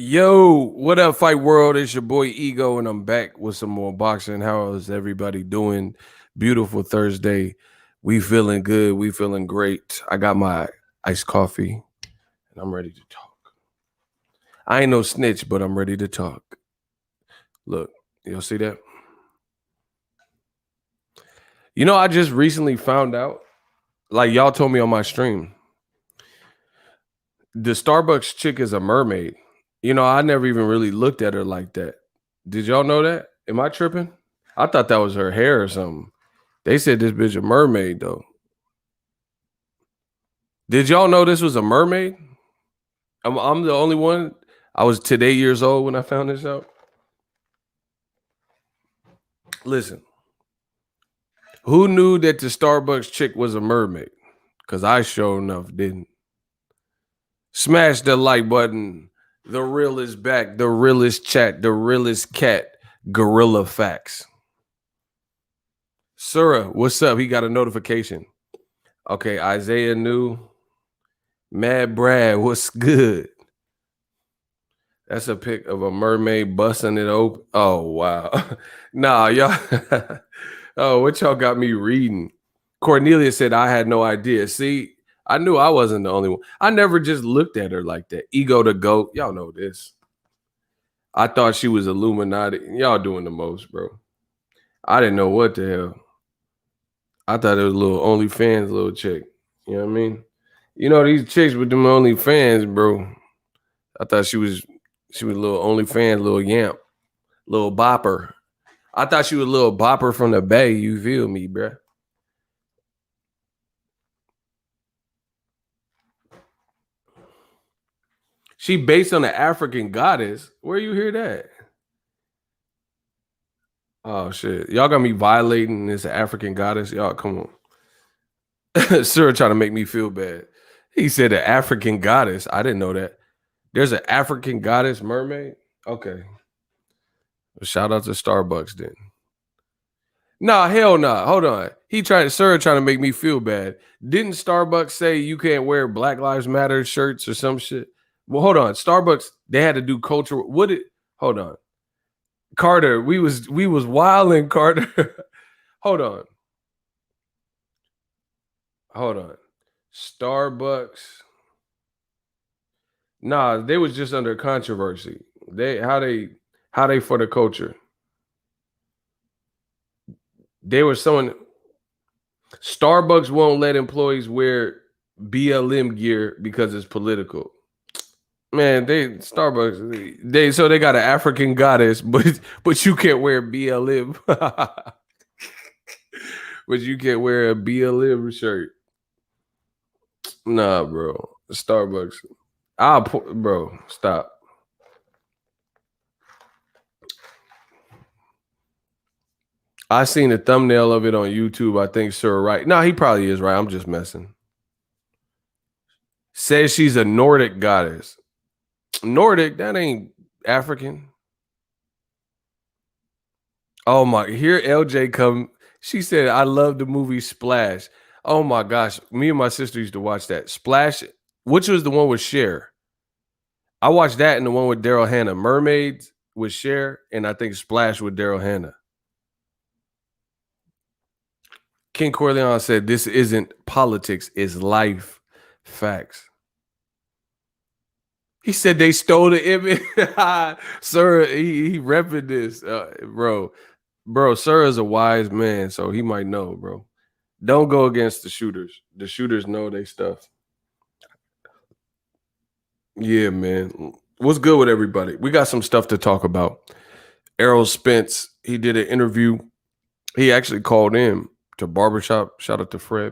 Yo, what up, Fight World? It's your boy Ego, and I'm back with some more boxing. How is everybody doing? Beautiful Thursday. We feeling good. We feeling great. I got my iced coffee, and I'm ready to talk. I ain't no snitch, but I'm ready to talk. Look, y'all see that? You know, I just recently found out, like y'all told me on my stream, the Starbucks chick is a mermaid. You know, I never even really looked at her like that. Did y'all know that? Am I tripping? I thought that was her hair or something. They said this bitch a mermaid though. Did y'all know this was a mermaid? I'm the only one. I was today years old when I found this out. Listen, who knew that the Starbucks chick was a mermaid? Because I sure enough didn't. Smash the like button. The real is back. The realest chat. The realest cat. Gorilla facts. Surah, what's up? He got a notification. Okay, Isaiah knew. Mad Brad, what's good? That's a pic of a mermaid busting it open. Oh, wow. Nah, y'all. Oh, what y'all got me reading? Cornelia said I had no idea. See, I knew I wasn't the only one. I never just looked at her like that. Ego the goat. Y'all know this. I thought she was Illuminati. Y'all doing the most, bro. I didn't know what the hell. I thought it was a little OnlyFans little chick. You know what I mean? You know, these chicks with them OnlyFans, bro. I thought she was a little OnlyFans, little yamp, little bopper. I thought she was a little bopper from the Bay. You feel me, bruh? She based on an African goddess. Where you hear that? Oh shit! Y'all got me violating this African goddess. Y'all come on. Sir, trying to make me feel bad. He said an African goddess. I didn't know that. There's an African goddess mermaid. Okay. Shout out to Starbucks then. Nah, hell nah. Hold on. Trying to make me feel bad. Didn't Starbucks say you can't wear Black Lives Matter shirts or some shit? Well, hold on. Starbucks, they had to do cultural. Hold on. Carter, we was wilding, Carter. Hold on. Starbucks. Nah, they was just under controversy. How they for the culture. They were someone. Starbucks won't let employees wear BLM gear because it's political. Man, Starbucks they got an African goddess, but you can't wear BLM. But you can't wear a BLM shirt. Nah, bro. Starbucks. Bro, stop. I seen a thumbnail of it on YouTube. I think Sir right. No, he probably is right. I'm just messing. Says she's a Nordic goddess. Nordic, that ain't African. Oh my, here LJ come. She said, I love the movie Splash. Oh my gosh. Me and my sister used to watch that. Splash, which was the one with Cher. I watched that and the one with Daryl Hannah. Mermaids with Cher, and I think Splash with Daryl Hannah. King Corleone said, this isn't politics, it's life. Facts. He said they stole the image. Sir, he repping this. Bro, Sir is a wise man, so he might know, bro. Don't go against the shooters. The shooters know they stuff. Yeah, man. What's good with everybody? We got some stuff to talk about. Errol Spence, he did an interview. He actually called in to Barbershop. Shout out to Fred.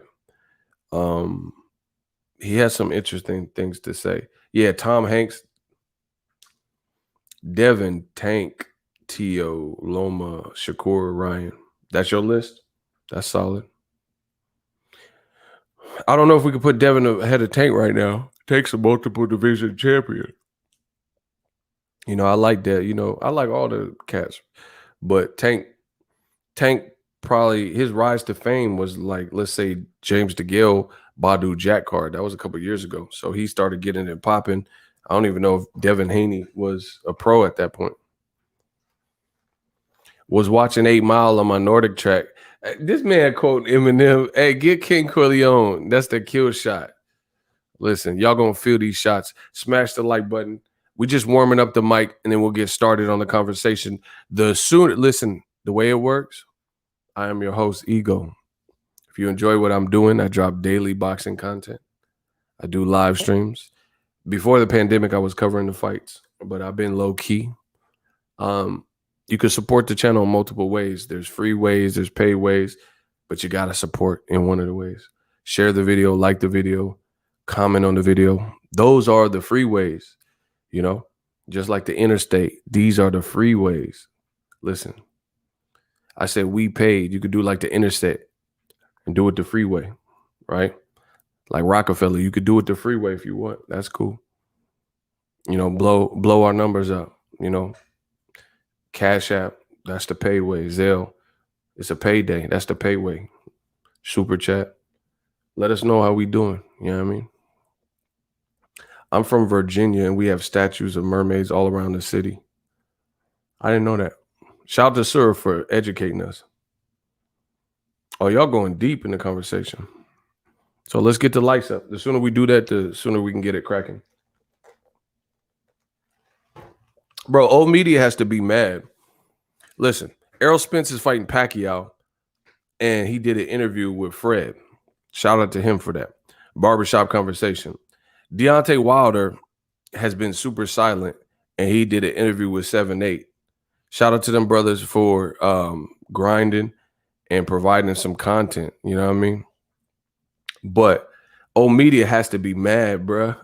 He has some interesting things to say. Yeah, Tom Hanks, Devin, Tank, Tio, Loma, Shakur, Ryan. That's your list? That's solid. I don't know if we could put Devin ahead of Tank right now. Tank's a multiple division champion. You know, I like that. You know, I like all the cats. But Tank probably, his rise to fame was like, let's say, James DeGale, Badu Jack card. That was a couple years ago. So he started getting it popping. I don't even know if Devin Haney was a pro at that point. Was watching 8 Mile on my Nordic track. This man quoting Eminem. Hey, get King Corleone. That's the kill shot. Listen, y'all gonna feel these shots. Smash the like button. We just warming up the mic, and then we'll get started on the conversation. Listen, the way it works, I am your host, Ego. If you enjoy what I'm doing, I drop daily boxing content. I do live streams. Before the pandemic, I was covering the fights, but I've been low key. You can support the channel in multiple ways. There's free ways, there's paid ways, but you gotta support in one of the ways. Share the video, like the video, comment on the video. Those are the free ways, you know, just like the interstate. These are the free ways. Listen, I said we paid. You could do like the interstate and do it the freeway, right? Like Rockefeller, you could do it the freeway if you want. That's cool. You know, blow our numbers up, you know. CashApp, that's the pay way. Zelle, it's a payday. That's the pay way. Super chat. Let us know how we doing. You know what I mean? I'm from Virginia, and we have statues of mermaids all around the city. I didn't know that. Shout out to Sir for educating us. Oh, y'all going deep in the conversation. So let's get the lights up. The sooner we do that, the sooner we can get it cracking. Bro, old media has to be mad. Listen, Errol Spence is fighting Pacquiao, and he did an interview with Fred. Shout out to him for that. Barbershop conversation. Deontay Wilder has been super silent, and he did an interview with 7-8. Shout out to them brothers for grinding and providing some content. You know what I mean? But old media has to be mad, bro.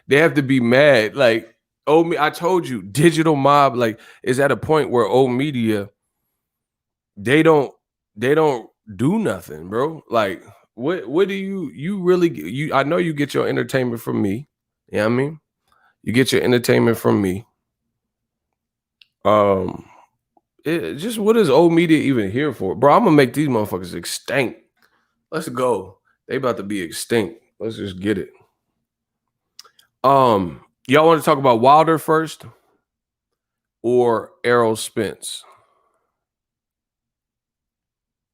They have to be mad. Like, I told you, digital mob, like, is at a point where old media, they don't do nothing, bro. Like, what do you really I know you get your entertainment from me. You know what I mean? You get your entertainment from me. Just what is old media even here for? Bro, I'm gonna make these motherfuckers extinct. Let's go. They about to be extinct. Let's just get it. Y'all want to talk about Wilder first or Errol Spence?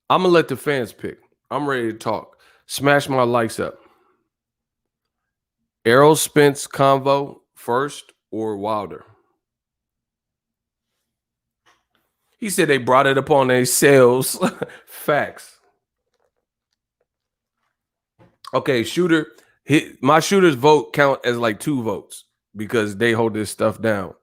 I'm gonna let the fans pick. I'm ready to talk. Smash my likes up. Errol Spence convo first or Wilder? He said they brought it upon themselves. Facts. Okay, shooter. My shooter's vote count as like 2 votes because they hold this stuff down.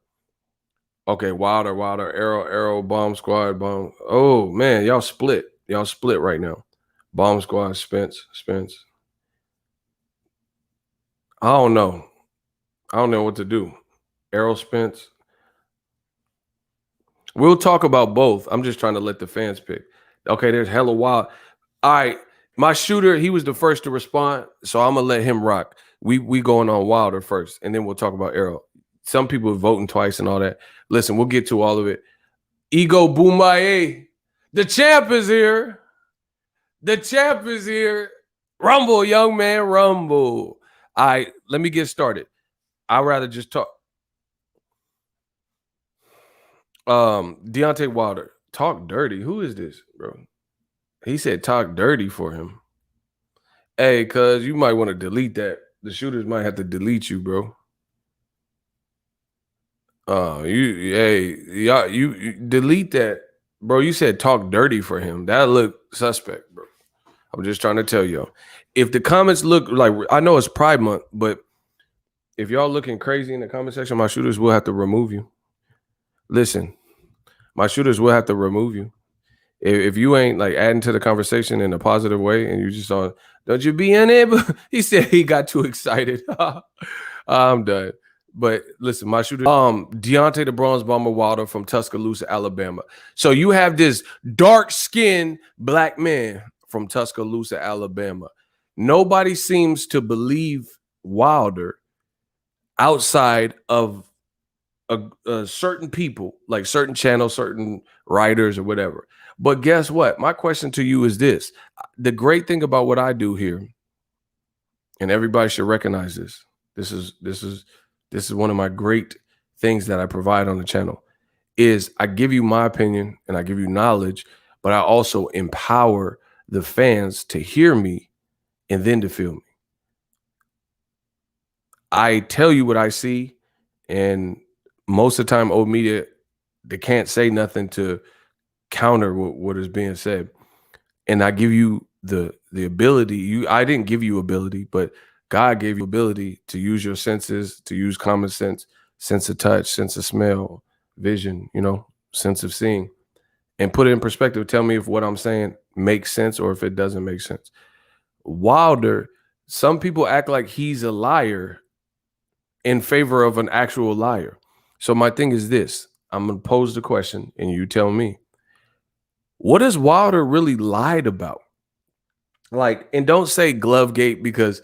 Okay, Wilder, Errol, Bomb Squad, Bomb. Oh man, y'all split. Y'all split right now. Bomb Squad, Spence. I don't know. I don't know what to do. Errol Spence. We'll talk about both. I'm just trying to let the fans pick. Okay, there's hella wild. All right. My shooter, he was the first to respond, so I'm gonna let him rock. We going on Wilder first, and then we'll talk about Errol. Some people are voting twice and all that. Listen, we'll get to all of it. Ego Boomaye. The champ is here. The champ is here. Rumble, young man, rumble. All right, let me get started. I'd rather just talk. Deontay Wilder. Talk dirty. Who is this, bro? He said talk dirty for him. Hey, cuz you might want to delete that. The shooters might have to delete you, bro. You delete that, bro. You said talk dirty for him. That looked suspect, bro. I'm just trying to tell y'all. If the comments look like, I know it's Pride Month, but if y'all looking crazy in the comment section, my shooters will have to remove you. Listen, my shooters will have to remove you. If you ain't like adding to the conversation in a positive way and you just on, don't you be in it? He said he got too excited. I'm done. But listen, my shooter, Deontay the Bronze Bomber Wilder from Tuscaloosa, Alabama. So you have this dark-skinned black man from Tuscaloosa, Alabama. Nobody seems to believe Wilder outside of a certain people, like certain channels, certain writers or whatever. But guess what? My question to you is this. The great thing about what I do here, and everybody should recognize this. This is This is one of my great things that I provide on the channel is I give you my opinion and I give you knowledge, but I also empower the fans to hear me and then to feel me. I tell you what I see, and most of the time, old media, they can't say nothing to counter what is being said. And I give you the ability. I didn't give you ability, but God gave you ability to use your senses, to use common sense, sense of touch, sense of smell, vision, sense of seeing, and put it in perspective. Tell me if what I'm saying makes sense or if it doesn't make sense. Wilder, some people act like he's a liar in favor of an actual liar. So my thing is this. I'm going to pose the question and you tell me. What has Wilder really lied about? Like, and don't say Glovegate because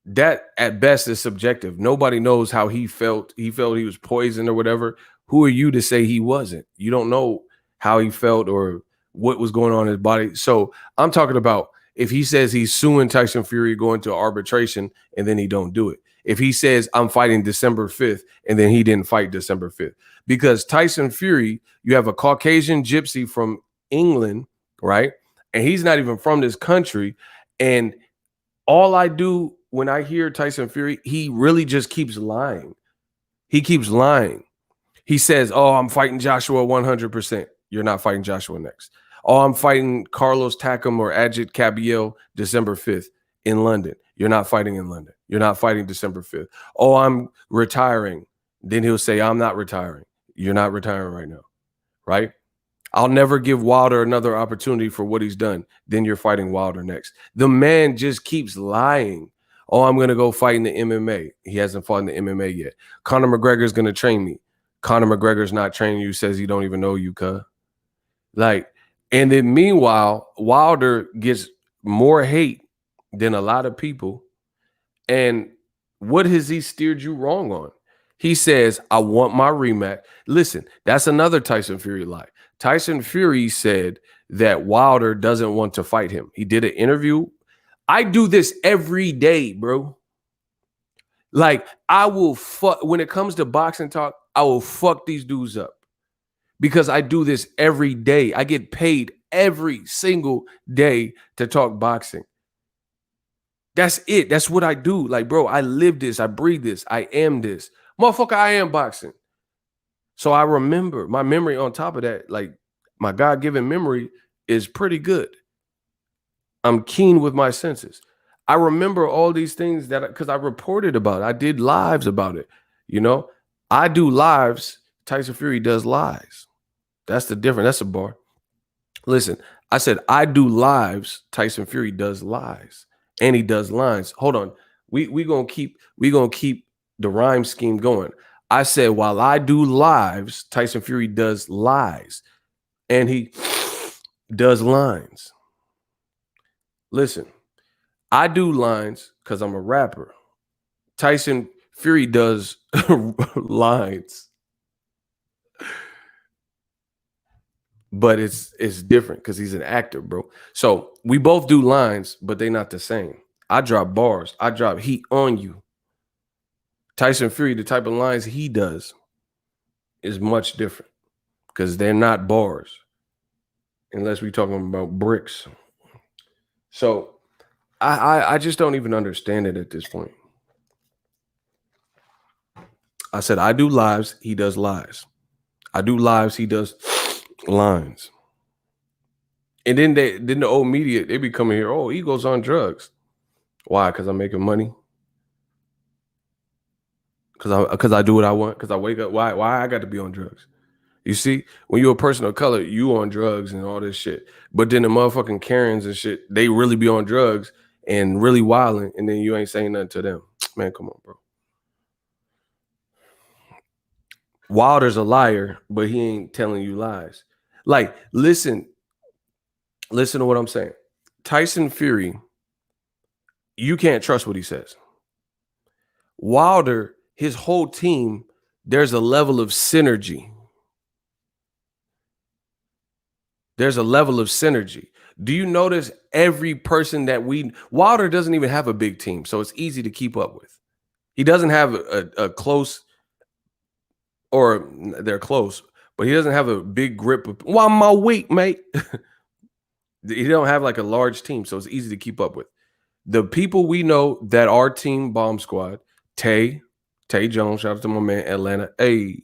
that at best is subjective. Nobody knows how he felt. He felt he was poisoned or whatever. Who are you to say he wasn't? You don't know how he felt or what was going on in his body. So I'm talking about if he says he's suing Tyson Fury, going to arbitration, and then he don't do it. If he says I'm fighting December 5th and then he didn't fight December 5th. Because Tyson Fury, you have a Caucasian gypsy from England, right? And he's not even from this country. And all I do when I hear Tyson Fury, he really just keeps lying. He keeps lying. He says, oh, I'm fighting Joshua 100%. You're not fighting Joshua next. Oh, I'm fighting Carlos Takam or Ajit Cabello December 5th in London. You're not fighting in London. You're not fighting December 5th. Oh, I'm retiring. Then he'll say, I'm not retiring. You're not retiring right now, right? I'll never give Wilder another opportunity for what he's done. Then you're fighting Wilder next. The man just keeps lying. Oh, I'm going to go fight in the MMA. He hasn't fought in the MMA yet. Conor McGregor's going to train me. Conor McGregor's not training you, says he don't even know you, cuh. Like, and then meanwhile, Wilder gets more hate than a lot of people. And what has he steered you wrong on? He says, I want my rematch. Listen, that's another Tyson Fury lie. Tyson Fury said that Wilder doesn't want to fight him. He did an interview. I do this every day, bro. Like, I will fuck, when it comes to boxing talk, I will fuck these dudes up because I do this every day. I get paid every single day to talk boxing. That's it. That's what I do. Like, bro, I live this. I breathe this. I am this. Motherfucker, I am boxing. So I remember my memory on top of that, like my God-given memory is pretty good. I'm keen with my senses. I remember all these things that because I reported about it. I did lives about it. I do lives. Tyson Fury does lies. That's the difference. That's a bar. Listen, I said I do lives. Tyson Fury does lies. And he does lines. Hold on. We gonna keep the rhyme scheme going. I said while I do lives, Tyson Fury does lies. And he does lines. Listen, I do lines because I'm a rapper. Tyson Fury does lines. But it's different because he's an actor, bro. So we both do lines, but they're not the same. I drop bars. I drop heat on you. Tyson Fury, the type of lines he does is much different because they're not bars unless we're talking about bricks. So I just don't even understand it at this point. I said, I do lives, he does lies. I do lives, he does lines. And then the old media, they be coming here, oh, Ego's on drugs. Why? Because I'm making money? Because I do what I want? Because I wake up? Why I got to be on drugs? You see, when you're a person of color, you on drugs and all this shit. But then the motherfucking Karens and shit, they really be on drugs and really wilding, and then you ain't saying nothing to them. Man, come on, bro. Wilder's a liar, but he ain't telling you lies. Like, listen to what I'm saying. Tyson Fury, you can't trust what he says. Wilder, his whole team, there's a level of synergy. There's a level of synergy. Do you notice every person that Wilder doesn't even have a big team, so it's easy to keep up with. He doesn't have a close or they're close, but he doesn't have a big grip. Why my weight, mate? He don't have like a large team, so it's easy to keep up with. The people we know that are Team Bomb Squad, Tay Jones, shout out to my man Atlanta. Hey,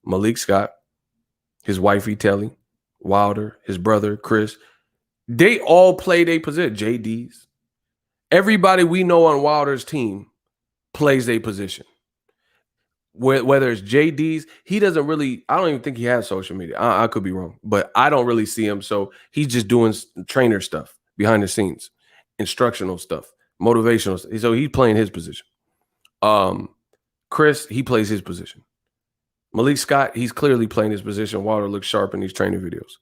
Malik Scott, his wifey Telly, Wilder, his brother Chris. They all played a position. JD's. Everybody we know on Wilder's team plays a position. Whether it's JD's, he doesn't really, I don't even think he has social media. I could be wrong, but I don't really see him. So he's just doing trainer stuff behind the scenes, instructional stuff, motivational stuff. So he's playing his position. Chris, he plays his position. Malik Scott, he's clearly playing his position. Wilder looks sharp in these training videos,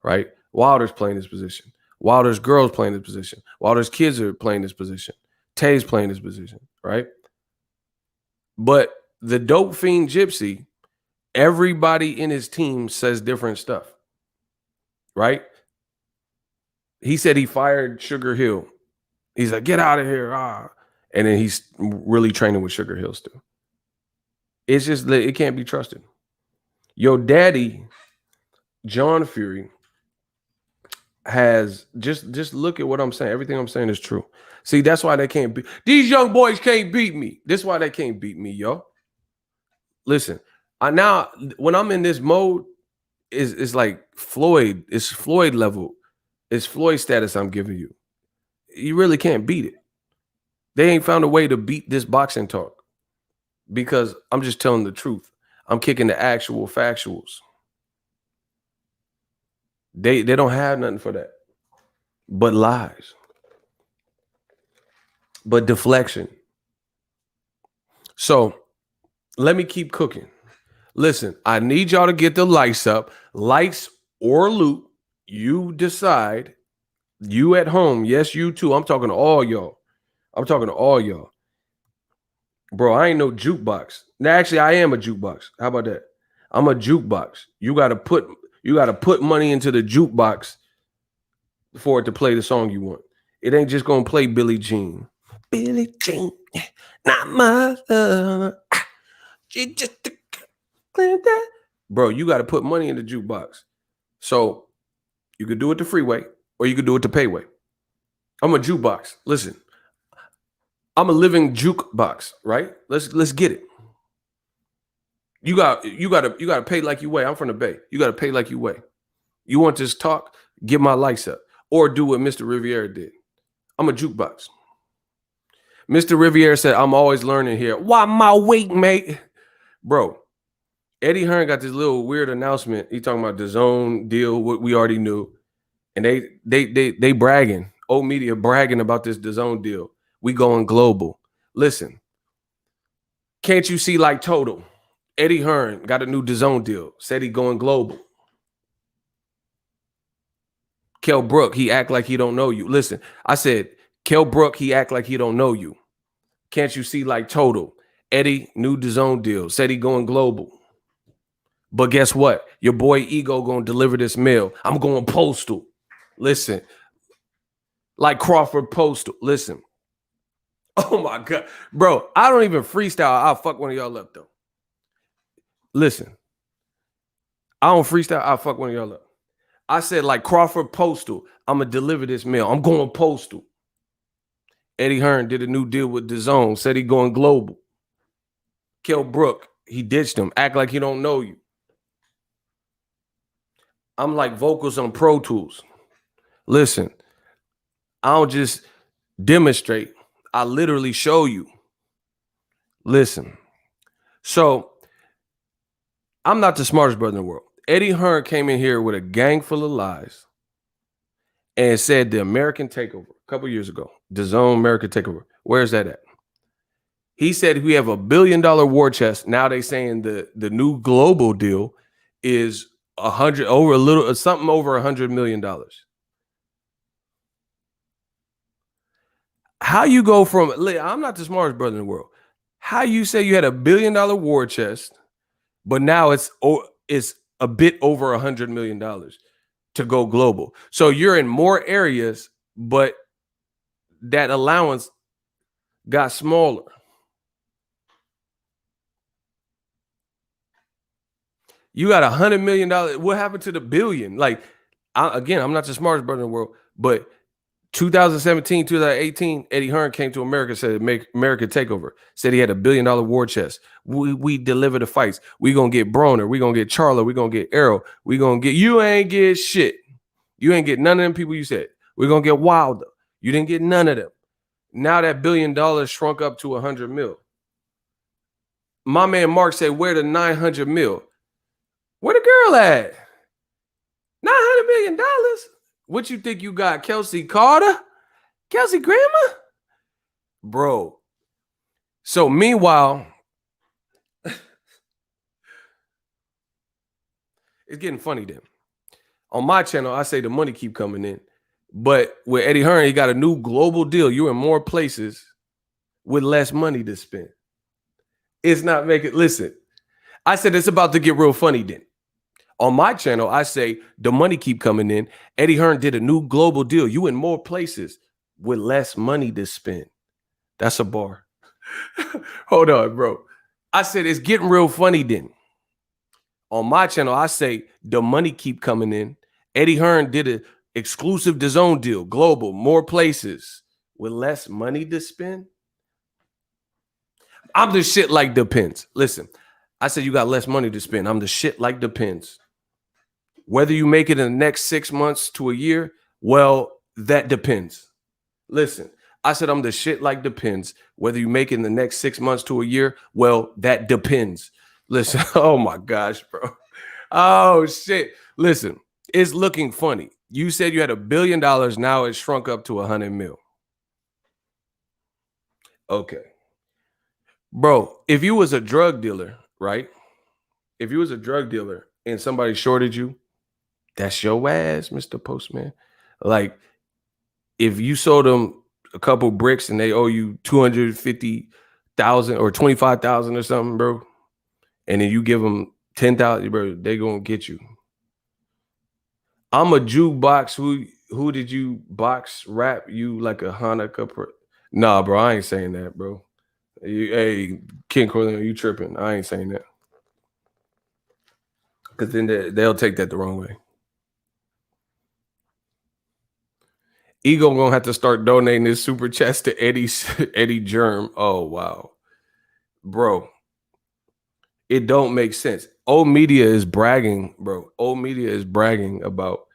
right? Wilder's playing his position. Wilder's girls playing his position. Wilder's kids are playing his position. Tay's playing his position, right? But the dope fiend Gypsy, everybody in his team says different stuff, right? He said he fired Sugar Hill. He's like, get out of here. And then he's really training with Sugar Hill still. It's just, it can't be trusted. Your daddy, John Fury, has just look at what I'm saying. Everything I'm saying is true. See, that's why they can't beat. These young boys can't beat me. This is why they can't beat me, yo. Listen, now when I'm in this mode, it's like Floyd. It's Floyd level. It's Floyd status I'm giving you. You really can't beat it. They ain't found a way to beat this boxing talk because I'm just telling the truth. I'm kicking the actual factuals. They don't have nothing for that but lies, but deflection. So let me keep cooking. Listen, I need y'all to get the lights up. Lights or loot, you decide. You at home, yes, you too. I'm talking to all y'all. Bro, I ain't no jukebox. Now, actually, I am a jukebox. How about that? I'm a jukebox. You gotta put money into the jukebox for it to play the song you want. It ain't just gonna play Billie Jean. Billie Jean, not my love. She just bro, you got to put money in the jukebox. So you could do it the freeway or you could do it the payway. I'm a jukebox. Listen, I'm a living jukebox, right? Let's get it. You gotta pay like you weigh. I'm from the Bay. You gotta pay like you weigh. You want this talk? Get my lights up, or do what Mr. Riviera did. I'm a jukebox. Mr. Riviera said, "I'm always learning here." Why my weight, mate? Bro, Eddie Hearn got this little weird announcement. He talking about the zone deal, what we already knew, and they bragging. Old media bragging about this DAZN deal. We going global. Listen, can't you see like total? Eddie Hearn got a new DAZN deal. Said he going global. Kell Brook, he act like he don't know you. Listen, I said, Kell Brook, he act like he don't know you. Can't you see like total? Eddie, new DAZN deal. Said he going global. But guess what? Your boy Ego gonna deliver this mail. I'm going postal. Listen, like Crawford postal. Listen. Oh my God. Bro, I don't even freestyle. I'll fuck one of y'all up though. Listen. I don't freestyle. I'll fuck one of y'all up. I said like Crawford postal. I'm gonna deliver this mail. I'm going postal. Eddie Hearn did a new deal with DAZN. Said he going global. Kell Brook, he ditched him. Act like he don't know you. I'm like vocals on Pro Tools. Listen, I don't just demonstrate. I literally show you. Listen. So I'm not the smartest brother in the world. Eddie Hearn came in here with a gang full of lies and said the American takeover a couple years ago. DAZN American takeover. Where's that at? He said we have $1 billion war chest. Now they saying the new global deal is something over $100 million. How you go from, I'm not the smartest brother in the world. How you say you had $1 billion war chest, but now it's a bit over $100 million to go global. So you're in more areas, but that allowance got smaller. You got $100 million. What happened to the billion? Like, again, I'm not the smartest brother in the world, but 2017, 2018, Eddie Hearn came to America, said make America takeover. Said he had $1 billion war chest. We deliver the fights. We gonna get Broner. We gonna get Charlo. We gonna get Errol. We gonna get, you ain't get shit. You ain't get none of them people you said. We're gonna get Wilder. You didn't get none of them. Now that $1 billion shrunk up to 100 mil. My man Mark said, where the 900 mil? Where the girl at? $900 million? What you think you got? Kelsey Carter? Kelsey Grammer? Bro. So meanwhile, it's getting funny then. On my channel, I say the money keep coming in. But with Eddie Hearn, he got a new global deal. You're in more places with less money to spend. It's not making, listen, I said it's about to get real funny then. On my channel, I say the money keep coming in. Eddie Hearn did a new global deal. You in more places with less money to spend. That's a bar. Hold on, bro. I said it's getting real funny then. On my channel, I say the money keep coming in. Eddie Hearn did an exclusive DAZN deal, global, more places with less money to spend. I'm the shit like Depends. Listen, I said you got less money to spend. I'm the shit like Depends. Whether you make it in the next 6 months to a year, well, that depends. Listen, I said I'm the shit like Depends. Whether you make it in the next 6 months to a year, well, that depends. Listen, oh my gosh, bro. Oh shit. Listen, it's looking funny. You said you had $1 billion. Now it's shrunk up to 100 mil. Okay. Bro, if you was a drug dealer, right? If you was a drug dealer and somebody shorted you, that's your ass, Mr. Postman. Like, if you sold them a couple bricks and they owe you 250,000 or 25,000 or something, bro, and then you give them 10,000, bro, they gonna get you. I'm a jukebox. Who did you box rap you like a Hanukkah? Nah, bro, I ain't saying that, bro. Hey, King Corleone, you tripping? I ain't saying that. Because then they'll take that the wrong way. Ego gonna have to start donating his super chats to Eddie Germ. Oh wow, bro, it don't make sense. Old media is bragging, bro. Old media is bragging about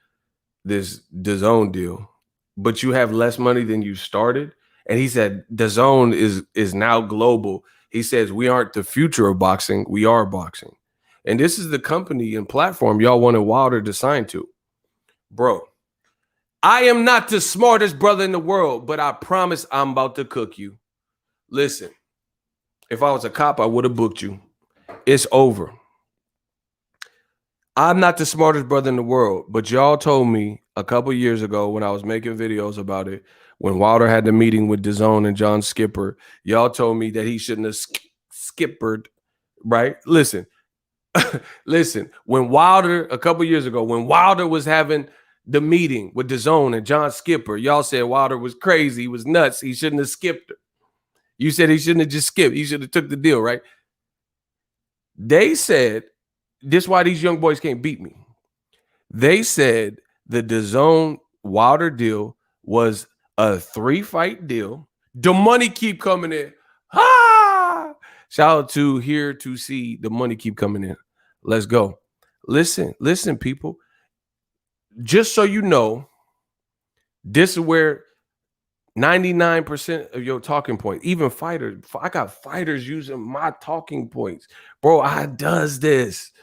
this DAZN deal, but you have less money than you started. And he said DAZN is now global. He says we aren't the future of boxing, we are boxing, and this is the company and platform y'all wanted Wilder to sign to, bro. I am not the smartest brother in the world, but I promise I'm about to cook you. Listen, if I was a cop, I would have booked you. It's over. I'm not the smartest brother in the world, but y'all told me a couple years ago when I was making videos about it, when Wilder had the meeting with DAZN and John Skipper, y'all told me that he shouldn't have skippered, right? Listen, listen, when Wilder, a couple years ago, when Wilder was having the meeting with DAZN and John Skipper, y'all said Wilder was crazy, he was nuts, he shouldn't have skipped her. You said he shouldn't have just skipped, he should have took the deal, right? They said, this is why these young boys can't beat me. They said the DAZN Wilder deal was a 3-fight deal. The money keep coming in. Ha! Shout out to Here to See the money keep coming in. Let's go. Listen, people. Just so you know, this is where 99% of your talking point, even fighters, I got fighters using my talking points. Bro, I does this.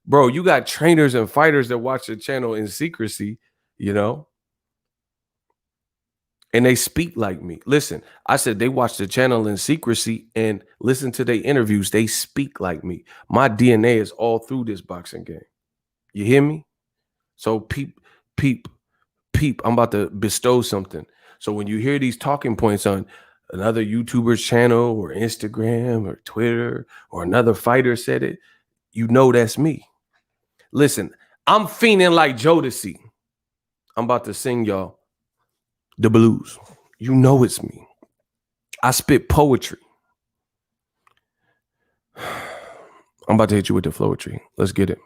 Bro, you got trainers and fighters that watch the channel in secrecy, you know, and they speak like me. Listen, I said they watch the channel in secrecy and listen to their interviews. They speak like me. My DNA is all through this boxing game. You hear me? So peep, I'm about to bestow something. So when you hear these talking points on another YouTuber's channel or Instagram or Twitter or another fighter said it, you know that's me. Listen, I'm fiending like Jodeci. I'm about to sing y'all the blues. You know it's me. I spit poetry. I'm about to hit you with the flowetry. Let's get it.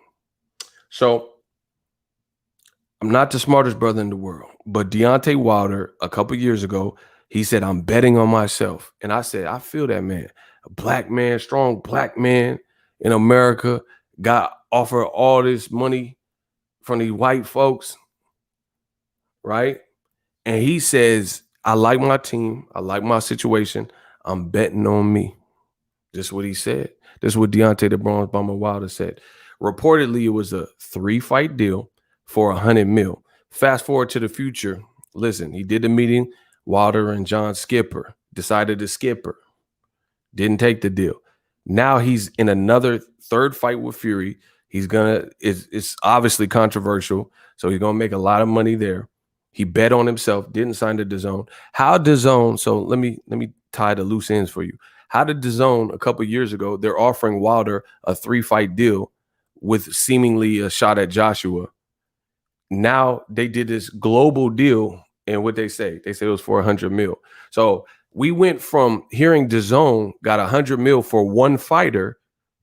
So I'm not the smartest brother in the world, but Deontay Wilder, a couple years ago, he said, I'm betting on myself. And I said, I feel that, man. A black man, strong black man in America, got offered all this money from these white folks, right? And he says, I like my team. I like my situation. I'm betting on me. This is what he said. This is what Deontay the Bronze Bomber Wilder said. Reportedly, it was a 3-fight deal for $100 million. Fast forward to the future. Listen, he did the meeting. Wilder and John Skipper decided to skip her. Didn't take the deal. Now he's in another third fight with Fury. It's obviously controversial, so he's gonna make a lot of money there. He bet on himself, didn't sign the DAZN. How DAZN, so let me tie the loose ends for you. How did DAZN a couple years ago, they're offering Wilder a 3-fight deal with seemingly a shot at Joshua. Now they did this global deal, and what they say it was for $100 million. So we went from hearing DAZN got $100 million for one fighter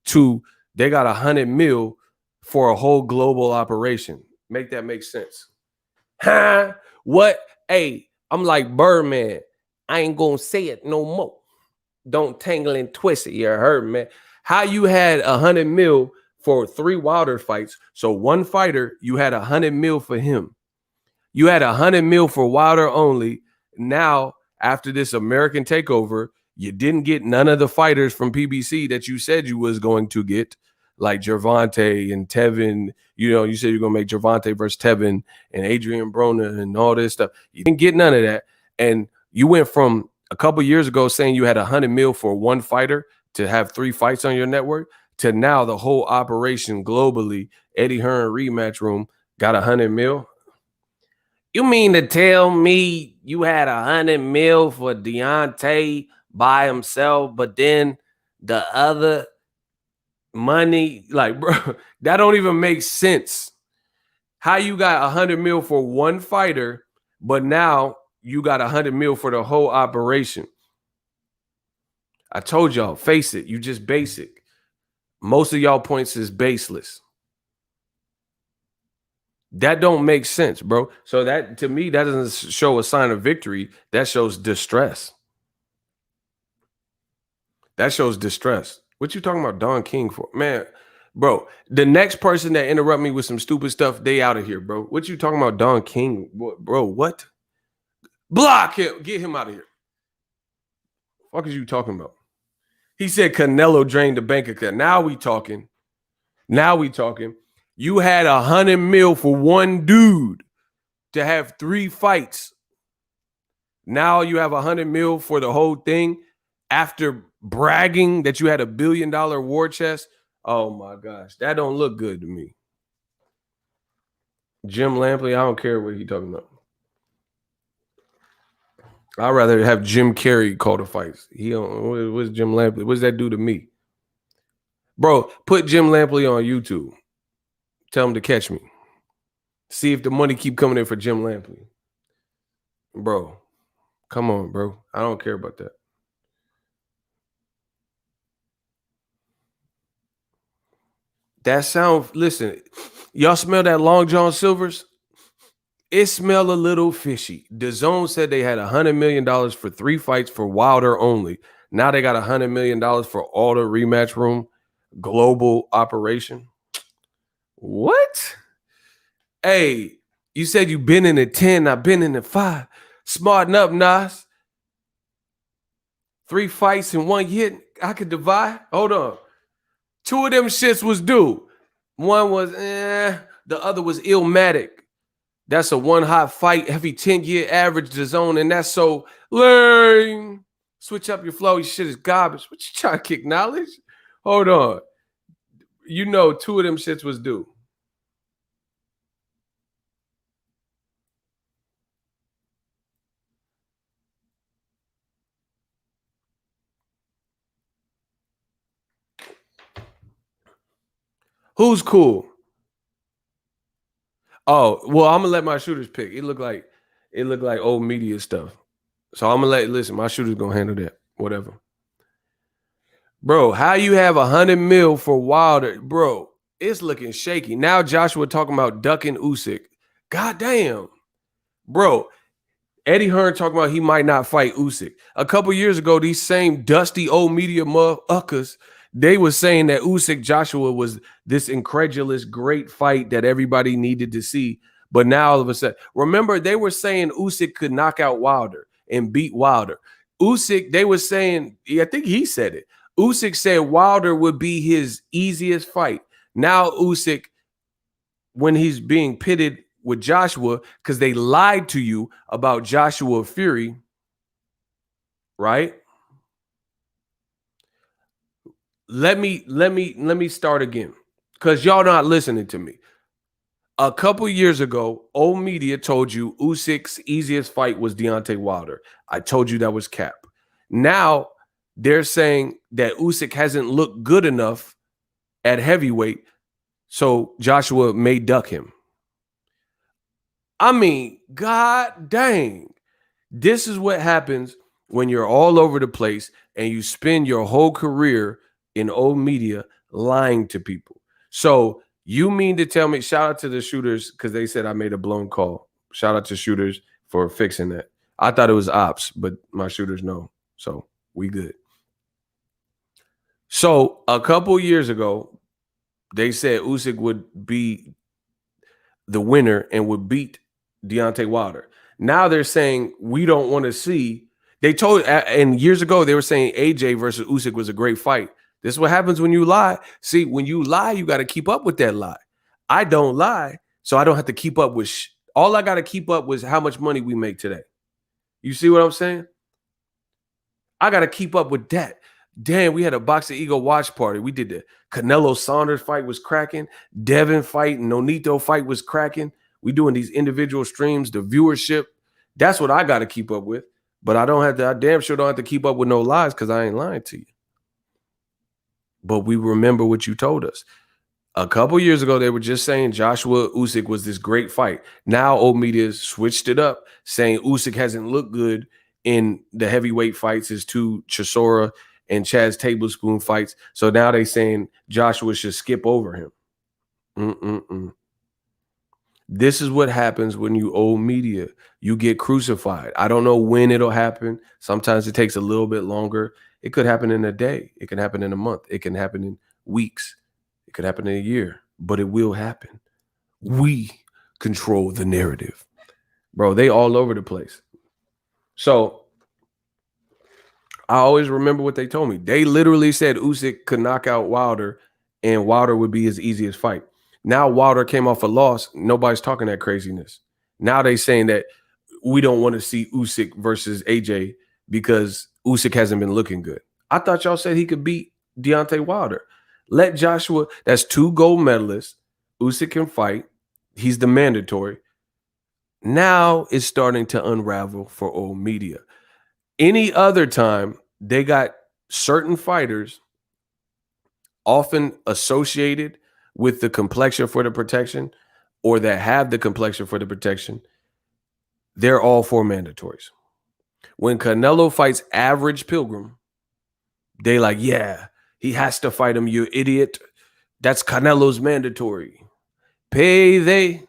to they got $100 million for a whole global operation. Make that make sense? Huh? What? Hey, I'm like Birdman. I ain't gonna say it no more. Don't tangle and twist it. You heard, man. How you had $100 million for 3 Wilder fights? So one fighter, you had $100 million for him. You had $100 million for Wilder only. Now, after this American takeover, you didn't get none of the fighters from PBC that you said you was going to get, like Gervonta and Tevin. You know, you said you're gonna make Gervonta versus Tevin and Adrian Broner and all this stuff. You didn't get none of that, and you went from a couple years ago saying you had $100 million for one fighter to have 3 fights on your network to now the whole operation globally. Eddie Hearn rematch room got $100 million. You mean to tell me you had $100 million for Deontay by himself, but then the other money, like, bro, that don't even make sense. How you got $100 million for one fighter, but now you got $100 million for the whole operation? I told y'all, face it, you just basic. Most of y'all points is baseless. That don't make sense, bro. So that, to me, that doesn't show a sign of victory. That shows distress. That shows distress. What you talking about Don King for? Man, bro, the next person that interrupt me with some stupid stuff, they out of here, bro. What you talking about Don King? Bro, what? Block him. Get him out of here. What is you talking about? He said Canelo drained the bank account. Now we talking. Now we talking. You had $100 million for one dude to have 3 fights. Now you have $100 million for the whole thing after bragging that you had $1 billion war chest. Oh my gosh, that don't look good to me. Jim Lampley, I don't care what he talking about. I'd rather have Jim Carrey call the fights. He don't. What's Jim Lampley? What's that do to me, bro? Put Jim Lampley on YouTube. Tell him to catch me. See if the money keep coming in for Jim Lampley, bro. Come on, bro. I don't care about that. That sound, listen, y'all smell that Long John Silver's? It smelled a little fishy. DAZN said they had $100 million for 3 fights for Wilder only. Now they got $100 million for all the rematch room, global operation. What? Hey, you said you been in the 10, I've been in the 5. Smarten up, Nas. 3 fights in 1 hit. I could divide. Hold on. 2 of them shits was due. One was the other was Illmatic. That's a 1 hot fight, every 10-year average DAZN, and that's so lame. Switch up your flow. Your shit is garbage. What you trying to kick knowledge? Hold on. You know 2 of them shits was due. Who's cool? Oh, well, I'm gonna let my shooters pick. It looked like old media stuff. So I'm gonna listen, my shooter's gonna handle that. Whatever. Bro, how you have $100 million for Wilder? Bro, It's looking shaky. Now Joshua talking about ducking Usyk. God damn. Bro, Eddie Hearn talking about he might not fight Usyk. A couple years ago, these same dusty old media motherfuckers, they were saying that Usyk Joshua was this incredulous great fight that everybody needed to see. But now all of a sudden, remember they were saying Usyk could knock out Wilder and beat Wilder. Usyk, they were saying, I think he said it. Usyk said Wilder would be his easiest fight. Now Usyk, when he's being pitted with Joshua, because they lied to you about Joshua Fury, right? Let me start again, because y'all not listening to me. A couple years ago, old media told you Usyk's easiest fight was Deontay Wilder. I told you that was cap. Now they're saying that Usyk hasn't looked good enough at heavyweight, so Joshua may duck him. I mean, god dang. This is what happens when you're all over the place and you spend your whole career in old media lying to people. So you mean to tell me, shout out to the shooters, because they said I made a blown call. Shout out to shooters for fixing that. I thought it was ops, but my shooters know. So we good. So a couple years ago, they said Usyk would be the winner and would beat Deontay Wilder. Now they're saying we don't want to see. They told, and years ago they were saying AJ versus Usyk was a great fight. This is what happens when you lie. See, when you lie, you got to keep up with that lie. I don't lie, so I don't have to keep up with all I got to keep up with how much money we make today. You see what I'm saying? I got to keep up with that. Damn, we had a Boxingego watch party. We did the Canelo Saunders fight was cracking. Devin fight and Nonito fight was cracking. We doing these individual streams, the viewership. That's what I got to keep up with. But I don't have to, I damn sure don't have to keep up with no lies because I ain't lying to you. But we remember what you told us. A couple years ago, they were just saying Joshua Usyk was this great fight. Now old media switched it up, saying Usyk hasn't looked good in the heavyweight fights, his two Chisora and Chaz Tablespoon fights. So now they saying Joshua should skip over him. This is what happens when you old media. You get crucified. I don't know when it'll happen. Sometimes it takes a little bit longer. It could happen in a day. It can happen in a month. It can happen in weeks. It could happen in a year, but it will happen. We control the narrative. Bro, they all over the place. So I always remember what they told me. They literally said Usyk could knock out Wilder and Wilder would be his easiest fight. Now Wilder came off a loss. Nobody's talking that craziness. Now they saying that we don't want to see Usyk versus AJ because Usyk hasn't been looking good. I thought y'all said he could beat Deontay Wilder. Let Joshua, that's 2 gold medalists. Usyk can fight. He's the mandatory. Now it's starting to unravel for old media. Any other time, they got certain fighters often associated with the complexion for the protection or that have the complexion for the protection. They're all for mandatories. When Canelo fights Average Pilgrim, they like, yeah, he has to fight him, you idiot. That's Canelo's mandatory. Payday.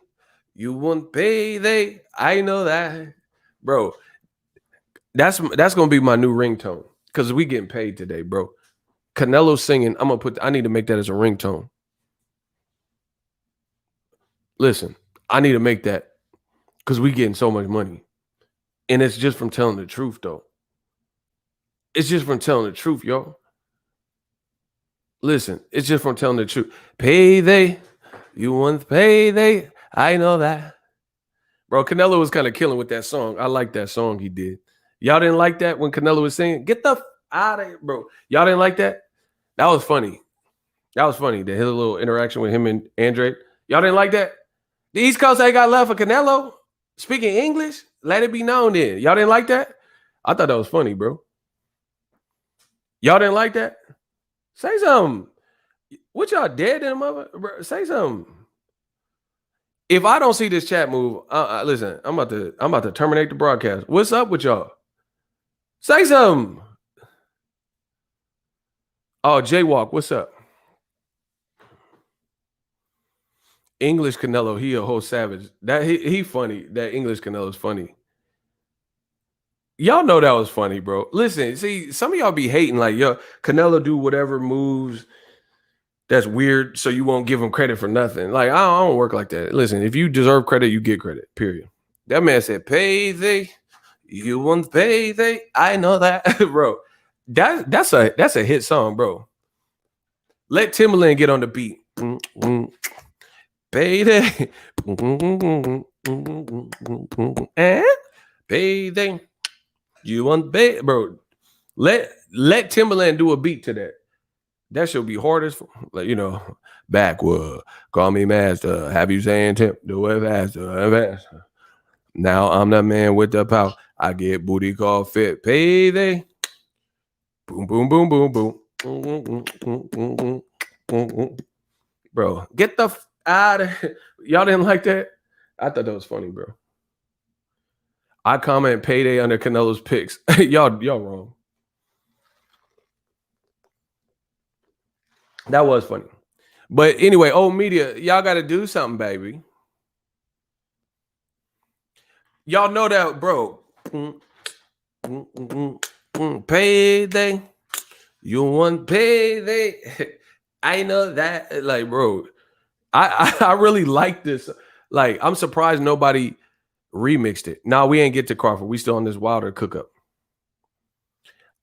You want payday. I know that. Bro, that's going to be my new ringtone because we getting paid today, bro. Canelo singing, I need to make that as a ringtone. Listen, I need to make that because we getting so much money. And it's just from telling the truth, though. It's just from telling the truth, y'all. Listen, it's just from telling the truth. Payday. You want payday. I know that. Bro, Canelo was kind of killing with that song. I like that song he did. Y'all didn't like that when Canelo was singing? Get the out of here, bro. Y'all didn't like that? That was funny. That was funny. They had a little interaction with him and Andre. Y'all didn't like that? The East Coast ain't got love for Canelo. Speaking English, let it be known then. Y'all didn't like that? I thought that was funny, bro. Y'all didn't like that? Say something. What y'all dead in, mother? Bro, say something. If I don't see this chat move, listen, I'm about to terminate the broadcast. What's up with y'all? Say something. Oh, Jaywalk, what's up? English Canelo, he a whole savage. That he funny. That English Canelo's funny. Y'all know that was funny, bro. Listen, see, some of y'all be hating like, yo, Canelo do whatever moves that's weird, so you won't give him credit for nothing. Like, I don't work like that. Listen, if you deserve credit, you get credit. Period. That man said, "Payday, you want payday." I know that, bro. That's a hit song, bro. Let Timbaland get on the beat. Payday, payday. You want pay, bro? Let Timbaland do a beat to that. That should be hard as, like, you know, backward. Call me master. Have you saying Tim? Do it faster. Now I'm the man with the power. I get booty called fit. Payday. Boom, boom, boom, boom, boom. Bro, get the out of here. Y'all didn't like that? I thought that was funny, bro. I comment payday under Canelo's picks. y'all wrong. That was funny. But anyway, old media, y'all got to do something, baby. Y'all know that, bro. Payday. You want payday? I know that. Like, bro, I really like this. Like, I'm surprised nobody remixed it. Now we ain't get to Crawford. We still on this Wilder cook up.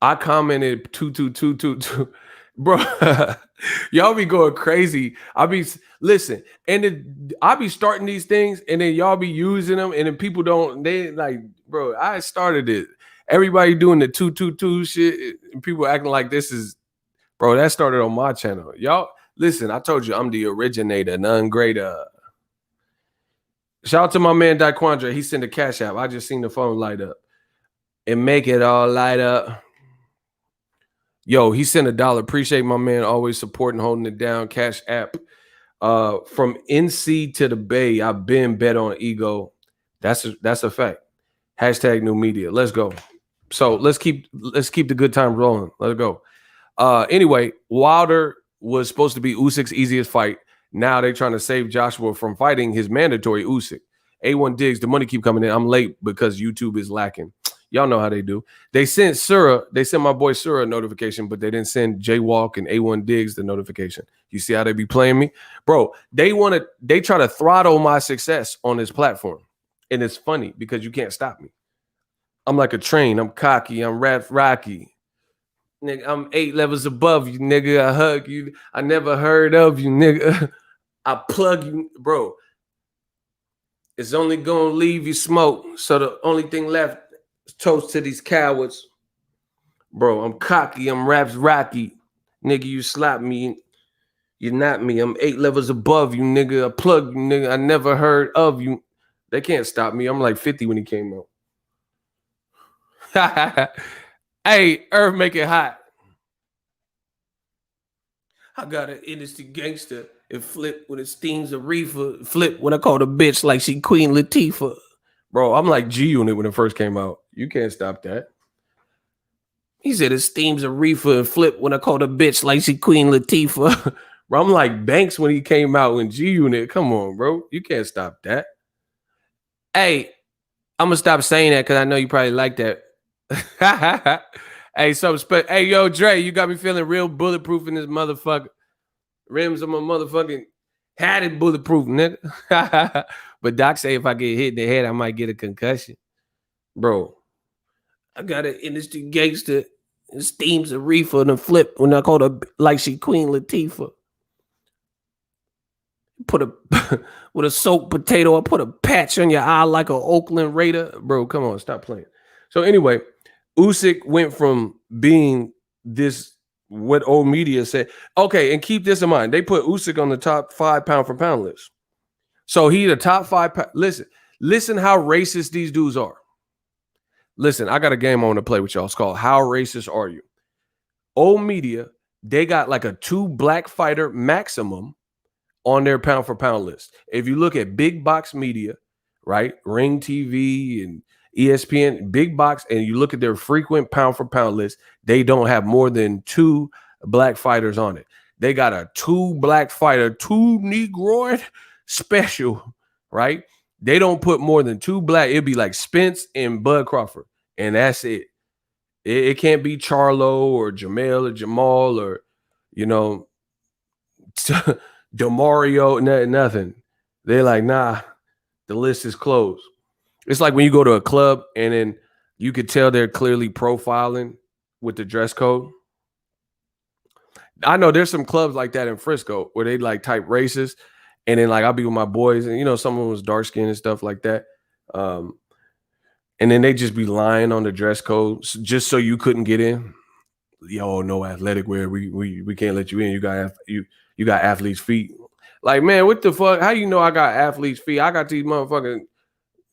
I commented 2222. Bro, y'all be going crazy. I be listen, and I be starting these things, and then y'all be using them, and then people don't. They like, bro. I started it. Everybody doing the 222 shit, and people acting like this is, bro. That started on my channel. Y'all listen. I told you I'm the originator, none greater. Shout out to my man Daquandra. He sent a cash app. I just seen the phone light up and make it all light up. Yo, he sent $1. Appreciate my man always supporting, holding it down. Cash app. From NC to the Bay, I've been bet on ego. That's a fact. Hashtag new media. Let's go. So let's keep the good time rolling. Let's go. Anyway, Wilder was supposed to be Usyk's easiest fight. Now they're trying to save Joshua from fighting his mandatory Usyk. A1 Diggs, the money keep coming in. I'm late because YouTube is lacking. Y'all know how they do. They sent my boy Surah a notification, but they didn't send Jaywalk and A1 Diggs the notification. You see how they be playing me? Bro, they try to throttle my success on this platform. And it's funny because you can't stop me. I'm like a train. I'm cocky. I'm rap rocky. Nigga, I'm 8 levels above you, nigga. I hug you. I never heard of you, nigga. I plug you, bro. It's only gonna leave you smoke. So the only thing left, toast to these cowards. Bro, I'm cocky. I'm raps rocky. Nigga, you slap me. You're not me. I'm 8 levels above you, nigga. I plug you, nigga. I never heard of you. They can't stop me. I'm like 50 when he came out. Hey, Earth, make it hot. I got an industry gangster and flip when it stings a reefer. Flip when I call the bitch like she Queen Latifah. Bro, I'm like G-Unit when it first came out. You can't stop that. He said it steams a reefer and flip when I call the bitch like she Queen Latifah. Bro, I'm like Banks when he came out in G-Unit. Come on, bro. You can't stop that. Hey, I'm going to stop saying that because I know you probably like that. Hey, hey, yo, Dre, you got me feeling real bulletproof in this motherfucker. Rims on my motherfucking hat is bulletproof, nigga. But Doc say if I get hit in the head, I might get a concussion. Bro, I got an industry gangster and steams a reefer and a flip when I call her like she Queen Latifah. Put with a soaked potato, I put a patch on your eye like an Oakland Raider. Bro, come on, stop playing. So anyway, Usyk went from being this, what old media said. Okay, and keep this in mind. They put Usyk on the top 5 pound for pound list. So he the top 5. Listen how racist these dudes are. Listen, I got a game I want to play with y'all. It's called How Racist Are You? Old media, they got like a 2 black fighter maximum on their pound for pound list. If you look at big box media, right? Ring TV and ESPN, big box, and you look at their frequent pound for pound list, they don't have more than 2 black fighters on it. They got a 2 black fighter, 2 Negroid special, right? They don't put more than 2 black. It'd be like Spence and Bud Crawford, and that's it. It can't be Charlo or Jamel or Jamal or, you know, Demario, nothing. They're like, nah, the list is closed. It's like when you go to a club and then you could tell they're clearly profiling with the dress code. I know there's some clubs like that in Frisco where they like type racist, and then like I'll be with my boys, and you know, someone was dark skinned and stuff like that. And then they just be lying on the dress code just so you couldn't get in. Yo, no athletic wear. We can't let you in. You got athlete's feet. Like, man, what the fuck? How you know I got athlete's feet? I got these motherfucking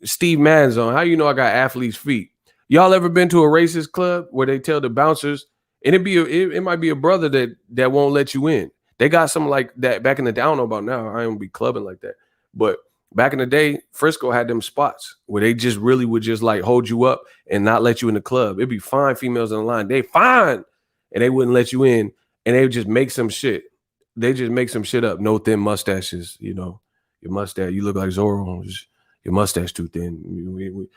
Steve Madden's on. How you know I got athlete's feet? Y'all ever been to a racist club where they tell the bouncers, and it might be a brother that won't let you in? They got something like that back in the day. I don't know about now. I don't be clubbing like that. But back in the day, Frisco had them spots where they just really would just like hold you up and not let you in the club. It'd be fine females in the line. They fine. And they wouldn't let you in. And they would just make some shit. They just make some shit up. No thin mustaches, you know. Your mustache, you look like Zorro. Your mustache too thin.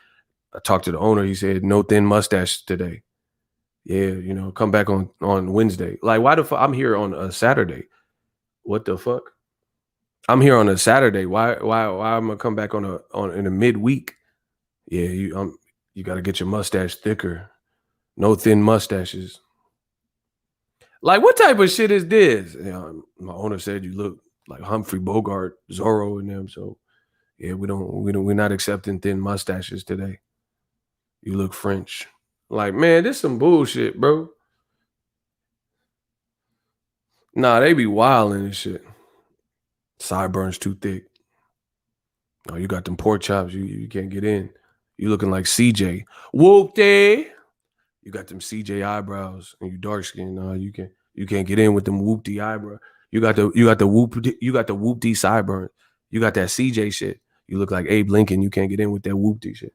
I talked to the owner. He said, no thin mustache today. Yeah, you know, come back on Wednesday. Like, why the fuck? I'm here on a Saturday. What the fuck? I'm here on a Saturday. Why I'm gonna come back in a midweek? Yeah, you got to get your mustache thicker. No thin mustaches. Like, what type of shit is this? You know, my owner said you look like Humphrey Bogart, Zorro, and them. So yeah, we're not accepting thin mustaches today. You look French. Like, man, this some bullshit, bro. Nah, they be wilding and shit. Sideburns too thick. Oh, you got them pork chops. You can't get in. You looking like CJ. Whoop-de. You got them CJ eyebrows and you dark skin. No, you can't get in with them whoop-de eyebrows. You got the whoop-de sideburns. You got that CJ shit. You look like Abe Lincoln. You can't get in with that whoop-de shit.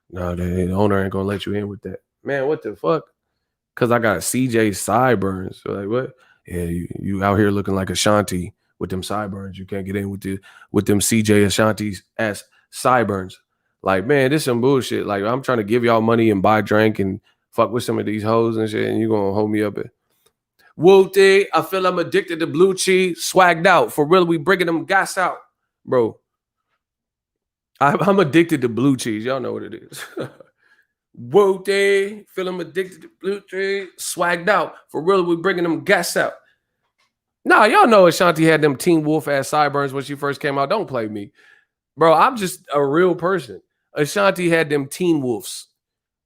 No, the owner ain't gonna let you in with that. Man, what the fuck? Cause I got CJ sideburns. So like, what? Yeah, you out here looking like Ashanti with them sideburns. You can't get in with them CJ Ashanti's ass sideburns. Like, man, this some bullshit. Like, I'm trying to give y'all money and buy drink and fuck with some of these hoes and shit, and you gonna hold me up at Wooty. I feel I'm addicted to blue cheese, swagged out. For real, we bringing them gas out, bro. I'm addicted to blue cheese. Y'all know what it is. Wooty, feel I'm addicted to blue cheese, swagged out. For real, we bringing them gas out. Nah, y'all know Ashanti had them Teen Wolf ass sideburns when she first came out. Don't play me. Bro, I'm just a real person. Ashanti had them Teen Wolves.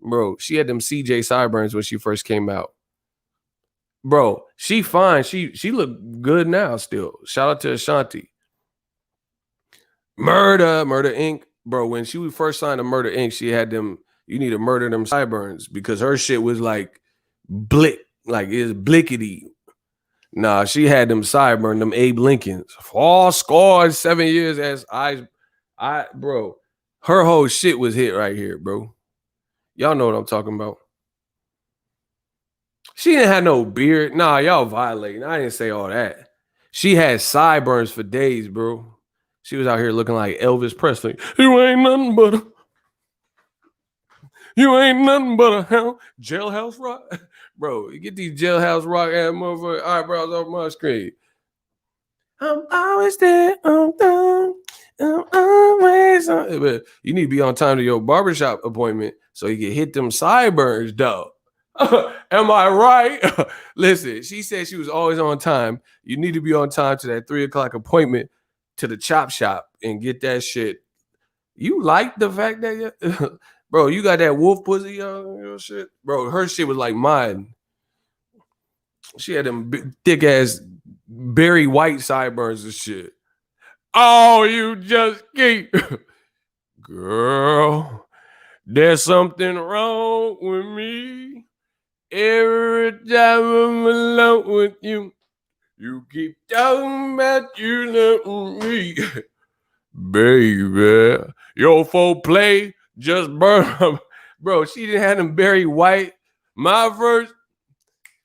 Bro, she had them CJ sideburns when she first came out. Bro, she fine. She look good now still. Shout out to Ashanti. Murder Inc. Bro, when she first signed to Murder Inc., she had them, you need to murder them sideburns because her shit was like blick, like it's blickety. Nah, she had them sideburn, them Abe Lincolns. All scored 7 years as bro. Her whole shit was hit right here, bro. Y'all know what I'm talking about. She didn't have no beard. Nah, y'all violating. I didn't say all that. She had sideburns for days, bro. She was out here looking like Elvis Presley. You ain't nothing but a jailhouse rock. Bro, you get these jailhouse rock ass motherfucker eyebrows off my screen. I'm always there. I'm always on. But you need to be on time to your barbershop appointment so you can hit them sideburns, though. Am I right? Listen, she said she was always on time. You need to be on time to that 3:00 appointment to the chop shop and get that shit. You like the fact that, bro, you got that wolf pussy, your shit? Bro, her shit was like mine. She had them thick ass Barry White sideburns and shit. Oh, you just keep. Girl, there's something wrong with me. Every time I'm alone with you, you keep talking about you love me. Baby, your foreplay just burned up. Bro, she didn't have them Barry White. My first,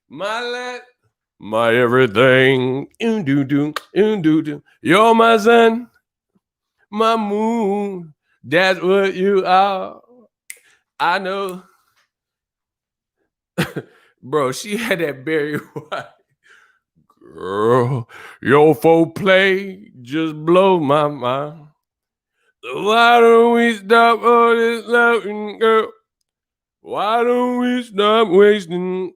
my last, my everything. You're my son. my moon. That's what you are. I know. Bro, she had that Barry White. Girl, your folk play just blow my mind. So why don't we stop all this loving, girl? Why don't we stop wasting?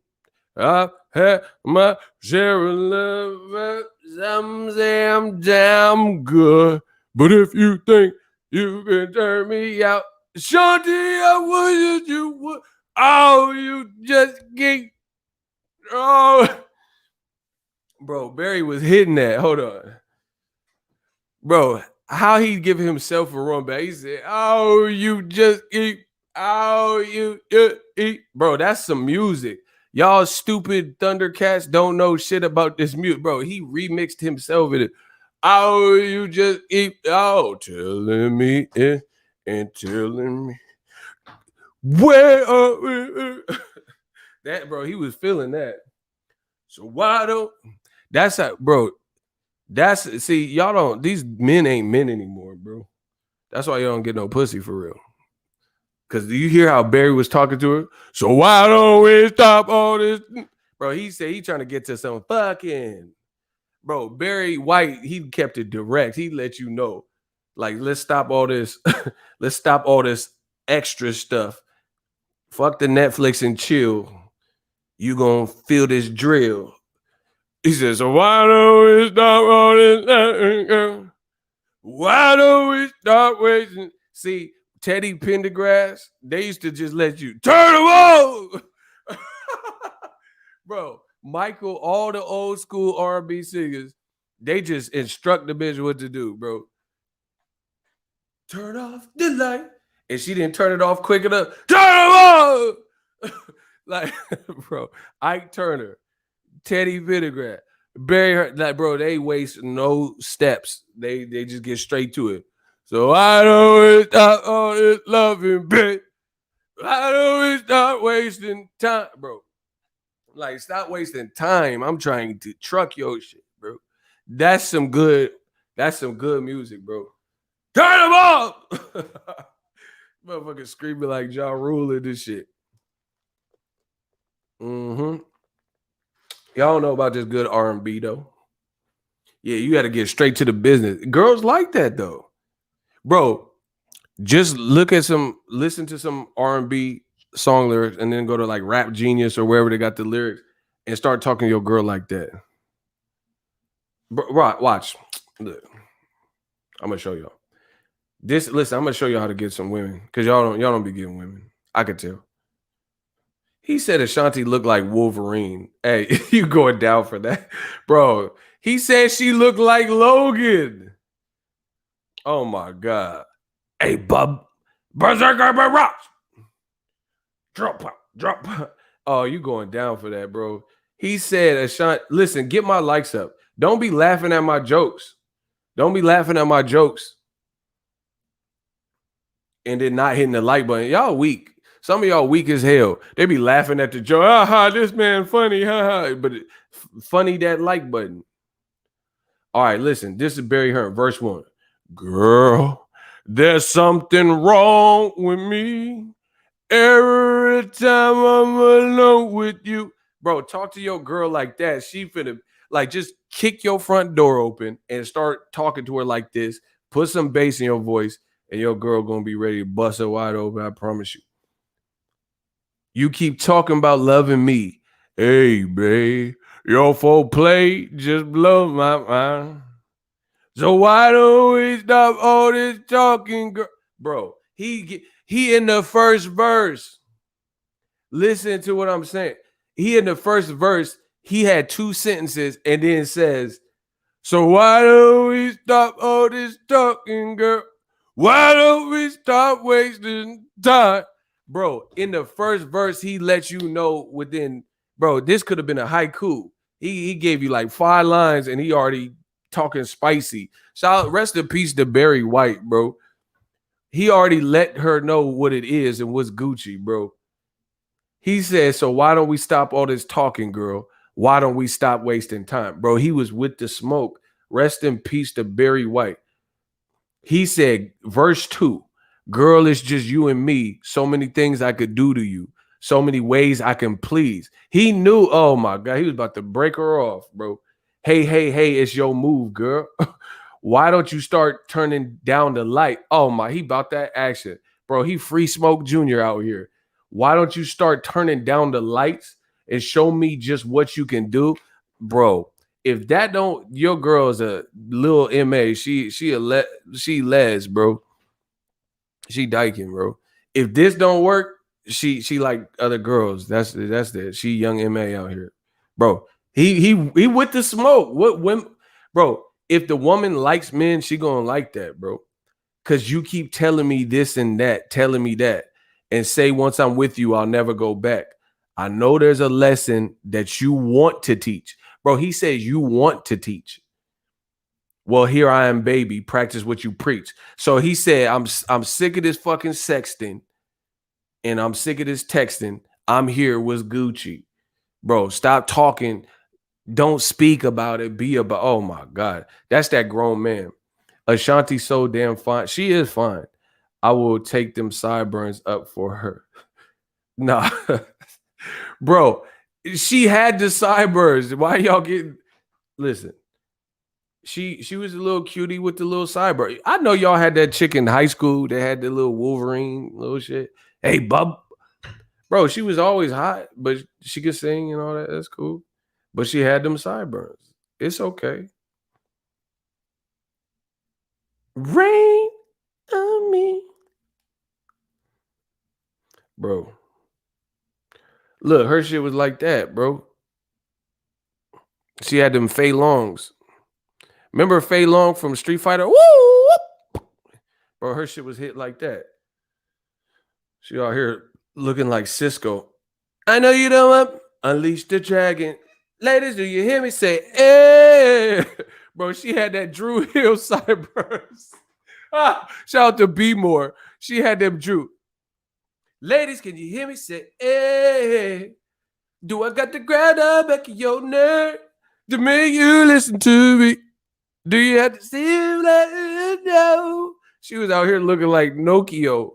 I've had my share of love. Some say I'm damn good. But if you think you can turn me out, Shorty, I wish that you would. Oh, you just keep. Oh. Bro, Barry was hitting that. Hold on. Bro, how he give himself a run back? He said, oh, you just keep. Oh, you eat. Bro, that's some music. Y'all stupid Thundercats don't know shit about this music. Bro, he remixed himself in it. Oh, you just eat. Oh, telling me and telling me. Where are we? That, bro, he was feeling that. So why don't. That's how, bro. That's, see, y'all don't, these men ain't men anymore, bro. That's why you don't get no pussy for real. Because do you hear how Barry was talking to her? So why don't we stop all this? Bro, he said he trying to get to some fucking. Bro, Barry White, he kept it direct. He let you know. Like, let's stop all this. Let's stop all this extra stuff. Fuck the Netflix and chill. You gonna feel this drill. He says, so why don't we stop all this? Why don't we stop wasting? See, Teddy Pendergrass, they used to just let you turn them off. Bro, Michael, all the old school R&B singers, they just instruct the bitch what to do, bro. Turn off the light. And she didn't turn it off quick enough. Turn them off. Like, bro, Ike Turner, Teddy Pendergrass, Barry, like, bro, they waste no steps. They just get straight to it. So why don't we stop all this loving, bitch? Why don't we stop wasting time, bro? Like, stop wasting time. I'm trying to truck your shit, bro. That's some good music, bro. Turn them off. Motherfucker screaming like Ja Rule in this shit. Mm-hmm. Y'all don't know about this good R&B though. Yeah, you got to get straight to the business. Girls like that though. Bro, just listen to some R&B song lyrics and then go to like Rap Genius or wherever they got the lyrics and start talking to your girl like that. Bro, watch. Look, I'm gonna show y'all. Listen, I'm gonna show you how to get some women because y'all don't be getting women. I could tell. He said Ashanti looked like Wolverine. Hey, you going down for that, bro? He said she looked like Logan. Oh my god. Hey, bub. Berserker rocks. Drop. Oh, you going down for that, bro. He said Ashanti, listen, get my likes up. Don't be laughing at my jokes. Don't be laughing at my jokes. And then not hitting the like button. Y'all weak. Some of y'all weak as hell. They be laughing at the joke. Aha, this man funny. Haha. But funny that like button. All right, listen. This is Barry Hearn, verse 1. Girl, there's something wrong with me. Every time I'm alone with you. Bro, talk to your girl like that. She finna, like, just kick your front door open and start talking to her like this. Put some bass in your voice, and your girl gonna be ready to bust her wide open. I promise you. You keep talking about loving me. Hey, babe, your folk play just blow my mind. So why don't we stop all this talking, girl? Bro, he in the first verse. Listen to what I'm saying. He in the first verse, he had 2 sentences and then says, so why don't we stop all this talking, girl? Why don't we stop wasting time? Bro, in the first verse, he let you know within, bro, this could have been a haiku. He gave you like 5 lines and he already talking spicy. Shout, rest in peace to Barry White, bro. He already let her know what it is and what's Gucci, bro. He said, so why don't we stop all this talking, girl? Why don't we stop wasting time? Bro, he was with the smoke. Rest in peace to Barry White. He said, verse 2, girl, it's just you and me. So many things I could do to you. So many ways I can please. He knew, oh my God, he was about to break her off, bro. Hey, hey, hey, it's your move, girl. Why don't you start turning down the light? Oh my, he about that action. Bro, he Free Smoke Jr. out here. Why don't you start turning down the lights and show me just what you can do? Bro, if that don't, your girl is a little MA. She les, bro. She dyking, bro. If this don't work, she like other girls. That's that. She young MA out here, bro. He with the smoke. What when, bro? If the woman likes men, she gonna like that, bro. Cause you keep telling me this and that, telling me that, and say once I'm with you, I'll never go back. I know there's a lesson that you want to teach, bro. He says you want to teach. Well, here I am, baby. Practice what you preach. So he said, I'm sick of this fucking sexting, and I'm sick of this texting. I'm here with Gucci, bro. Stop talking. Don't speak about it. Be about. Oh my God, that's that grown man. Ashanti so damn fine. She is fine. I will take them sideburns up for her. Nah, bro. She had the sideburns. Why y'all getting? Listen. She was a little cutie with the little sideburn. I know y'all had that chick in high school that had the little Wolverine little shit. Hey, bub. Bro, she was always hot, but she could sing and all that. That's cool. But she had them sideburns. It's okay. Rain on me. Bro. Look, her shit was like that, bro. She had them Fei Longs. Remember Fei Long from Street Fighter? Woo! Bro, her shit was hit like that. She out here looking like Cisco. I know you don't want unleash the dragon. Ladies, do you hear me say, hey? Bro, she had that Drew Hill sideburns. Shout out to B More. She had them Drew. Ladies, can you hear me say, hey? Do I got to grab the back of your neck to make you listen to me? Do you have to see him like no? She was out here looking like Nokia.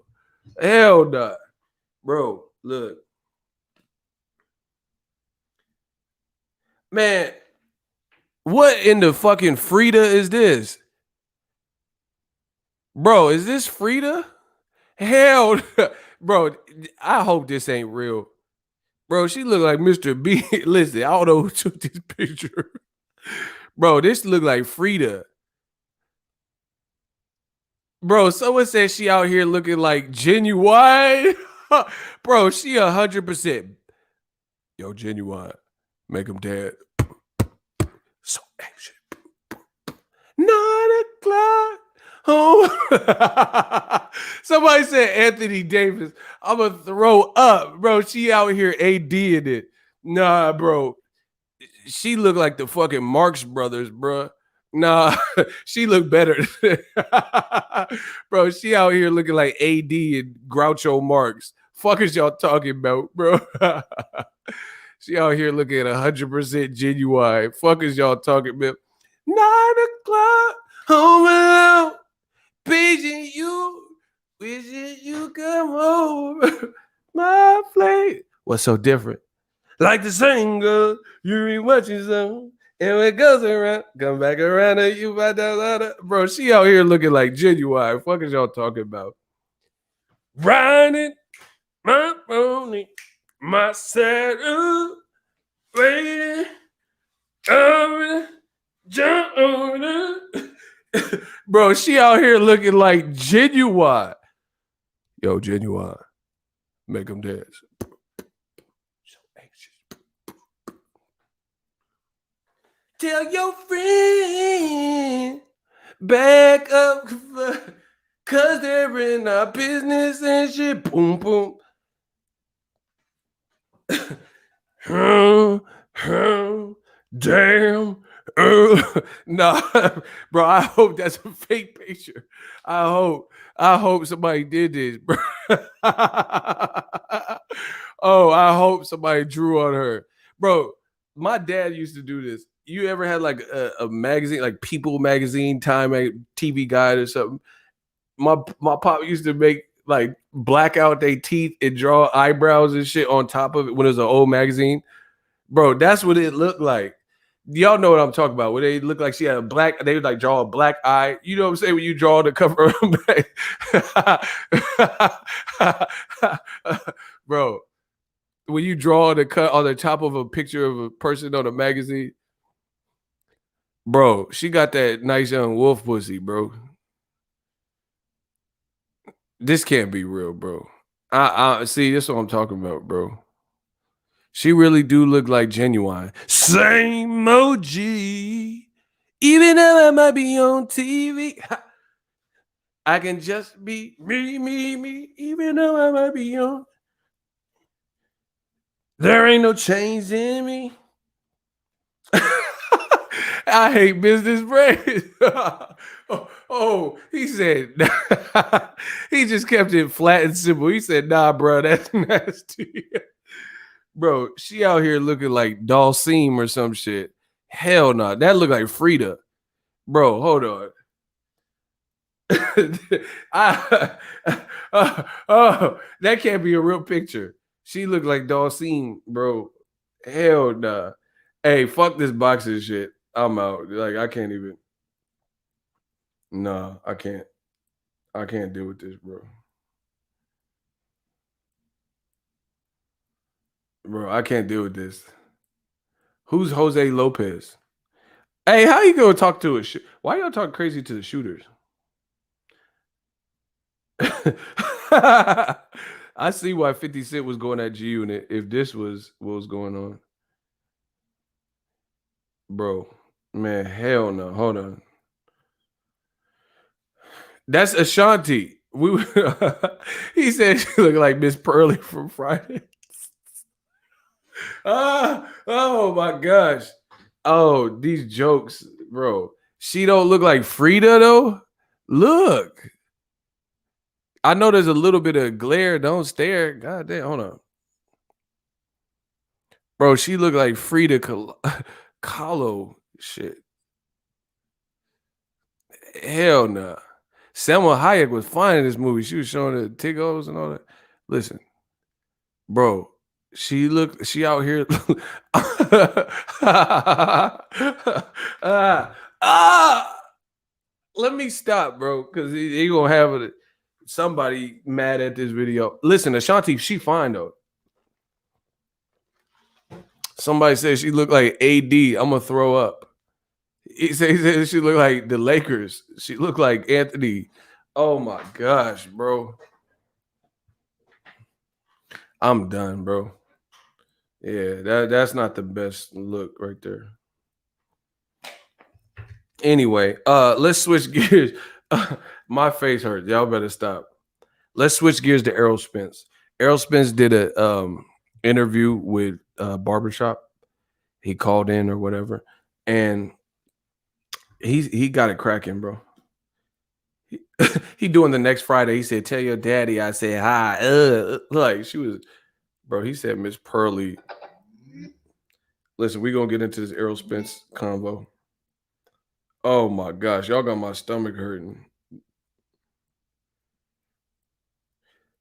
Hell nah. Bro, look. Man, what in the fucking Frida is this? Bro, is this Frida? Hell, bro, I hope this ain't real. Bro, she look like Mr. B. Listen, I don't know who took this picture. Bro, this look like Frida. Bro, someone said she out here looking like Genuine. Bro, she 100%. Yo, Genuine, make him dead. So action. 9:00. Oh, somebody said Anthony Davis. I'm gonna throw up, bro. She out here ADing it. Nah, bro. She look like the fucking Marx Brothers, bro. Nah, she look better. Bro, she out here looking like AD and Groucho Marx. Fuck is y'all talking about, bro? She out here looking at 100% Genuine. Fuck is y'all talking about? 9:00, home alone, paging you, wishing you come home. My flame. What's so different? Like the saying goes, you read what you sow, and when it goes around, come back around to you. Bro, she out here looking like Genuine. Fuck is y'all talking about? Riding my pony, my saddle, waiting, John. Bro, she out here looking like Genuine. Yo, Genuine, make them dance. Tell your friend back up, cause they're in our business and shit. Boom, boom. Damn. Nah, bro, I hope that's a fake picture. I hope somebody did this, bro. Oh, I hope somebody drew on her. Bro, my dad used to do this. You ever had like a magazine, like People magazine, Time TV Guide or something, My pop used to make like black out their teeth and draw eyebrows and shit on top of it when it was an old magazine. Bro, that's what it looked like. Y'all know what I'm talking about. Where they look like she had a black, they would like draw a black eye. You know what I'm saying? When you draw the cover of back. Bro, when you draw the cut on the top of a picture of a person on a magazine, bro, she got that nice young wolf pussy, bro. This can't be real, bro. I see, this is what I'm talking about, bro. She really do look like genuine. Same OG. Even though I might be on TV, I can just be me, even though I might be on. There ain't no change in me. I hate business brains. He said, he just kept it flat and simple. He said, nah, bro, that's nasty. Bro, she out here looking like Dalsim or some shit. Hell no, that look like Frida. Bro, hold on. That can't be a real picture. She looked like Dalsim, bro. Hell nah. Hey, fuck this boxing shit. I'm out. Like, I can't even. Nah, I can't. I can't deal with this, bro. Bro, I can't deal with this. Who's Jose Lopez? Hey, how you gonna talk to a why y'all talk crazy to the shooters? I see why 50 Cent was going at G Unit if this was what was going on. Bro, man, hell no. Hold on. That's Ashanti. He said she looked like Miss Pearly from Friday. Oh my gosh. Oh, these jokes, bro. She don't look like Frida though. Look. I know there's a little bit of glare. Don't stare. God damn, hold on. Bro, she looked like Frida Kahlo shit. Hell no. Nah. Selma Hayek was fine in this movie. She was showing the tiggos and all that. Listen, bro, she out here. Let me stop, bro, because he gonna have somebody mad at this video. Listen, Ashanti, she fine though. Somebody said she looked like AD. I'm gonna throw up. He said she looked like the Lakers. She looked like Anthony. Oh my gosh, bro. I'm done, bro. Yeah, that's not the best look right there. Anyway, let's switch gears. My face hurts. Y'all better stop. Let's switch gears to Errol Spence. Errol Spence did a interview with Barbershop. He called in or whatever, and he got it cracking, bro. He doing the next Friday. He said, "Tell your daddy I said hi." Like she was, bro. He said, "Miss Pearly." Listen, we gonna get into this Errol Spence convo. Oh my gosh, y'all got my stomach hurting.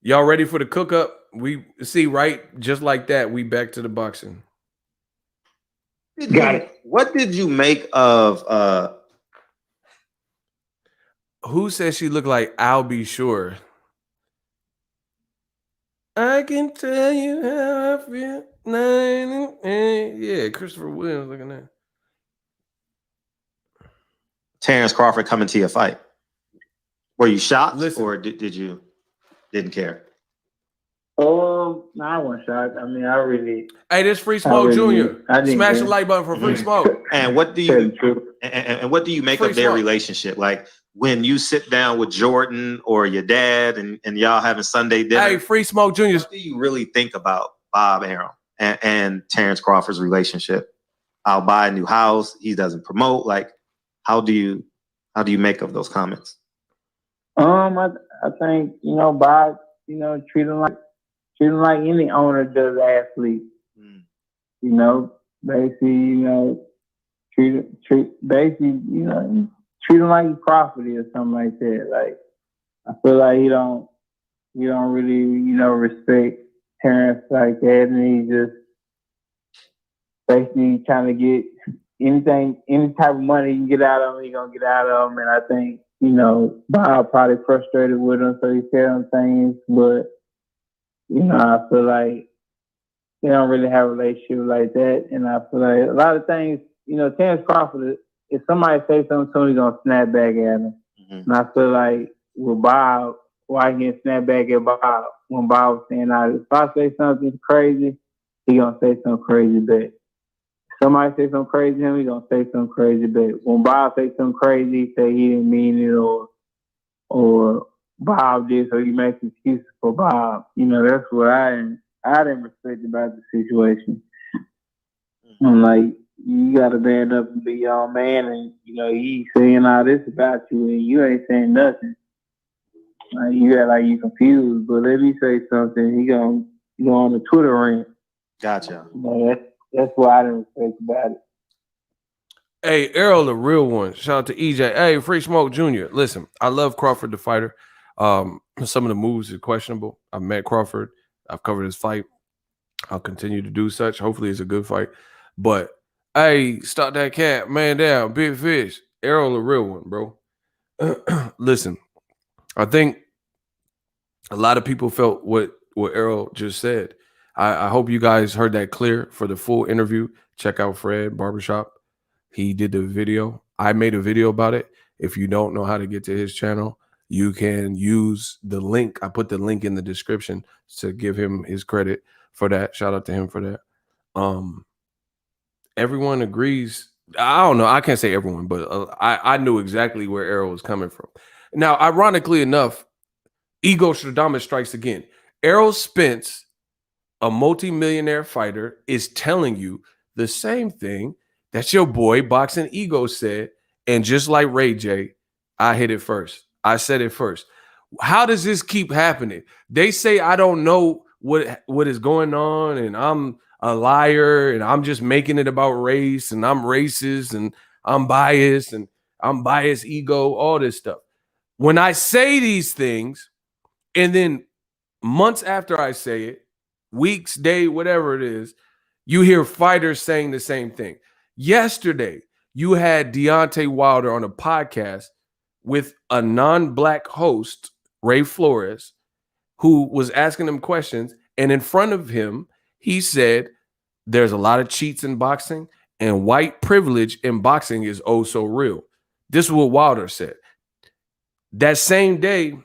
Y'all ready for the cook up? We see, right? Just like that, we back to the boxing. Got it. What did you make of who says she looked like I'll Be Sure? I can tell you how I feel. Yeah, Christopher Williams looking at Terrence Crawford coming to your fight? Were you shocked, or didn't care? No, I wasn't shocked. I mean, I really. Hey, this Free Smoke Jr. Smash the like button for Free Smoke. And what do you and what do you make of their relationship? Like when you sit down with Jordan or your dad and y'all having Sunday dinner. Hey, Free Smoke Jr. What do you really think about Bob Arum and Terrence Crawford's relationship? I'll buy a new house. He doesn't promote. Like, how do you make of those comments? I think Bob, treat him like any owner does athlete. Basically, treat him like he's property or something like that. Like, I feel like he don't really, respect Terrence like that, and he just basically trying to get any type of money he can get out of him, he gonna get out of him. And I think, Bob probably frustrated with him, so he said some things, but I feel like they don't really have a relationship like that. And I feel like a lot of things, Terrence Crawford, if somebody say something to him, he's gonna snap back at him. Mm-hmm. And I feel like with Bob, why he can't snap back at Bob when Bob was saying, if I say something crazy, he gonna say something crazy back. Somebody say something crazy to him, he gonna say something crazy back. When Bob say something crazy, he say he didn't mean it, or Bob did, so he makes excuses for Bob. That's what I didn't respect about the situation. I'm like, you gotta band up and be your own man, and he's saying all this about you, and you ain't saying nothing. Like, you got like you confused, but let me say something. He gonna go on the Twitter rant. Gotcha. That's what I didn't respect about it. Hey, Errol, the real one. Shout out to EJ. Hey, Free Smoke Jr. Listen, I love Crawford the fighter. Some of the moves are questionable. I've met Crawford. I've covered his fight. I'll continue to do such. Hopefully it's a good fight. But, hey, stop that cat. Man down. Big fish. Errol, the real one, bro. Listen, I think a lot of people felt what Errol just said. I hope you guys heard that clear. For the full interview, check out Fred Barbershop. He did the video. I made a video about it. If you don't know how to get to his channel, you can use the link. I put the link in the description to give him his credit for that. Shout out to him for that. Everyone agrees. I don't know. I can't say everyone, but I knew exactly where Errol was coming from. Now, ironically enough, Ego Stradamus strikes again. Errol Spence, a multimillionaire fighter, is telling you the same thing that your boy Boxingego said. And just like Ray J, I hit it first. I said it first. How does this keep happening? They say I don't know what is going on, and I'm a liar, and I'm just making it about race, and I'm racist, and I'm biased, ego, all this stuff. When I say these things, and then months after I say it, weeks, day, whatever it is, you hear fighters saying the same thing. Yesterday, you had Deontay Wilder on a podcast with a non-black host, Ray Flores, who was asking him questions. And in front of him, he said, there's a lot of cheats in boxing, and white privilege in boxing is oh so real. This is what Wilder said. That same day,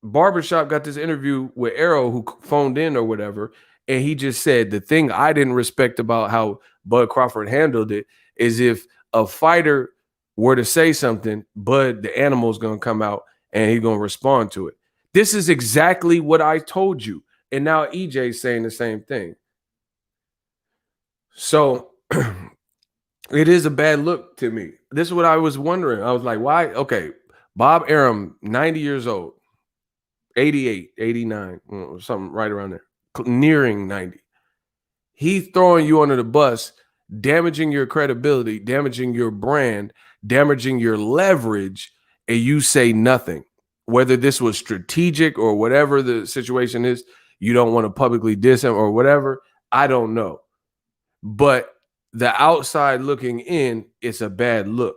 Barbershop got this interview with Errol, who phoned in or whatever, and he just said the thing I didn't respect about how Bud Crawford handled it is if a fighter were to say something, Bud, the animal's going to come out and he's going to respond to it. This is exactly what I told you. And now EJ's saying the same thing. So it is a bad look to me. This is what I was wondering. I was like, why? Okay, Bob Arum, 90 years old. 88, 89, something right around there, nearing 90. He's throwing you under the bus, damaging your credibility, damaging your brand, damaging your leverage, and you say nothing. Whether this was strategic or whatever the situation is, you don't want to publicly diss him or whatever, I don't know. But the outside looking in, it's a bad look.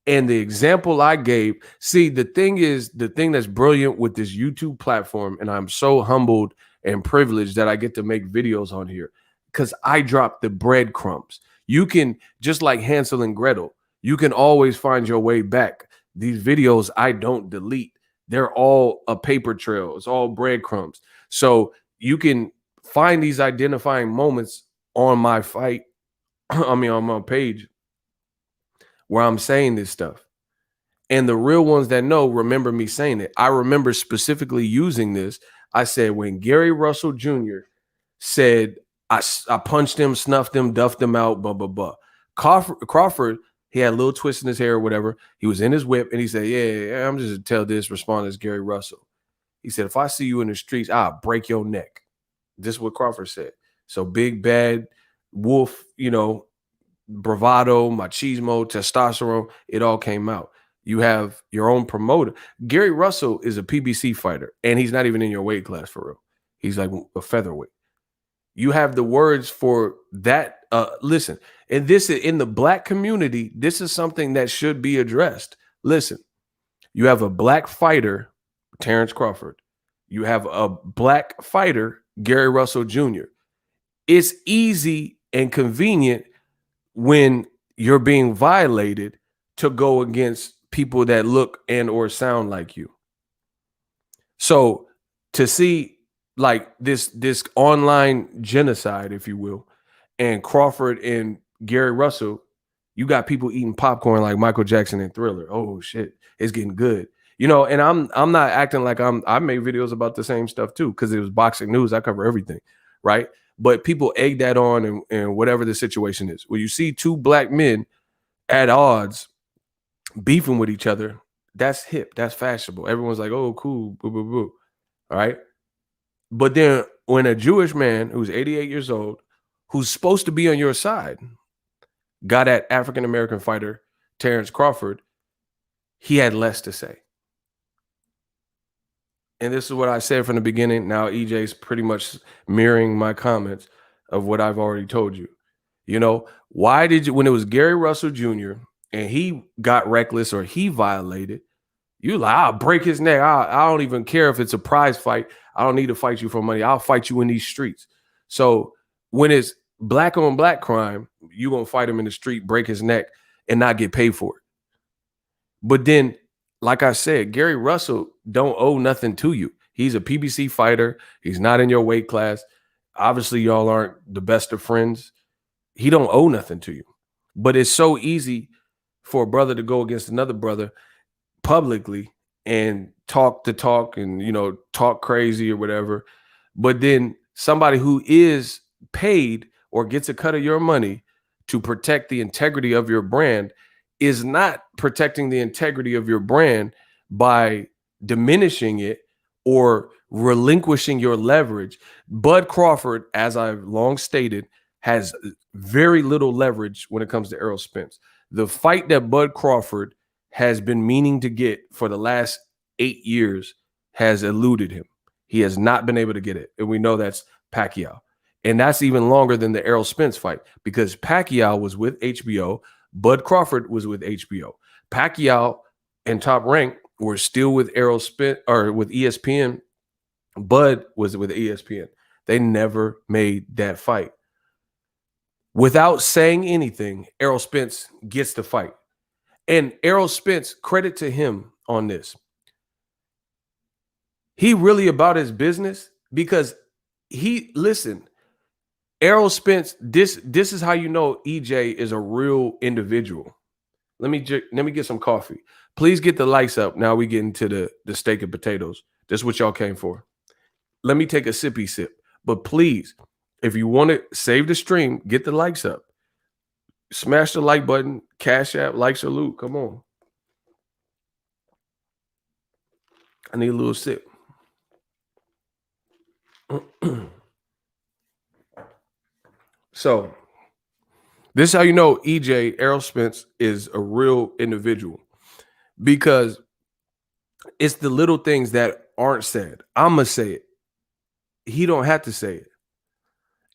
And the example I gave, see, the thing that's brilliant with this YouTube platform, and I'm so humbled and privileged that I get to make videos on here, because I drop the breadcrumbs. You can, just like Hansel and Gretel, you can always find your way back. These videos I don't delete. They're all a paper trail. It's all breadcrumbs. So you can find these identifying moments on my fight, on my page, where I'm saying this stuff. And the real ones that know remember me saying it. I remember specifically using this. I said, when Gary Russell Jr. said, I punched him, snuffed him, duffed him out, blah, blah, blah. Crawford, he had a little twist in his hair or whatever. He was in his whip, and he said, yeah, I'm just tell this, respond as Gary Russell. He said, if I see you in the streets, I'll break your neck. This is what Crawford said. So big, bad wolf, bravado, machismo, testosterone, it all came out. You have your own promoter. Gary Russell is a PBC fighter, and he's not even in your weight class for real. He's like a featherweight. You have the words for that. Listen, and this is in the black community. This is something that should be addressed. Listen, you have a black fighter, Terrence Crawford. You have a black fighter, Gary Russell Jr. It's easy and convenient when you're being violated to go against people that look and or sound like you. So to see like this online genocide, if you will, and Crawford and Gary Russell, you got people eating popcorn like Michael Jackson and Thriller. Oh shit, it's getting good. You know, and I'm not acting like I made videos about the same stuff too, because it was boxing news. I cover everything, right? But people egg that on and whatever the situation is. When you see two black men at odds beefing with each other, that's hip, that's fashionable. Everyone's like, oh, cool, boo, boo, boo. All right. But then when a Jewish man who's 88 years old, who's supposed to be on your side, got at African-American fighter Terrence Crawford, he had less to say. And this is what I said from the beginning. Now EJ's pretty much mirroring my comments of what I've already told you. You know, why did you, when it was Gary Russell Jr. and he got reckless or he violated, you like, I'll break his neck. I don't even care if it's a prize fight. I don't need to fight you for money. I'll fight you in these streets. So when it's black on black crime, you're going to fight him in the street, break his neck, and not get paid for it. But then, like I said, Gary Russell don't owe nothing to you. He's a PBC fighter. He's not in your weight class. Obviously, y'all aren't the best of friends. He don't owe nothing to you. But it's so easy for a brother to go against another brother publicly and talk the talk and, you know, talk crazy or whatever. But then somebody who is paid or gets a cut of your money to protect the integrity of your brand is not protecting the integrity of your brand by diminishing it or relinquishing your leverage. Bud Crawford, as I've long stated, has very little leverage when it comes to Errol Spence. The fight that Bud Crawford has been meaning to get for the last 8 years has eluded him. He has not been able to get it. And we know that's Pacquiao. And that's even longer than the Errol Spence fight because Pacquiao was with HBO. Bud Crawford was with HBO. Pacquiao and Top Rank were still with Errol Spence or with ESPN. Bud was with ESPN. They never made that fight. Without saying anything, Errol Spence gets the fight. And Errol Spence, credit to him on this. He really about his business because listen, Errol Spence, this is how you know EJ is a real individual. Let me get some coffee. Please get the lights up. Now we get into the steak and potatoes. That's what y'all came for. Let me take a sippy sip. But please, if you want to save the stream, get the likes up. Smash the like button. Cash App, like, salute. Come on. I need a little sip. So this is how you know EJ, Errol Spence, is a real individual because it's the little things that aren't said. I'm going to say it. He don't have to say it.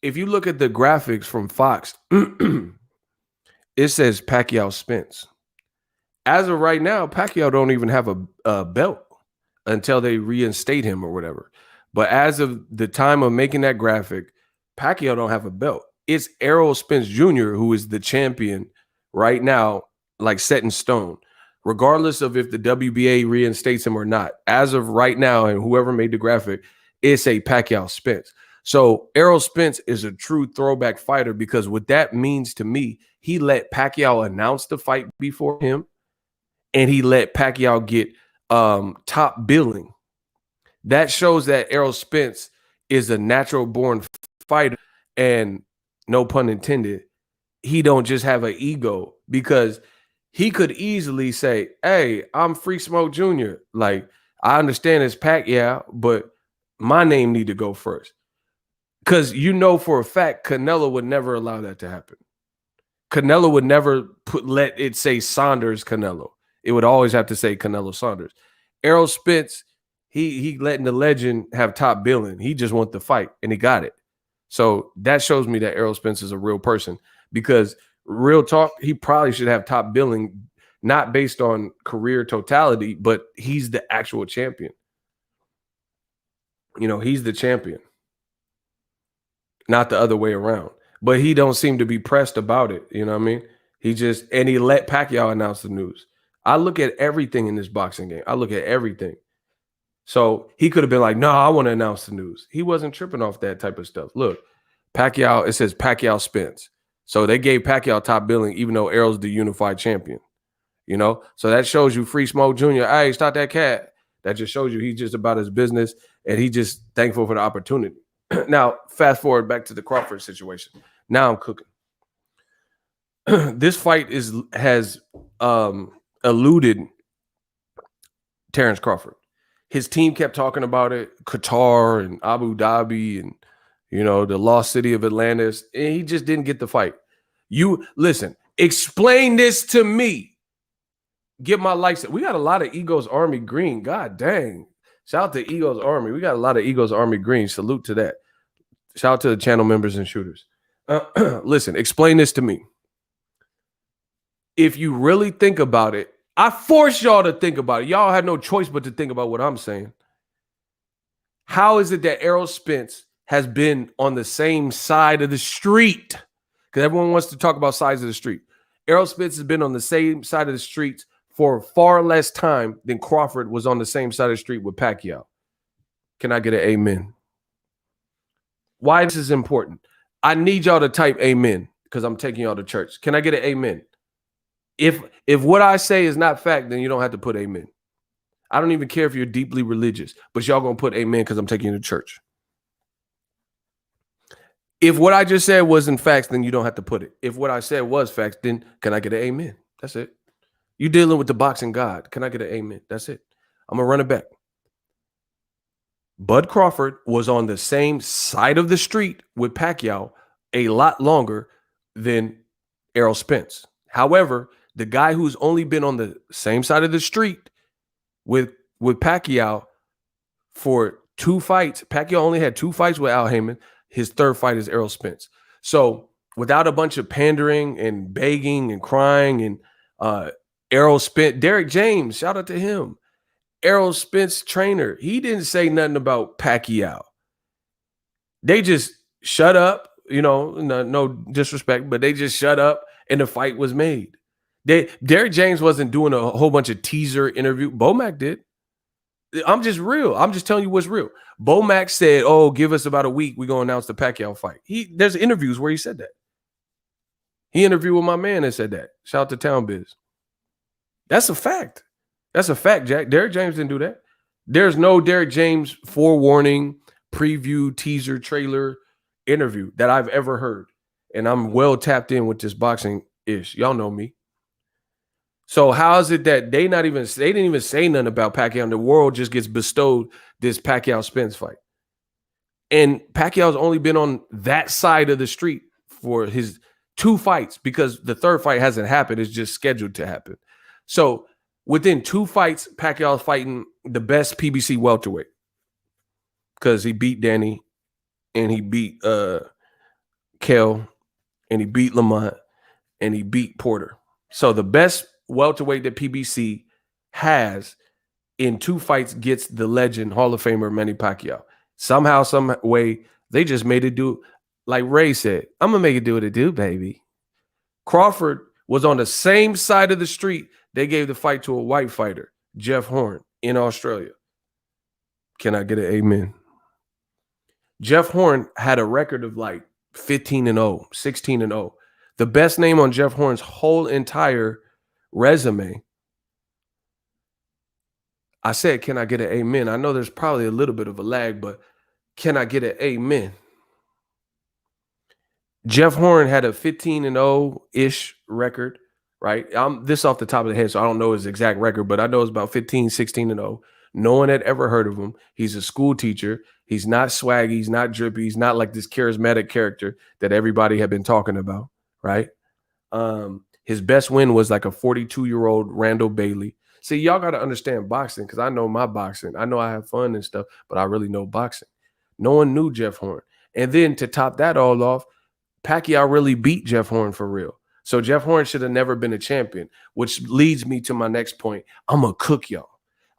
If you look at the graphics from Fox, it says Pacquiao Spence. As of right now, Pacquiao don't even have a belt until they reinstate him or whatever. But as of the time of making that graphic, Pacquiao don't have a belt. It's Errol Spence Jr. who is the champion right now, like set in stone, regardless of if the WBA reinstates him or not. As of right now, and whoever made the graphic, it's a Pacquiao Spence. So Errol Spence is a true throwback fighter because what that means to me, he let Pacquiao announce the fight before him, and he let Pacquiao get top billing. That shows that Errol Spence is a natural born fighter, and no pun intended, he don't just have an ego because he could easily say, hey, I'm Free Smoke Jr. Like, I understand it's Pacquiao, but my name need to go first. Because you know for a fact, Canelo would never allow that to happen. Canelo would never let it say Saunders Canelo. it would always have to say Canelo Saunders. Errol Spence, he letting the legend have top billing. He just want the fight, and he got it. So that shows me that Errol Spence is a real person, because real talk, he probably should have top billing, not based on career totality, but he's the actual champion. You know, he's the champion, not the other way around. But he don't seem to be pressed about it. You know what I mean? And he let Pacquiao announce the news. I look at everything in this boxing game. I look at everything. So he could have been like, no, I want to announce the news. He wasn't tripping off that type of stuff. Look, Pacquiao, it says Pacquiao Spence. So they gave Pacquiao top billing, even though Errol's the unified champion. You know, so that shows you Free Smoke Jr. Hey, stop that cat. That just shows you he's just about his business, and he just thankful for the opportunity. Now, fast forward back to the Crawford situation. Now I'm cooking. This fight has eluded Terrence Crawford. His team kept talking about it, Qatar and Abu Dhabi and, you know, the lost city of Atlantis, and he just didn't get the fight. You listen, explain this to me. Get my license. We got a lot of Eagles Army green. God dang. Shout out to Eagles Army. We got a lot of Eagles Army green. Salute to that. Shout out to the channel members and shooters. Listen, explain this to me. If you really think about it, I force y'all to think about it. Y'all have no choice but to think about what I'm saying. How is it that Errol Spence has been on the same side of the street? Because everyone wants to talk about sides of the street. Errol Spence has been on the same side of the streets for far less time than Crawford was on the same side of the street with Pacquiao. Can I get an amen? Why this is important? I need y'all to type amen because I'm taking y'all to church. Can I get an amen? If what I say is not fact, then you don't have to put amen. I don't even care if you're deeply religious, but y'all gonna put amen because I'm taking you to church. If what I just said wasn't facts, then you don't have to put it. If what I said was facts, then can I get an amen? That's it. You dealing with the boxing God. Can I get an amen? That's it. I'm going to run it back. Bud Crawford was on the same side of the street with Pacquiao a lot longer than Errol Spence. However, the guy who's only been on the same side of the street with Pacquiao for 2 fights, Pacquiao only had 2 fights with Al Heyman. His 3rd fight is Errol Spence. So without a bunch of pandering and begging and crying and Errol Spence, Derek James, shout out to him. Errol Spence trainer, he didn't say nothing about Pacquiao. They just shut up, you know, no disrespect, but they just shut up and the fight was made. Derek James wasn't doing a whole bunch of teaser interview. Bomac did. I'm just real. I'm just telling you what's real. Bomac said, oh, give us about a week. We're going to announce the Pacquiao fight. There's interviews where he said that. He interviewed with my man and said that. Shout out to Town Biz. That's a fact. That's a fact, Jack. Derek James didn't do that. There's no Derek James forewarning, preview, teaser, trailer interview that I've ever heard. And I'm well tapped in with this boxing-ish. Y'all know me. So how is it that they didn't even say nothing about Pacquiao and the world just gets bestowed this Pacquiao-Spence fight? And Pacquiao's only been on that side of the street for his 2 fights because the 3rd fight hasn't happened. It's just scheduled to happen. So within 2 fights, Pacquiao's fighting the best PBC welterweight because he beat Danny and he beat Kell and he beat Lamont and he beat Porter. So the best welterweight that PBC has in 2 fights gets the legend Hall of Famer Manny Pacquiao. Somehow, some way, they just made it do, like Ray said, I'm going to make it do what it do, baby. Crawford was on the same side of the street. They gave the fight to a white fighter, Jeff Horn, in Australia. Can I get an amen? Jeff Horn had a record of like 15-0, 16-0. The best name on Jeff Horn's whole entire resume. I said, can I get an amen? I know there's probably a little bit of a lag, but can I get an amen? Jeff Horn had a 15-0-ish record, right? I'm this off the top of the head, so I don't know his exact record, but I know it's about 15, 16-0. No one had ever heard of him. He's a school teacher. He's not swaggy. He's not drippy. He's not like this charismatic character that everybody had been talking about, right? His best win was like a 42-year-old Randall Bailey. See, y'all got to understand boxing because I know my boxing. I know I have fun and stuff, but I really know boxing. No one knew Jeff Horn. And then to top that all off, Pacquiao really beat Jeff Horn for real. So Jeff Horn should have never been a champion, which leads me to my next point. I'm going to cook y'all.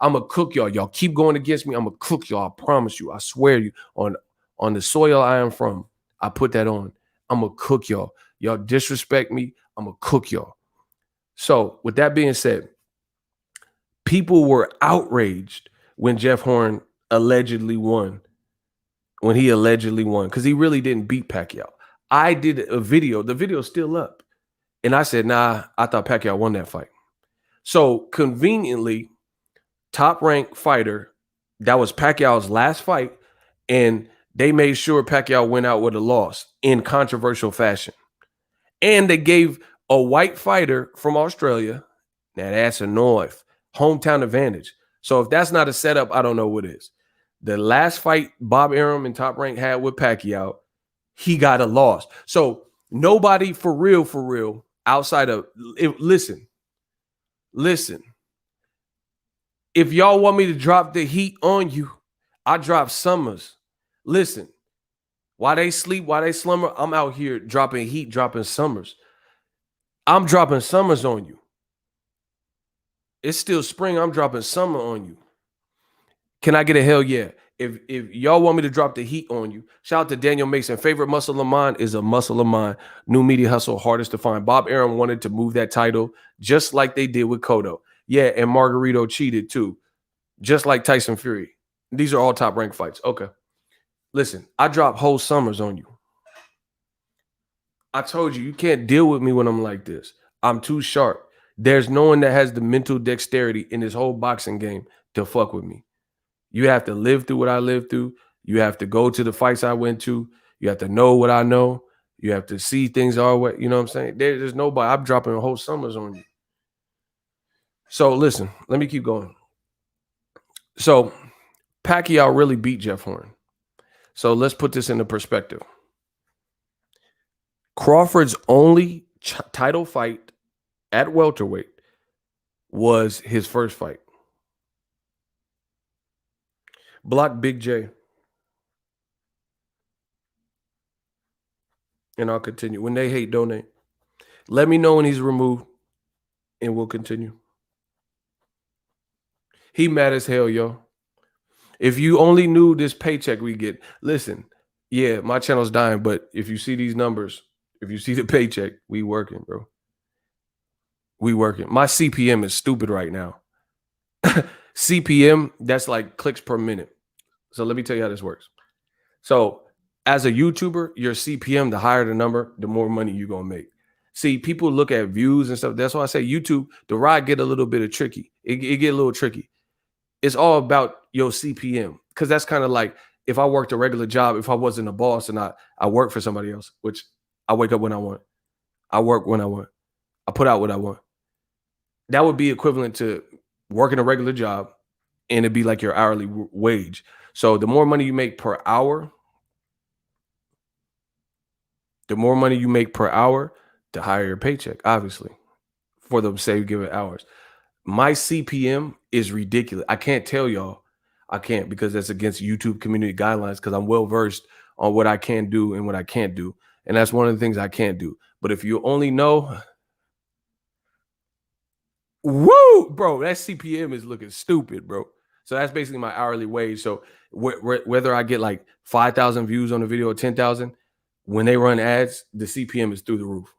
I'm going to cook y'all. Y'all keep going against me. I'm going to cook y'all. I promise you. I swear you. On the soil I am from, I put that on. I'm going to cook y'all. Y'all disrespect me. I'm going to cook y'all. So with that being said, people were outraged when Jeff Horn allegedly won. When he allegedly won, because he really didn't beat Pacquiao. I did a video. The video's still up. And I said, nah, I thought Pacquiao won that fight. So conveniently, Top Rank Fighter, that was Pacquiao's last fight. And they made sure Pacquiao went out with a loss in controversial fashion. And they gave a white fighter from Australia, now that's a noise, hometown advantage. So if that's not a setup, I don't know what is. The last fight Bob Arum and Top Rank had with Pacquiao, he got a loss. So nobody for real, outside of listen. If y'all want me to drop the heat on you, I drop Summers. Listen, while they sleep, while they slumber, I'm out here dropping heat, dropping Summers. I'm dropping Summers on you. It's still spring. I'm dropping summer on you. Can I get a hell yeah? If y'all want me to drop the heat on you, shout out to Daniel Mason. Favorite muscle of mine is a muscle of mine. New media hustle, hardest to find. Bob Arum wanted to move that title just like they did with Cotto. Yeah, and Margarito cheated too, just like Tyson Fury. These are all top rank fights. Okay. Listen, I drop whole summers on you. I told you, you can't deal with me when I'm like this. I'm too sharp. There's no one that has the mental dexterity in this whole boxing game to fuck with me. You have to live through what I lived through. You have to go to the fights I went to. You have to know what I know. You have to see things our way. You know what I'm saying? There's nobody. I'm dropping whole summers on you. So listen, let me keep going. So Pacquiao really beat Jeff Horn. So let's put this into perspective. Crawford's only title fight at welterweight was his first fight. Block Big J. And I'll continue. When they hate, donate. Let me know when he's removed, and we'll continue. He mad as hell, yo. If you only knew this paycheck we get, listen, yeah, my channel's dying, but if you see these numbers, if you see the paycheck, we working, bro. We working. My CPM is stupid right now. CPM, that's like clicks per minute. So let me tell you how this works. So as a YouTuber, your CPM, the higher the number, the more money you're going to make. See, people look at views and stuff. That's why I say YouTube, the ride get a little bit of tricky. It get a little tricky. It's all about your CPM. Because that's kind of like if I worked a regular job, if I wasn't a boss and I work for somebody else, which I wake up when I want. I work when I want. I put out what I want. That would be equivalent to working a regular job, and it'd be like your hourly wage. So the more money you make per hour, the higher your paycheck, obviously, for the say given hours. My CPM is ridiculous. I can't tell y'all. I can't because that's against YouTube community guidelines because I'm well versed on what I can do and what I can't do. And that's one of the things I can't do. But if you only know, woo, bro, that CPM is looking stupid, bro. So that's basically my hourly wage. So whether I get like 5,000 views on a video or 10,000, when they run ads, the CPM is through the roof.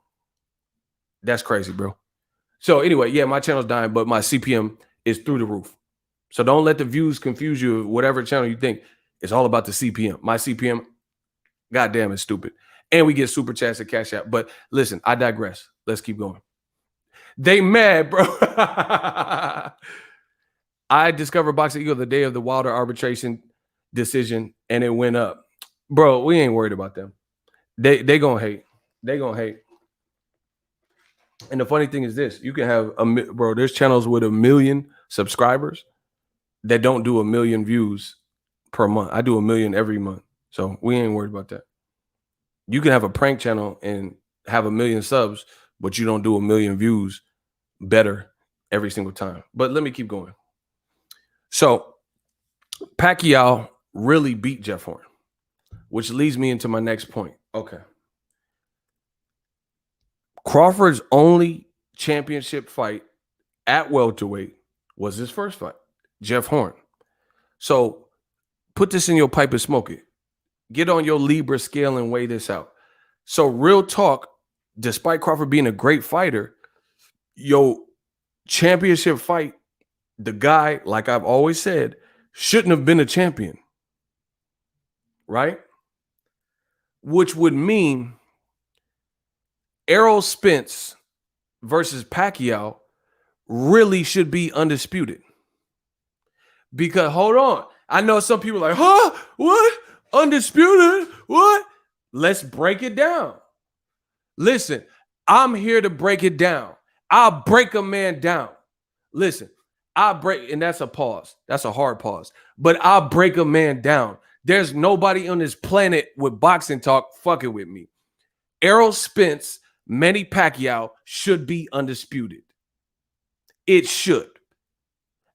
That's crazy, bro. So anyway, yeah, my channel's dying, but my CPM is through the roof. So don't let the views confuse you. Whatever channel you think, it's all about the CPM. My CPM, goddamn, is stupid. And we get super chats at Cash App. But listen, I digress. Let's keep going. They mad, bro. I discovered Boxingego the day of the Wilder arbitration decision, and it went up. Bro, we ain't worried about them. They gonna hate. They gonna hate. And the funny thing is this: you can have bro. There's channels with 1 million subscribers that don't do 1 million views per month. I do 1 million every month, so we ain't worried about that. You can have a prank channel and have 1 million subs, but you don't do 1 million views better every single time. But let me keep going. So Pacquiao really beat Jeff Horn, which leads me into my next point. Okay. Crawford's only championship fight at welterweight was his first fight, Jeff Horn. So put this in your pipe and smoke it. Get on your Libra scale and weigh this out. So real talk, despite Crawford being a great fighter, your championship fight, the guy, like I've always said, shouldn't have been a champion, right? Which would mean Errol Spence versus Pacquiao really should be undisputed. Because, hold on, I know some people are like, huh? What? Undisputed? What? Let's break it down. Listen, I'm here to break it down. I'll break a man down. Listen, I'll break, and that's a pause. That's a hard pause. But I'll break a man down. There's nobody on this planet with boxing talk fucking with me. Errol Spence, Manny Pacquiao should be undisputed. It should.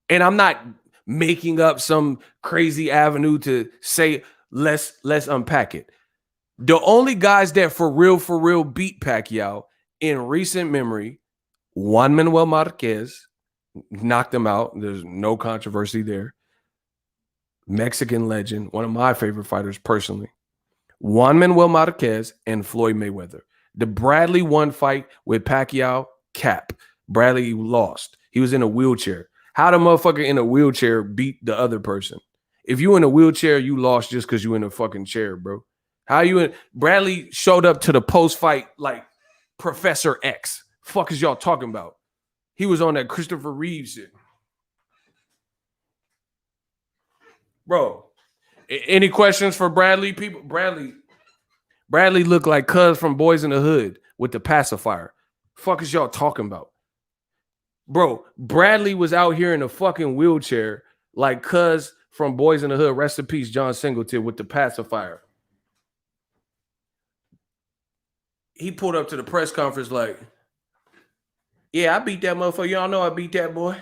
And I'm not making up some crazy avenue to say, let's unpack it. The only guys that for real beat Pacquiao in recent memory, Juan Manuel Marquez knocked him out. There's no controversy there. Mexican legend, one of my favorite fighters personally. Juan Manuel Marquez and Floyd Mayweather. The Bradley won fight with Pacquiao, cap. Bradley lost. He was in a wheelchair. How the motherfucker in a wheelchair beat the other person? If you in a wheelchair, you lost just because you in a fucking chair, bro. How you in? Bradley showed up to the post-fight like Professor X. Fuck is y'all talking about? He was on that Christopher Reeve shit. Bro, any questions for Bradley? People, Bradley looked like Cuz from Boys in the Hood with the pacifier. Fuck is y'all talking about? Bro, Bradley was out here in a fucking wheelchair like Cuz from Boys in the Hood. Rest in peace, John Singleton with the pacifier. He pulled up to the press conference like, yeah, I beat that motherfucker. Y'all know I beat that boy.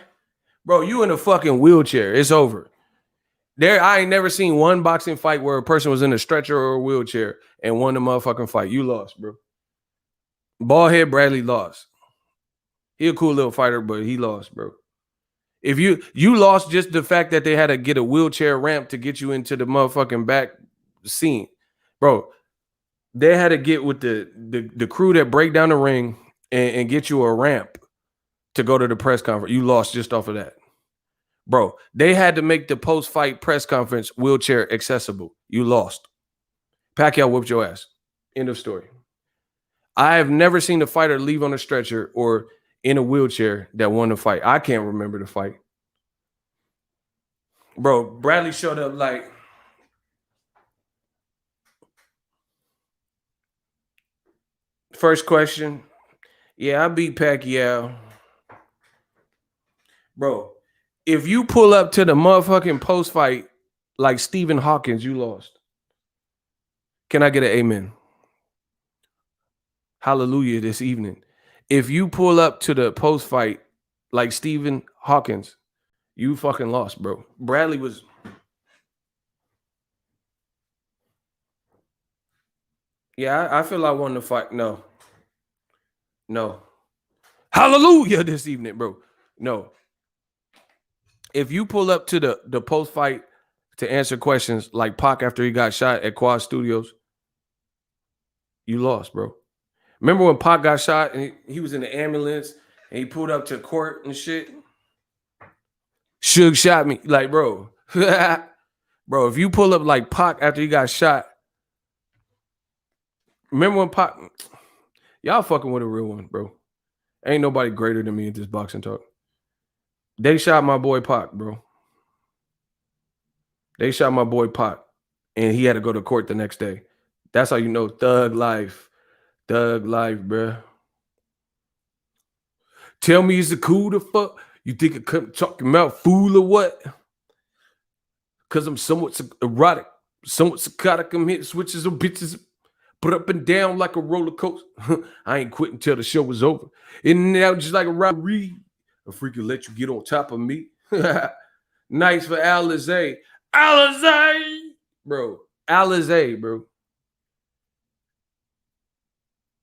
Bro, you in a fucking wheelchair. It's over. I ain't never seen one boxing fight where a person was in a stretcher or a wheelchair and won the motherfucking fight. You lost, bro. Baldhead Bradley lost. He a cool little fighter, but he lost, bro. If you lost just the fact that they had to get a wheelchair ramp to get you into the motherfucking back scene. Bro, they had to get with the crew that break down the ring and get you a ramp to go to the press conference. You lost just off of that. Bro, they had to make the post-fight press conference wheelchair accessible. You lost. Pacquiao whooped your ass. End of story. I have never seen a fighter leave on a stretcher or in a wheelchair that won the fight. I can't remember the fight. Bro, Bradley showed up like, first question, yeah, I beat Pacquiao. Bro, if you pull up to the motherfucking post-fight like Stephen Hawkins, you lost. Can I get an amen? Hallelujah this evening. If you pull up to the post-fight like Stephen Hawkins, you fucking lost, bro. Bradley was... Yeah, I feel I won the fight. No. Hallelujah this evening, bro. No. If you pull up to the post-fight to answer questions like Pac after he got shot at Quad Studios, you lost, bro. Remember when Pac got shot and he was in the ambulance and he pulled up to court and shit? Suge shot me. Like, bro. Bro, if you pull up like Pac after he got shot, remember when Pac... Y'all fucking with a real one, bro. Ain't nobody greater than me at this boxing talk. They shot my boy Pac, bro. They shot my boy Pac, and he had to go to court the next day. That's how you know thug life. Thug life, bro. Tell me, is it cool to fuck? You think it come talking about fool or what? Because I'm somewhat erotic, somewhat psychotic. I'm hitting switches of bitches. Put up and down like a roller coaster. I ain't quitting until the show was over. In and out just like a robbery. A freak will let you get on top of me. Nice for Alizé. Alizé! Bro. Alizé, bro.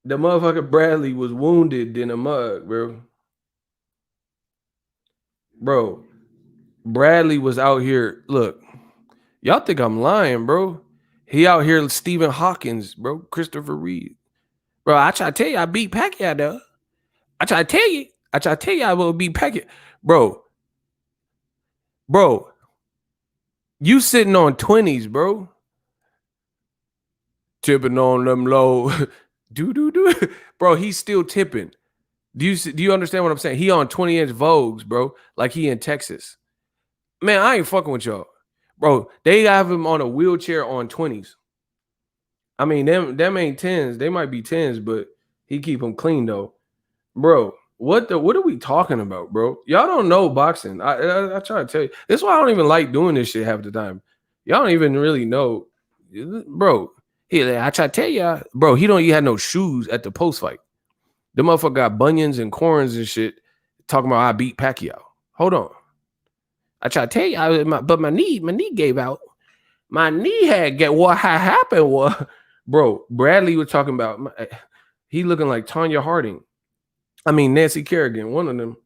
The motherfucker Bradley was wounded in a mug, bro. Bro. Bradley was out here. Look, y'all think I'm lying, bro. He out here Stephen Hawkins, bro. Christopher Reed. Bro, I try to tell you I beat Pacquiao, though. I try to tell you I will beat Pacquiao. Bro, you sitting on 20s, bro. Tipping on them low. do. Bro, he's still tipping. Do you understand what I'm saying? He on 20-inch Vogues, bro. Like he in Texas. Man, I ain't fucking with y'all. Bro, they have him on a wheelchair on 20s. I mean, them ain't 10s. They might be 10s, but he keep them clean, though. Bro, what are we talking about, bro? Y'all don't know boxing. I try to tell you. That's why I don't even like doing this shit half the time. Y'all don't even really know. Bro, I try to tell y'all, bro, he don't even have no shoes at the post fight. The motherfucker got bunions and corns and shit talking about I beat Pacquiao. Hold on. I try to tell you, but my knee gave out. My knee had what happened was, bro, Bradley was talking about, he looking like Tanya Harding. I mean, Nancy Kerrigan, one of them.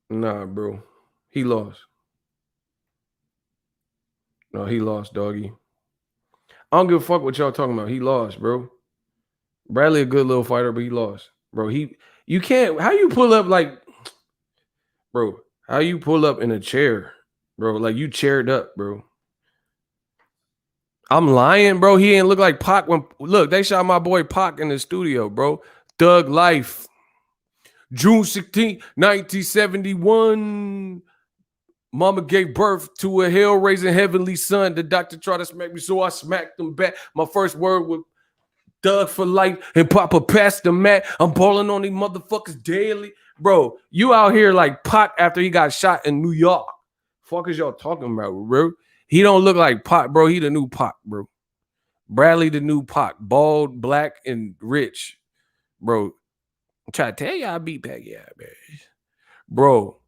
Nah, bro. He lost. No, he lost, doggy. I don't give a fuck what y'all talking about. He lost, bro. Bradley a good little fighter, but he lost. Bro, you can't, how you pull up like, bro, how you pull up in a chair, bro? Like you chaired up, bro. I'm lying, bro. He ain't look like Pac when, look, they shot my boy Pac in the studio, bro. Thug Life. June 16, 1971. Mama gave birth to a hell-raising heavenly son. The doctor tried to smack me, so I smacked him back. My first word was Thug for life and Papa passed the mat. I'm balling on these motherfuckers daily. Bro, you out here like Pac after he got shot in New York. Fuck is y'all talking about, bro? He don't look like Pac, bro. He the new Pac, bro. Bradley the new Pac. Bald, black, and rich. Bro, I'm trying to tell you I beat Pacquiao, man. Bro.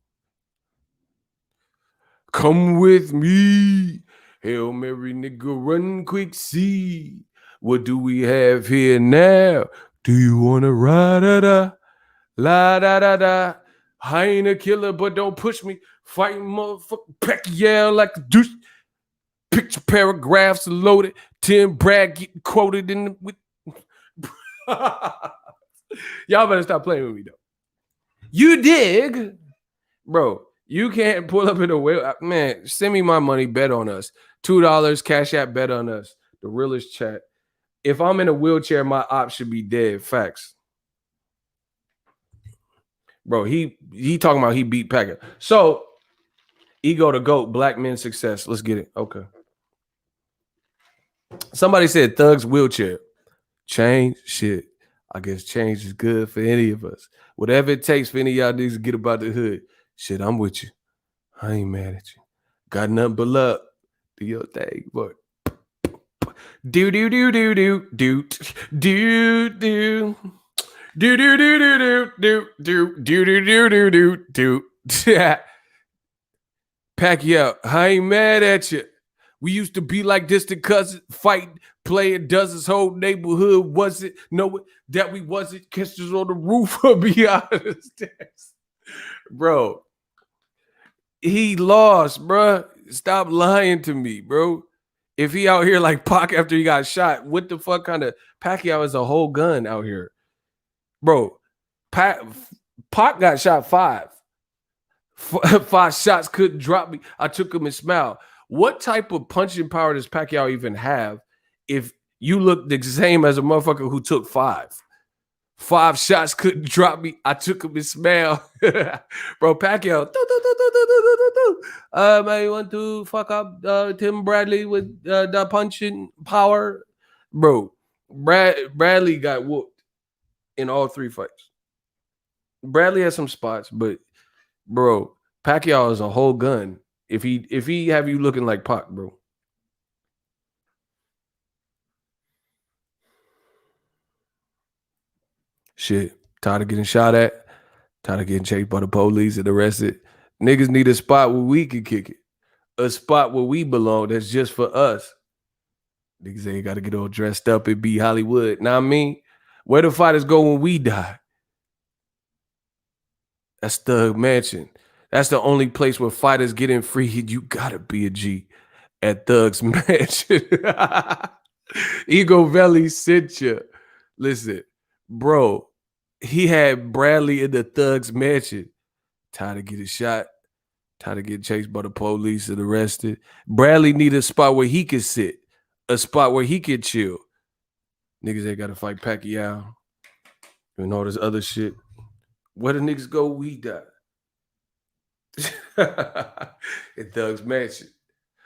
Come with me. Hail Mary, nigga, run quick, see. What do we have here now? Do you want to ride-da-da? La-da-da-da. I ain't a killer, but don't push me. Fighting motherfucking Pacquiao like a douche. Picture paragraphs loaded. Tim Bragg getting quoted in the... with. Y'all better stop playing with me, though. You dig? Bro, you can't pull up in a wheel. Man, send me my money. Bet on us. $2. Cash App. Bet on us. The realest chat. If I'm in a wheelchair, my op should be dead. Facts. Bro, he talking about he beat Pacquiao. So, ego to GOAT. Black men success. Let's get it. Okay. Somebody said Thug's wheelchair. Change? Shit. I guess change is good for any of us. Whatever it takes for any of y'all niggas to get about the hood. Shit, I'm with you. I ain't mad at you. Got nothing but love. Do your thing, boy. Do. Pacquiao, I ain't mad at you. We used to be like distant cousins, fight, play, it does his whole neighborhood. Was it? No, that we wasn't. Kisses on the roof or beyond the stairs. Bro, he lost, bro. Stop lying to me, bro. If he out here like Pac after he got shot, what the fuck kind of Pacquiao is a whole gun out here? Bro, Pac got shot 5. 5 shots couldn't drop me. I took him and smiled. What type of punching power does Pacquiao even have if you look the same as a motherfucker who took 5? 5 shots couldn't drop me. I took him and smiled. Bro, Pacquiao. I want to fuck up Tim Bradley with the punching power. Bro, Bradley got whooped in all 3 fights. Bradley has some spots, but bro, Pacquiao is a whole gun. If he have you looking like Pac, bro. Shit, tired of getting shot at, tired of getting chased by the police and arrested. Niggas need a spot where we can kick it. A spot where we belong that's just for us. Niggas ain't got to get all dressed up and be Hollywood. Now I mean, where the fighters go when we die? That's Thug Mansion. That's the only place where fighters get in free. You gotta be a G at Thug's Mansion. Ego Valley sent you. Listen, bro, he had Bradley in the Thug's Mansion. Tired of getting shot. Tired of getting chased by the police and arrested. Bradley need a spot where he could sit. A spot where he could chill. Niggas ain't got to fight Pacquiao and all this other shit. Where the niggas go, we die. At Thug's Mansion.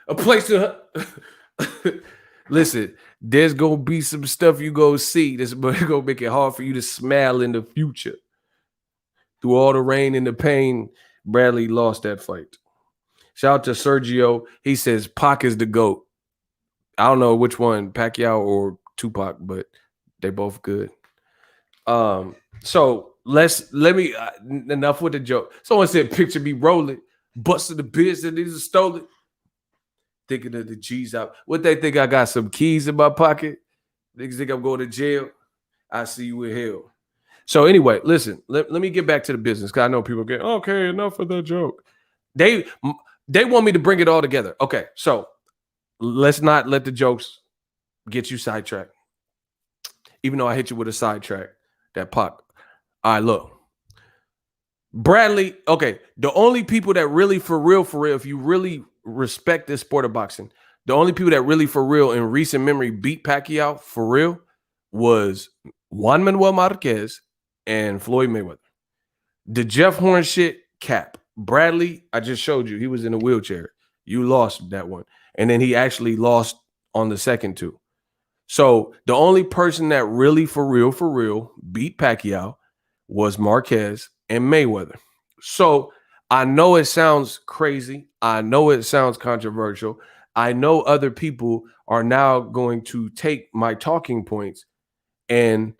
A place to... Listen, there's going to be some stuff you go see that's going to make it hard for you to smile in the future. Through all the rain and the pain, Bradley lost that fight. Shout out to Sergio. He says Pac is the GOAT. I don't know which one, Pacquiao or Tupac, but they both good. So let me enough with the joke. Someone said picture me rolling, busting the biz that these are stolen. Thinking of the G's out. What they think I got some keys in my pocket? Niggas think I'm going to jail. I see you in hell. So anyway, listen, let me get back to the business because I know people get, okay, enough of the joke. They want me to bring it all together. Okay, so let's not let the jokes get you sidetracked. Even though I hit you with a sidetrack, that Pac. All right, look. Bradley, okay, the only people that really for real, if you really respect this sport of boxing, the only people that really for real in recent memory beat Pacquiao for real was Juan Manuel Marquez and Floyd Mayweather. The Jeff Horn shit, cap. Bradley, I just showed you, he was in a wheelchair. You lost that one. And then he actually lost on the second two. So the only person that really for real beat Pacquiao was Marquez and Mayweather. So I know it sounds crazy. I know it sounds controversial. I know other people are now going to take my talking points and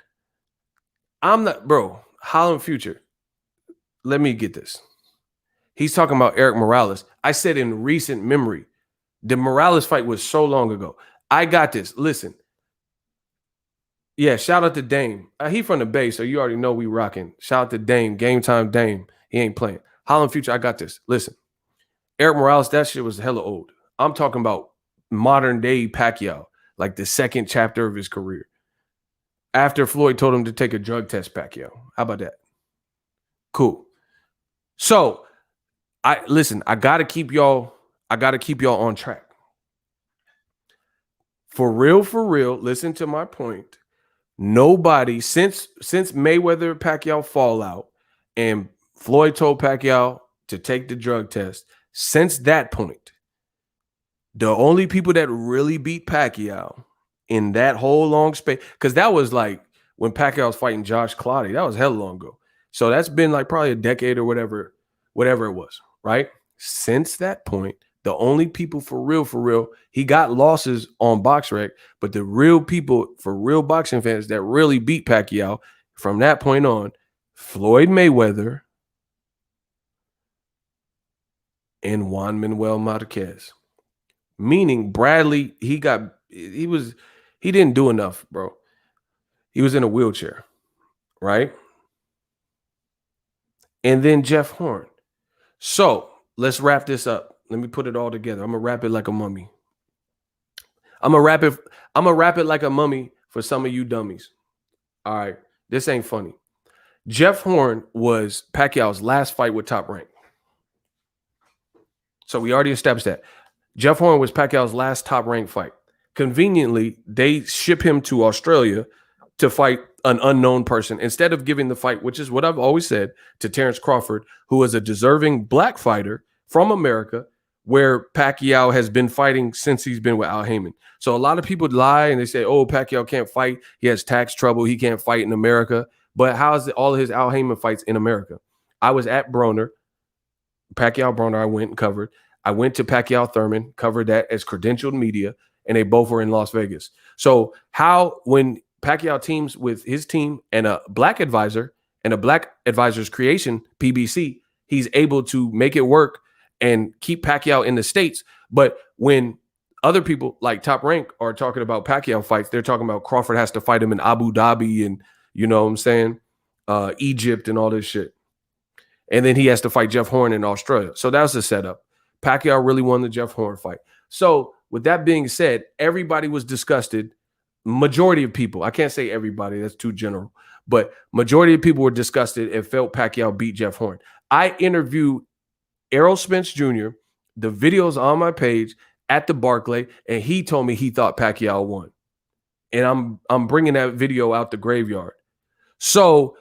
I'm not, bro, Holland Future. Let me get this. He's talking about Eric Morales. I said in recent memory, the Morales fight was so long ago. I got this. Listen. Yeah, shout out to Dame. He from the Bay, so you already know we rocking. Shout out to Dame. Game time Dame. He ain't playing. Holland Future, I got this. Listen. Eric Morales, that shit was hella old. I'm talking about modern day Pacquiao, like the second chapter of his career. After Floyd told him to take a drug test, Pacquiao. How about that? Cool. So, I gotta keep y'all on track. For real, listen to my point. Nobody since Mayweather Pacquiao fallout and Floyd told Pacquiao to take the drug test, since that point, the only people that really beat Pacquiao in that whole long space, because that was like when Pacquiao was fighting Josh Clottey, that was hella long ago. So that's been like probably a decade or whatever it was, right? Since that point, the only people for real, he got losses on BoxRec, but the real people for real boxing fans that really beat Pacquiao from that point on, Floyd Mayweather and Juan Manuel Marquez. Meaning Bradley, he didn't do enough, bro. He was in a wheelchair, right? And then Jeff Horn. So let's wrap this up. Let me put it all together. I'm gonna wrap it like a mummy. I'm gonna wrap it like a mummy for some of you dummies. All right, this ain't funny. Jeff Horn was Pacquiao's last fight with Top Rank. So we already established that. Jeff Horn was Pacquiao's last Top Rank fight. Conveniently, they ship him to Australia to fight an unknown person instead of giving the fight, which is what I've always said, to Terrence Crawford, who is a deserving black fighter from America, where Pacquiao has been fighting since he's been with Al Heyman. So a lot of people lie and they say, oh, Pacquiao can't fight. He has tax trouble. He can't fight in America. But how is all of his Al Heyman fights in America? I was at Broner, Pacquiao Broner, I went and covered. I went to Pacquiao Thurman, covered that as credentialed media, and they both were in Las Vegas. So how, when Pacquiao teams with his team and a black advisor and a black advisor's creation, PBC, he's able to make it work and keep Pacquiao in the States. But when other people like Top Rank are talking about Pacquiao fights, they're talking about Crawford has to fight him in Abu Dhabi and, you know what I'm saying, Egypt and all this shit. And then he has to fight Jeff Horn in Australia. So that was the setup. Pacquiao really won the Jeff Horn fight. So with that being said, everybody was disgusted. Majority of people, I can't say everybody, that's too general, but majority of people were disgusted and felt Pacquiao beat Jeff Horn. I interviewed Errol Spence Jr., the video's on my page at the Barclay, and he told me he thought Pacquiao won. And I'm bringing that video out the graveyard. So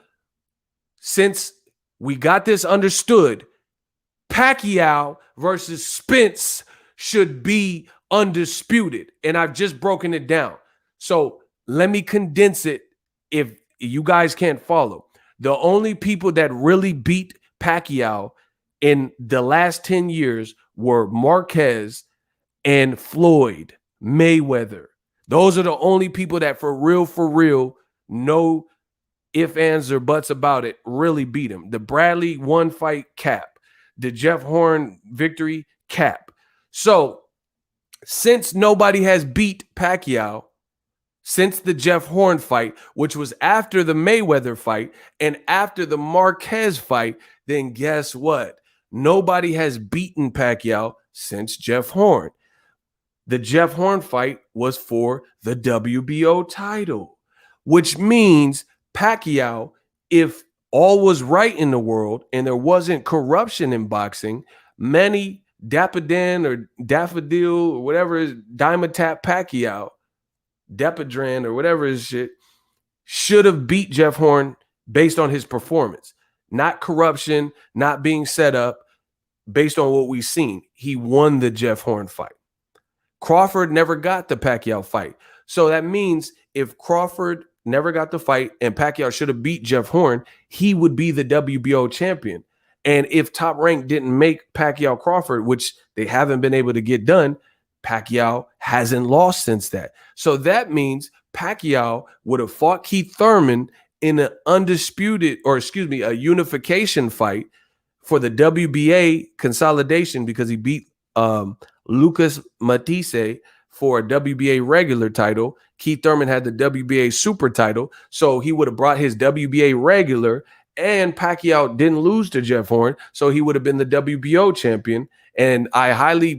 since we got this understood, Pacquiao versus Spence should be undisputed. And I've just broken it down. So let me condense it if you guys can't follow. The only people that really beat Pacquiao in the last 10 years were Marquez and Floyd Mayweather. Those are the only people that for real, no ifs, ands, or buts about it, really beat him. The Bradley one fight, cap. The Jeff Horn victory, cap. So since nobody has beat Pacquiao since the Jeff Horn fight, which was after the Mayweather fight and after the Marquez fight, then guess what? Nobody has beaten Pacquiao since Jeff Horn. The Jeff Horn fight was for the WBO title, which means Pacquiao, if all was right in the world and there wasn't corruption in boxing, Manny Dapadan or Daffodil or whatever is Diamond-Tap Pacquiao, Depidran or whatever his shit, should have beat Jeff Horn based on his performance. Not corruption, not being set up, based on what we've seen. He won the Jeff Horn fight. Crawford never got the Pacquiao fight. So that means if Crawford never got the fight and Pacquiao should have beat Jeff Horn, he would be the WBO champion. And if Top Rank didn't make Pacquiao Crawford, which they haven't been able to get done, Pacquiao hasn't lost since that. So that means Pacquiao would have fought Keith Thurman in an a unification fight for the WBA consolidation because he beat Lucas Matisse for a WBA regular title. Keith Thurman had the WBA super title, so he would have brought his WBA regular, and Pacquiao didn't lose to Jeff Horn, so he would have been the WBO champion. And I highly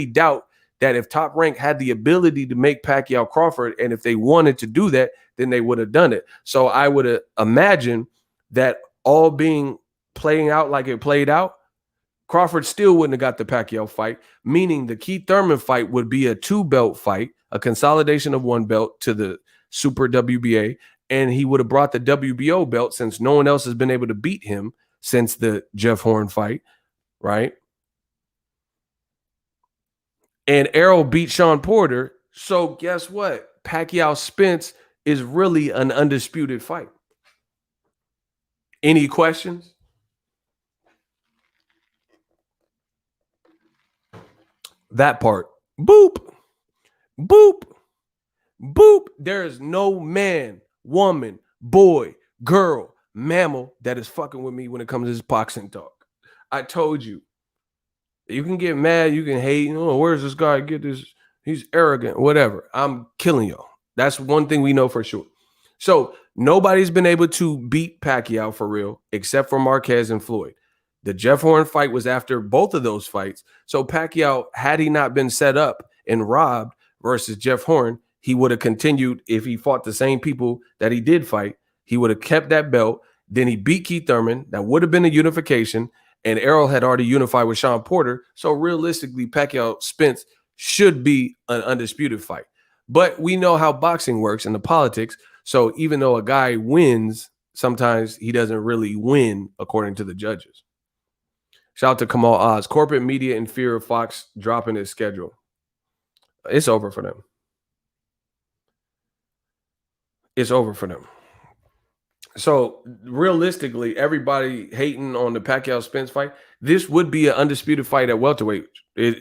doubt that if Top Rank had the ability to make Pacquiao Crawford, and if they wanted to do that, then they would have done it. So I would imagine that all playing out like it played out, Crawford still wouldn't have got the Pacquiao fight, meaning the Keith Thurman fight would be a 2-belt fight, a consolidation of 1 belt to the Super WBA, and he would have brought the WBO belt since no one else has been able to beat him since the Jeff Horn fight, right? And Errol beat Sean Porter, so guess what? Pacquiao Spence is really an undisputed fight. Any questions? That part. Boop. Boop. Boop. There is no man, woman, boy, girl, mammal that is fucking with me when it comes to this boxing talk. I told you. You can get mad, you can hate, where's this guy get this? He's arrogant, whatever. I'm killing y'all. That's one thing we know for sure. So nobody's been able to beat Pacquiao for real, except for Marquez and Floyd. The Jeff Horn fight was after both of those fights. So Pacquiao, had he not been set up and robbed versus Jeff Horn, he would have continued. If he fought the same people that he did fight, he would have kept that belt. Then he beat Keith Thurman. That would have been a unification. And Errol had already unified with Sean Porter. So realistically, Pacquiao Spence should be an undisputed fight. But we know how boxing works and the politics. So even though a guy wins, sometimes he doesn't really win according to the judges. Shout out to Kamal Oz. Corporate media in fear of Fox dropping his schedule. It's over for them. It's over for them. So realistically, everybody hating on the Pacquiao Spence fight, this would be an undisputed fight at welterweight.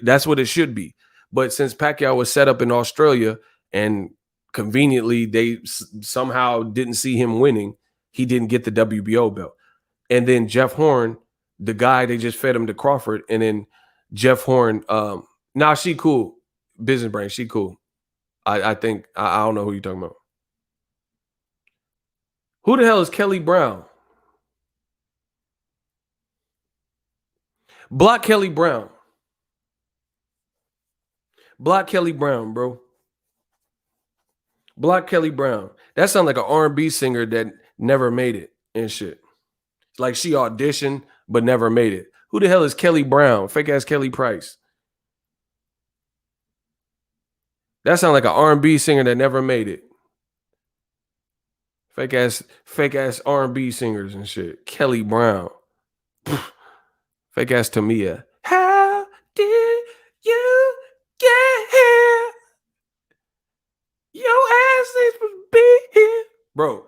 That's what it should be. But since Pacquiao was set up in Australia and conveniently, they somehow didn't see him winning. He didn't get the WBO belt. And then Jeff Horn, the guy, they just fed him to Crawford. And then Jeff Horn, nah, she cool. Business brain, she cool. I think, I don't know who you're talking about. Who the hell is Kelly Brown? Block Kelly Brown. Block Kelly Brown, bro. Block Kelly Brown. That sounds like an R&B singer that never made it and shit. Like she auditioned but never made it. Who the hell is Kelly Brown? Fake ass Kelly Price. That sounds like an R&B singer that never made it. Fake ass R&B singers and shit. Kelly Brown. Fake ass Tamia. How did you get here? Your ass ain't supposed to be here. Bro,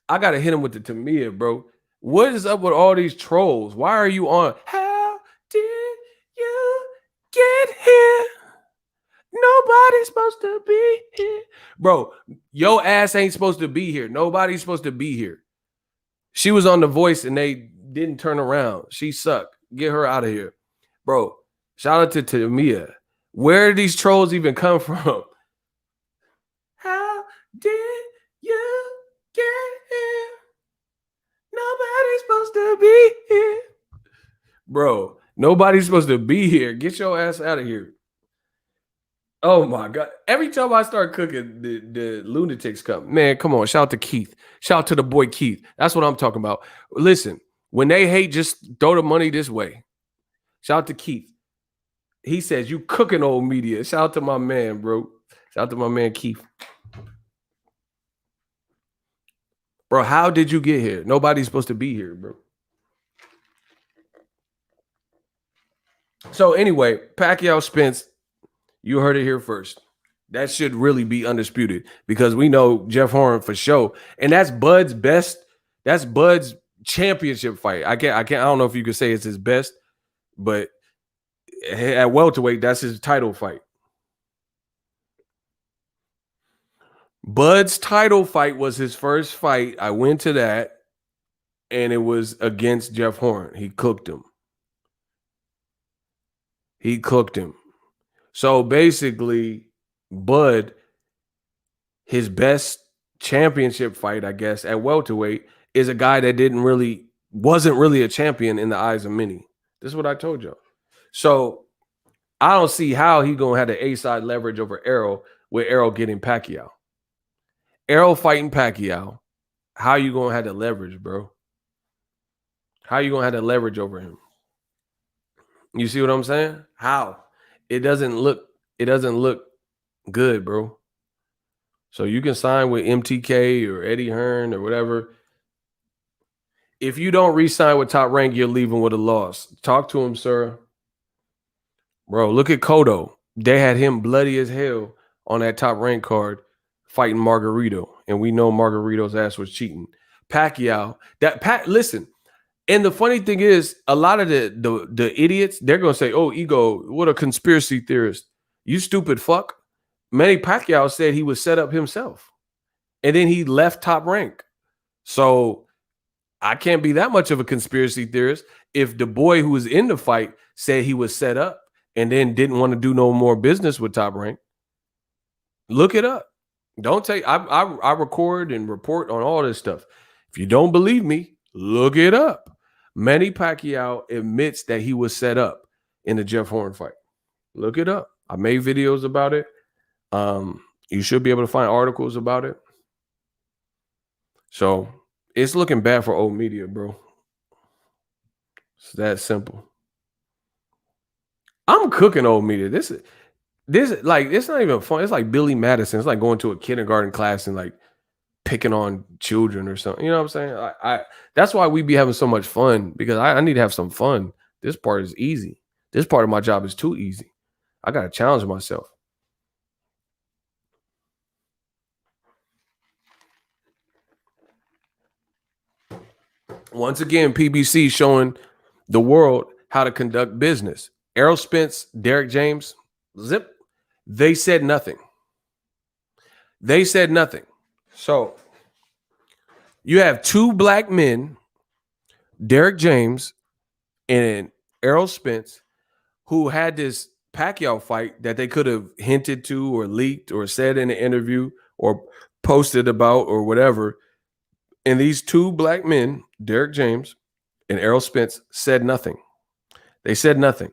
I gotta hit him with the Tamia, bro. What is up with all these trolls? Why are you on? How did you get here? Nobody's supposed to be here. Bro, your ass ain't supposed to be here. Nobody's supposed to be here. She was on The Voice and they didn't turn around. She sucked. Get her out of here. Bro, shout out to Tamia. Where did these trolls even come from? How did you get here? Nobody's supposed to be here. Bro, nobody's supposed to be here. Get your ass out of here. Oh my God. Every time I start cooking, the lunatics come. Man, come on. Shout out to Keith. Shout out to the boy Keith. That's what I'm talking about. Listen, when they hate, just throw the money this way. Shout out to Keith. He says, you cooking old media. Shout out to my man, bro. Shout out to my man Keith. Bro, how did you get here? Nobody's supposed to be here, bro. So anyway, Pacquiao Spence, you heard it here first. That should really be undisputed because we know Jeff Horn for sure. And that's Bud's best. That's Bud's championship fight. I don't know if you could say it's his best, but at welterweight, that's his title fight. Bud's title fight was his first fight. I went to that, and it was against Jeff Horn. He cooked him. He cooked him. So basically, Bud, his best championship fight, I guess, at welterweight, is a guy that wasn't really a champion in the eyes of many. This is what I told y'all. So I don't see how he gonna have the A-side leverage over Errol with Errol getting Pacquiao. Errol fighting Pacquiao. How you gonna have the leverage, bro? How you gonna have the leverage over him? You see what I'm saying? How? It doesn't look good, bro. So you can sign with MTK or Eddie Hearn or whatever. If you don't re-sign with Top Rank, you're leaving with a loss. Talk to him, sir. Bro, look at Cotto. They had him bloody as hell on that Top Rank card fighting Margarito. And we know Margarito's ass was cheating. Pacquiao, listen. And the funny thing is, a lot of the idiots, they're going to say, oh, Ego, what a conspiracy theorist. You stupid fuck. Manny Pacquiao said he was set up himself. And then he left Top Rank. So I can't be that much of a conspiracy theorist if the boy who was in the fight said he was set up and then didn't want to do no more business with Top Rank. Look it up. Don't take, I record and report on all this stuff. If you don't believe me, look it up. Manny Pacquiao admits that he was set up in the Jeff Horn fight. Look it up. I made videos about it. You should be able to find articles about it. So it's looking bad for old media, bro. It's that simple. I'm cooking old media. This like, it's not even fun. It's like Billy Madison. It's like going to a kindergarten class and like picking on children or something. You know what I'm saying? I that's why we be having so much fun, because I need to have some fun. This part is easy. This part of my job is too easy. I got to challenge myself. Once again, PBC showing the world how to conduct business. Errol Spence, Derek James, zip. They said nothing. They said nothing. So you have two black men, Derek James and Errol Spence, who had this Pacquiao fight that they could have hinted to or leaked or said in an interview or posted about or whatever. And these two black men, Derek James and Errol Spence, said nothing. They said nothing.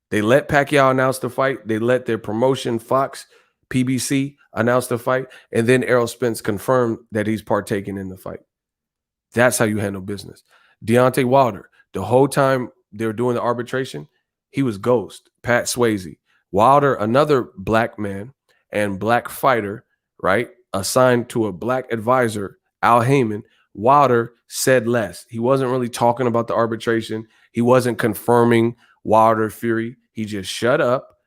They let Pacquiao announce the fight. They let their promotion, Fox, PBC, announce the fight. And then Errol Spence confirmed that he's partaking in the fight. That's how you handle business. Deontay Wilder, the whole time they were doing the arbitration, he was ghost. Pat Swayze. Wilder, another black man and black fighter, right? Assigned to a black advisor, Al Heyman. Wilder said less. He wasn't really talking about the arbitration. He wasn't confirming Wilder Fury. He just shut up,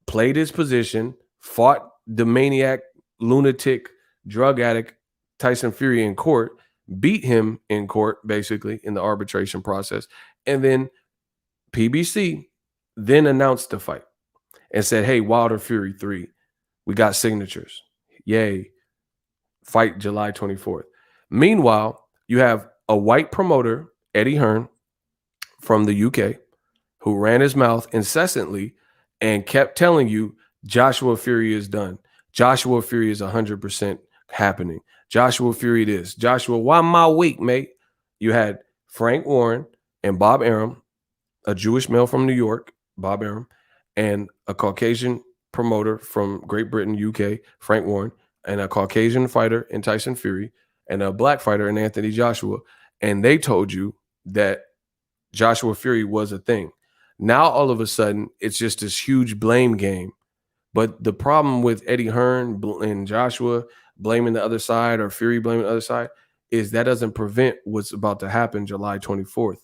played his position, fought the maniac, lunatic, drug addict Tyson Fury in court, beat him in court, basically, in the arbitration process. And then PBC then announced the fight and said, hey, Wilder Fury 3, we got signatures. Yay. Fight July 24th. Meanwhile, you have a white promoter, Eddie Hearn, from the UK, who ran his mouth incessantly and kept telling you Joshua Fury is done. Joshua Fury is 100% happening. Joshua Fury this. Joshua, why my week, mate? You had Frank Warren and Bob Arum, a Jewish male from New York, Bob Arum, and a Caucasian promoter from Great Britain, UK, Frank Warren, and a Caucasian fighter in Tyson Fury, and a black fighter in Anthony Joshua. And they told you that Joshua Fury was a thing. Now, all of a sudden, it's just this huge blame game. But the problem with Eddie Hearn and Joshua blaming the other side or Fury blaming the other side is that doesn't prevent what's about to happen July 24th.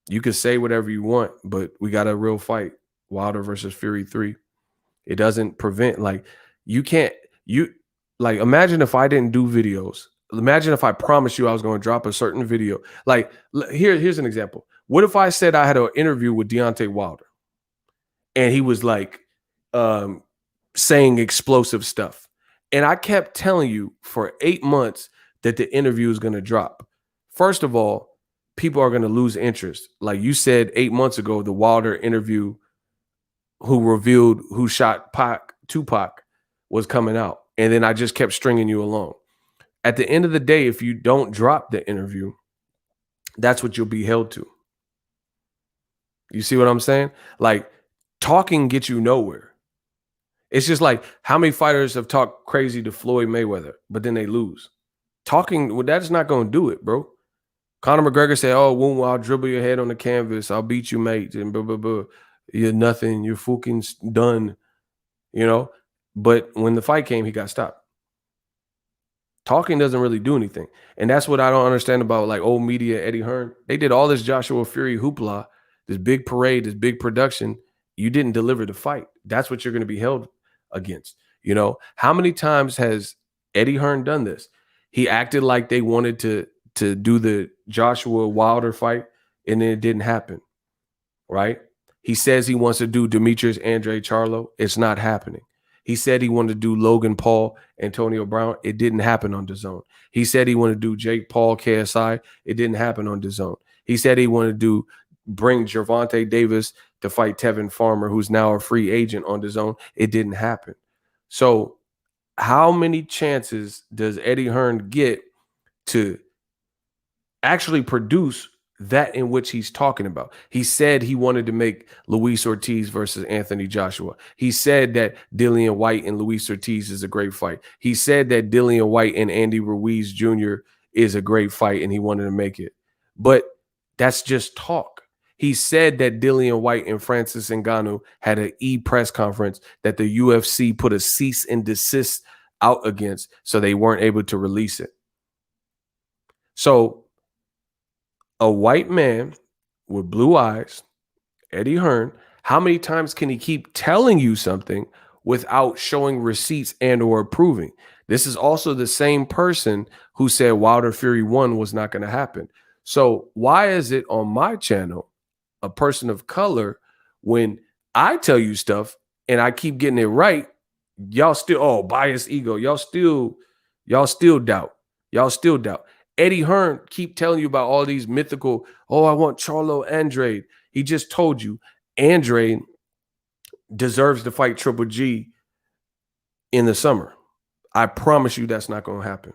You can say whatever you want, but we got a real fight, Wilder versus Fury 3. It doesn't prevent, like, you can't, imagine if I didn't do videos. Imagine if I promised you I was going to drop a certain video. Like, here's an example. What if I said I had an interview with Deontay Wilder and he was like saying explosive stuff, and I kept telling you for 8 months that the interview is going to drop? First of all, people are going to lose interest. Like you said 8 months ago, the Wilder interview who revealed who shot Tupac was coming out. And then I just kept stringing you along. At the end of the day, if you don't drop the interview, that's what you'll be held to. You see what I'm saying? Like, talking gets you nowhere. It's just like how many fighters have talked crazy to Floyd Mayweather, but then they lose. Talking, well, that's not going to do it, bro. Conor McGregor said, oh, well, I'll dribble your head on the canvas. I'll beat you, mate. And blah, blah, blah. You're nothing. You're fucking done. You know? But when the fight came, he got stopped. Talking doesn't really do anything. And that's what I don't understand about, like, old media, Eddie Hearn. They did all this Joshua Fury hoopla, this big parade, this big production. You didn't deliver the fight. That's what you're going to be held against. You know, how many times has Eddie Hearn done this? He acted like they wanted to do the Joshua Wilder fight, and then it didn't happen, right? He says he wants to do Demetrius Andre Charlo. It's not happening. He said he wanted to do Logan Paul, Antonio Brown. It didn't happen on DAZN. He said he wanted to do Jake Paul, KSI. It didn't happen on DAZN. He said he wanted to bring Gervonta Davis to fight Tevin Farmer, who's now a free agent on DAZN. It didn't happen. So how many chances does Eddie Hearn get to actually produce that in which he's talking about? He said he wanted to make Luis Ortiz versus Anthony Joshua. He said that Dillian White and Luis Ortiz is a great fight. He said that Dillian White and Andy Ruiz Jr. is a great fight, and he wanted to make it. But that's just talk. He said that Dillian White and Francis Ngannou had an press conference that the UFC put a cease and desist out against, so they weren't able to release it. So a white man with blue eyes, Eddie Hearn, how many times can he keep telling you something without showing receipts and or approving? This is also the same person who said Wilder Fury 1 was not going to happen. So why is it on my channel, a person of color, when I tell you stuff and I keep getting it right, Y'all still bias ego. Y'all still doubt. Y'all still doubt. Eddie Hearn keep telling you about all these mythical. Oh, I want Charlo Andrade. He just told you Andrade deserves to fight Triple G in the summer. I promise you that's not going to happen.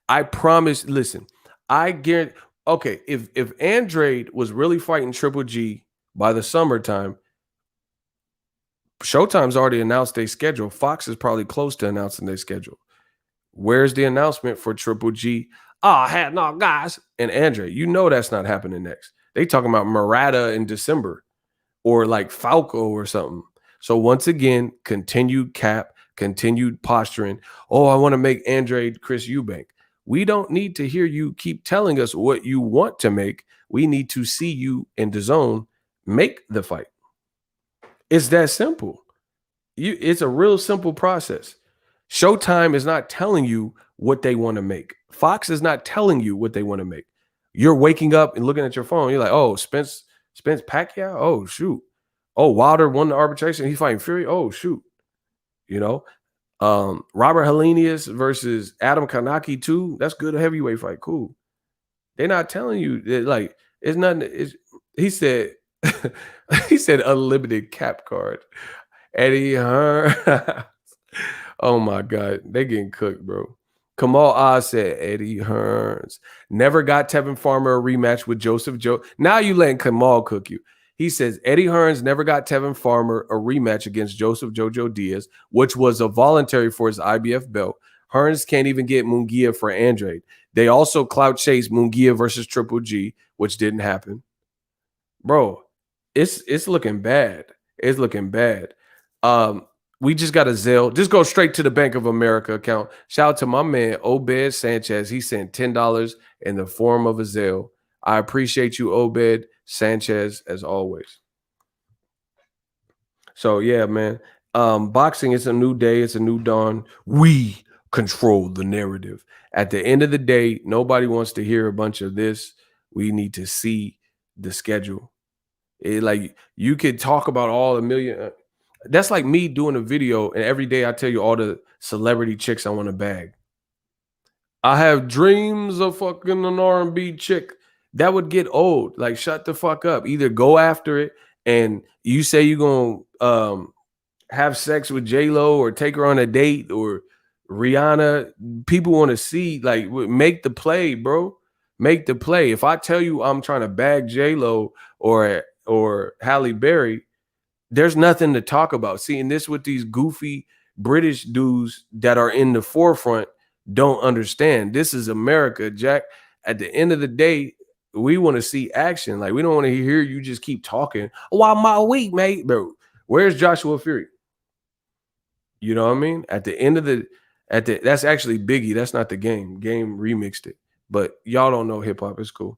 I promise. Listen, I guarantee. Okay, if Andrade was really fighting Triple G by the summertime, Showtime's already announced their schedule. Fox is probably close to announcing their schedule. Where's the announcement for Triple G? Heck no, guys. And Andre, you know that's not happening next. They talking about Murata in December or like Falco or something. So once again, continued cap, continued posturing. Oh, I want to make Andre Chris Eubank. We don't need to hear you keep telling us what you want to make. We need to see you in the zone make the fight. It's that simple. It's a real simple process. Showtime is not telling you what they want to make. Fox is not telling you what they want to make. You're waking up and looking at your phone. You're like, oh, Spence Pacquiao? Oh, shoot. Oh, Wilder won the arbitration. He's fighting Fury. Oh, shoot. You know, Robert Helenius versus Adam Kanaki too. That's good heavyweight fight. Cool. They're not telling you that, like, it's nothing. He said, he said unlimited cap card. Eddie Hearn. Oh my God. They getting cooked, bro. Kamal Oz said Eddie Hearns never got Tevin Farmer a rematch with Joseph Joe. Now you letting Kamal cook you. He says Eddie Hearns never got Tevin Farmer a rematch against Joseph Jojo Diaz, which was a voluntary for his IBF belt. Hearns can't even get Munguia for Andrade. They also clout chased Munguia versus Triple G, which didn't happen. Bro, it's looking bad. It's looking bad. We just got a Zelle. Just go straight to the Bank of America account. Shout out to my man, Obed Sanchez. He sent $10 in the form of a Zelle. I appreciate you, Obed Sanchez, as always. So, yeah, man. Boxing is a new day. It's a new dawn. We control the narrative. At the end of the day, nobody wants to hear a bunch of this. We need to see the schedule. Like, you could talk about all the million... That's like me doing a video and every day I tell you all the celebrity chicks I want to bag. I have dreams of fucking an R&B chick. That would get old. Like, shut the fuck up. Either go after it and you say you're going to have sex with J-Lo or take her on a date or Rihanna. People want to see, like, make the play, bro. Make the play. If I tell you I'm trying to bag J-Lo or Halle Berry, there's nothing to talk about. Seeing this with these goofy British dudes that are in the forefront don't understand. This is America, Jack. At the end of the day, we want to see action. Like, we don't want to hear you just keep talking. Why my week, mate? Bro, where's Joshua Fury? You know what I mean? At the end of that's actually Biggie. That's not the game. Game remixed it. But y'all don't know hip hop. It's cool.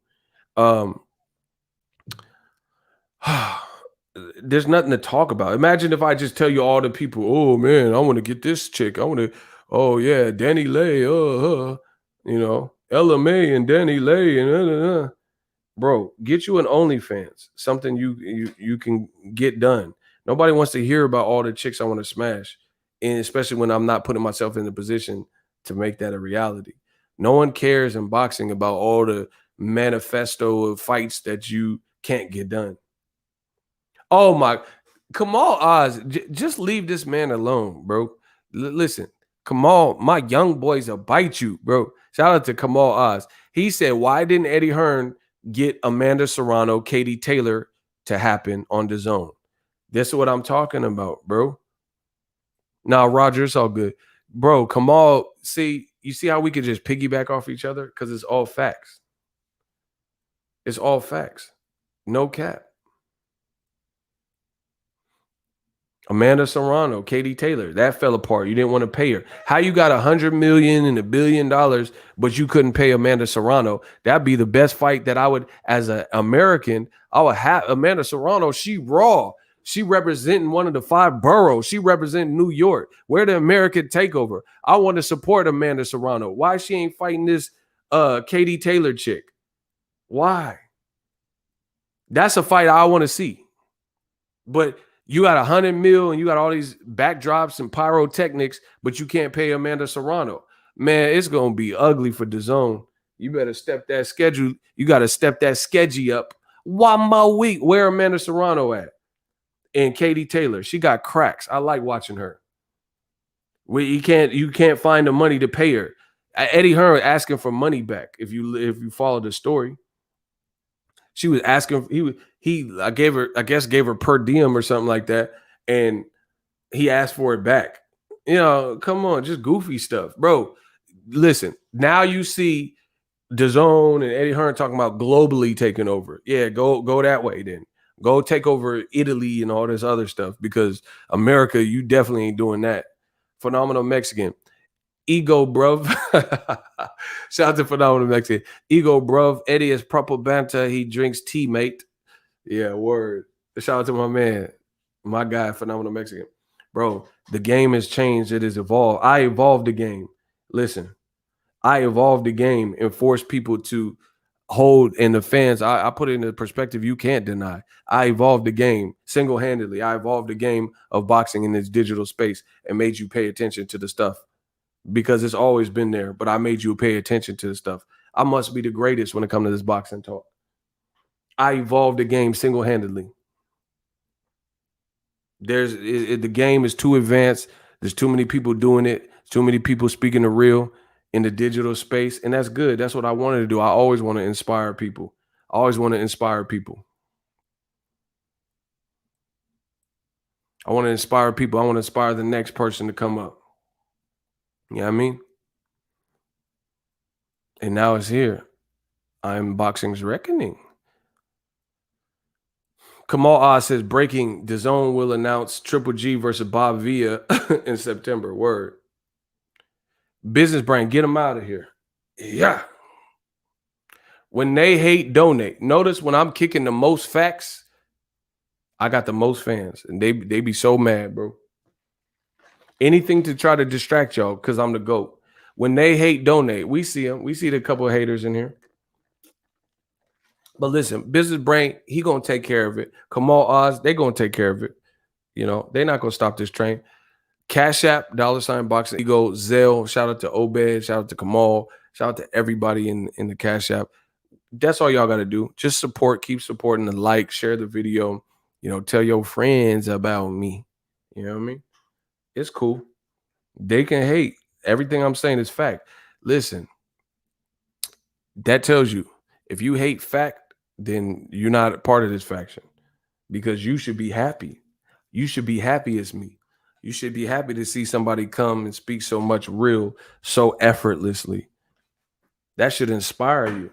There's nothing to talk about. Imagine if I just tell you all the people, oh man, I want to get this chick. I want to, oh yeah, Danny Lay, you know, Ella May and Danny Lay and bro, get you an OnlyFans, something you can get done. Nobody wants to hear about all the chicks I want to smash, and especially when I'm not putting myself in the position to make that a reality. No one cares in boxing about all the manifesto of fights that you can't get done. Oh my, Kamal Oz, just leave this man alone, bro. Listen, Kamal, my young boys will bite you, bro. Shout out to Kamal Oz. He said, why didn't Eddie Hearn get Amanda Serrano, Katie Taylor to happen on the zone? This is what I'm talking about, bro. Nah, Roger, it's all good. Bro, Kamal, you see how we could just piggyback off each other? Because it's all facts. It's all facts. No cap. Amanda Serrano, Katie Taylor, that fell apart. You didn't want to pay her. How you got $100 million and $1 billion, but you couldn't pay Amanda Serrano? That'd be the best fight that I would, as an American, I would have. Amanda Serrano, she raw. She representing one of the 5 boroughs. She representing New York. Where the American takeover. I want to support Amanda Serrano. Why she ain't fighting this Katie Taylor chick? Why? That's a fight I want to see. But You got 100 mil and you got all these backdrops and pyrotechnics, but you can't pay Amanda Serrano. Man, it's gonna be ugly for DAZN. You better step that schedule. You got to step that schedule up. 1 more week. Where Amanda Serrano at? And Katie Taylor. She got cracks. I like watching her. You can't find the money to pay her. Eddie Hearn asking for money back. If you follow the story, she was asking. I gave her per diem or something like that, and he asked for it back. You know, come on, just goofy stuff, bro. Listen, now you see DAZN and Eddie Hearn talking about globally taking over. Yeah, go that way then. Go take over Italy and all this other stuff, because America, you definitely ain't doing that. Phenomenal Mexican. Ego, bruv. Shout out to Phenomenal Mexican. Ego, bruv. Eddie is proper banter. He drinks tea, mate. Yeah, word. Shout out to my man, my guy, Phenomenal Mexican. Bro, the game has changed. It has evolved. I evolved the game. Listen, I evolved the game and forced people to hold, and the fans, I put it in the perspective you can't deny. I evolved the game single-handedly. I evolved the game of boxing in this digital space and made you pay attention to the stuff, because it's always been there, but I made you pay attention to the stuff. I must be the greatest when it comes to this boxing talk. I evolved the game single-handedly. The game is too advanced. There's too many people doing it. Too many people speaking the real in the digital space, and that's good. That's what I wanted to do. I always want to inspire people. I always want to inspire people. I want to inspire people. I want to inspire the next person to come up. You know what I mean? And now it's here. I'm Boxing's Reckoning. Kamal Oz says, breaking, DAZN will announce Triple G versus Bob Villa in September. Word. Business Brain, get them out of here. Yeah. When they hate, donate. Notice when I'm kicking the most facts, I got the most fans. And they be so mad, bro. Anything to try to distract y'all, because I'm the GOAT. When they hate, donate. We see them. We see the couple of haters in here. But listen, Business Brain, he going to take care of it. Kamal Oz, they going to take care of it. You know, they're not going to stop this train. CashApp, $Boxingego, Zelle, shout out to Obed, shout out to Kamal, shout out to everybody in the CashApp. That's all y'all got to do. Just support, keep supporting the like, share the video, you know, tell your friends about me. You know what I mean? It's cool. They can hate. Everything I'm saying is fact. Listen, that tells you if you hate fact, then you're not a part of this faction, because you should be happy. You should be happy as me. You should be happy to see somebody come and speak so much real, so effortlessly. That should inspire you.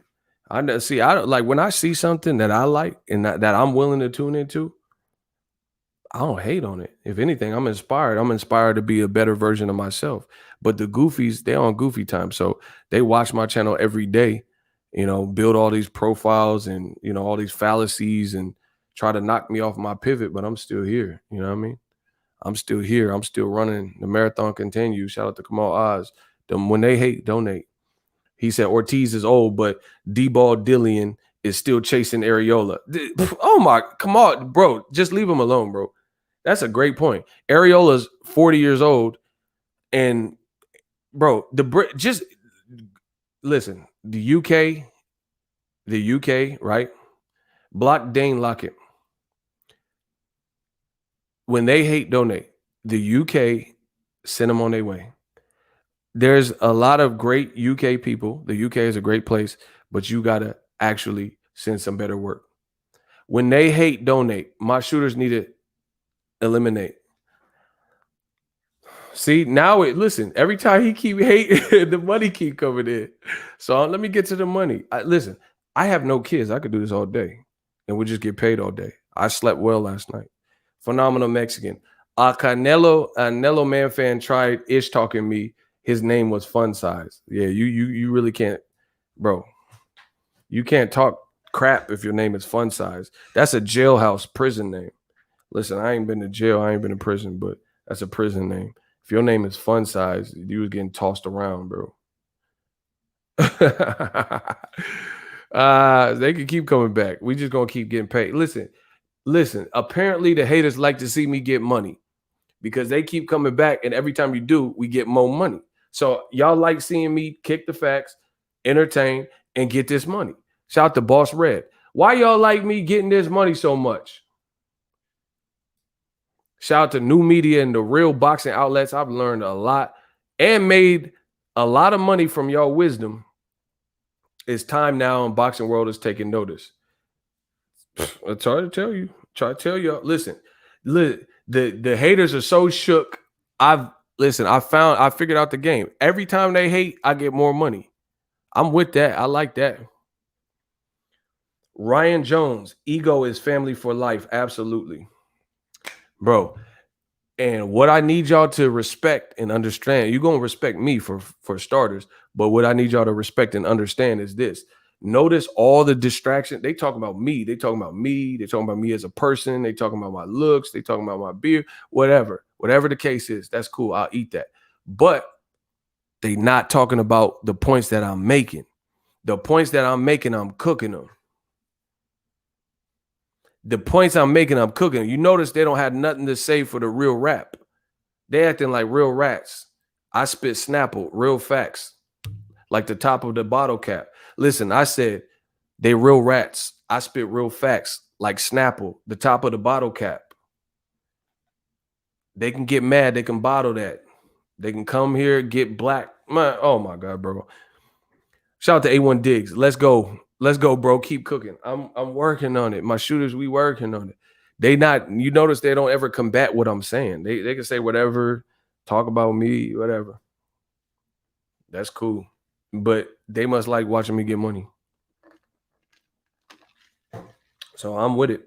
I don't like when I see something that I like and that I'm willing to tune into. I don't hate on it. If anything, I'm inspired. I'm inspired to be a better version of myself. But the goofies, they're on goofy time. So they watch my channel every day, you know, build all these profiles and, you know, all these fallacies and try to knock me off my pivot. But I'm still here. You know what I mean? I'm still here. I'm still running. The marathon continues. Shout out to Kamal Oz. When they hate, donate. He said Ortiz is old, but D-Ball Dillian is still chasing Areola. Oh my, come on, bro. Just leave him alone, bro. That's a great point. Areola's 40 years old, and bro, just listen. The UK, right? Block Dane Lockett. When they hate, donate. The UK send them on their way. There's a lot of great UK people. The UK is a great place, but you got to actually send some better work. When they hate, donate. My shooters need to eliminate. See, now listen, every time he keep hating, the money keep coming in. So let me get to the money. Listen, I have no kids. I could do this all day and we just get paid all day. I slept well last night. Phenomenal Mexican. Canelo Man fan tried ish talking me. His name was Fun Size. Yeah, you really can't, bro. You can't talk crap if your name is Fun Size. That's a jailhouse prison name. Listen, I ain't been to jail. I ain't been to prison, but that's a prison name. If your name is Fun Size, you was getting tossed around, bro. They can keep coming back. We just gonna keep getting paid. Listen, Listen, apparently the haters like to see me get money because they keep coming back, and every time you do, we get more money. So y'all like seeing me kick the facts, entertain, and get this money. Shout out to Boss Red. Why y'all like me getting this money so much? Shout out to new media and the real boxing outlets. I've learned a lot and made a lot of money from y'all wisdom. It's time now, and boxing world is taking notice. It's hard to tell you. Try to tell y'all. Listen, the haters are so shook. I figured out the game. Every time they hate, I get more money. I'm with that. I like that. Ryan Jones, ego is family for life. Absolutely. Bro. And what I need y'all to respect and understand, you're going to respect me for starters, but what I need y'all to respect and understand is this. Notice all the distraction. They talking about me. They talking about me. They talking about me as a person. They talking about my looks. They talking about my beard, whatever the case is. That's cool. I'll eat that. But they not talking about the points that I'm making. The points that I'm making, I'm cooking them. The points I'm making, I'm cooking. You notice they don't have nothing to say for the real rap. They acting like real rats. I spit Snapple, real facts, like the top of the bottle cap. Listen, I said they real rats. I spit real facts, like Snapple, the top of the bottle cap. They can get mad. They can bottle that. They can come here, get black. Oh my God, bro. Shout out to A1 Diggs. Let's go. Let's go, bro. Keep cooking. I'm working on it. My shooters, we working on it. They not, you notice they don't ever combat what I'm saying. They can say whatever, talk about me, whatever. That's cool. But they must like watching me get money. So I'm with it.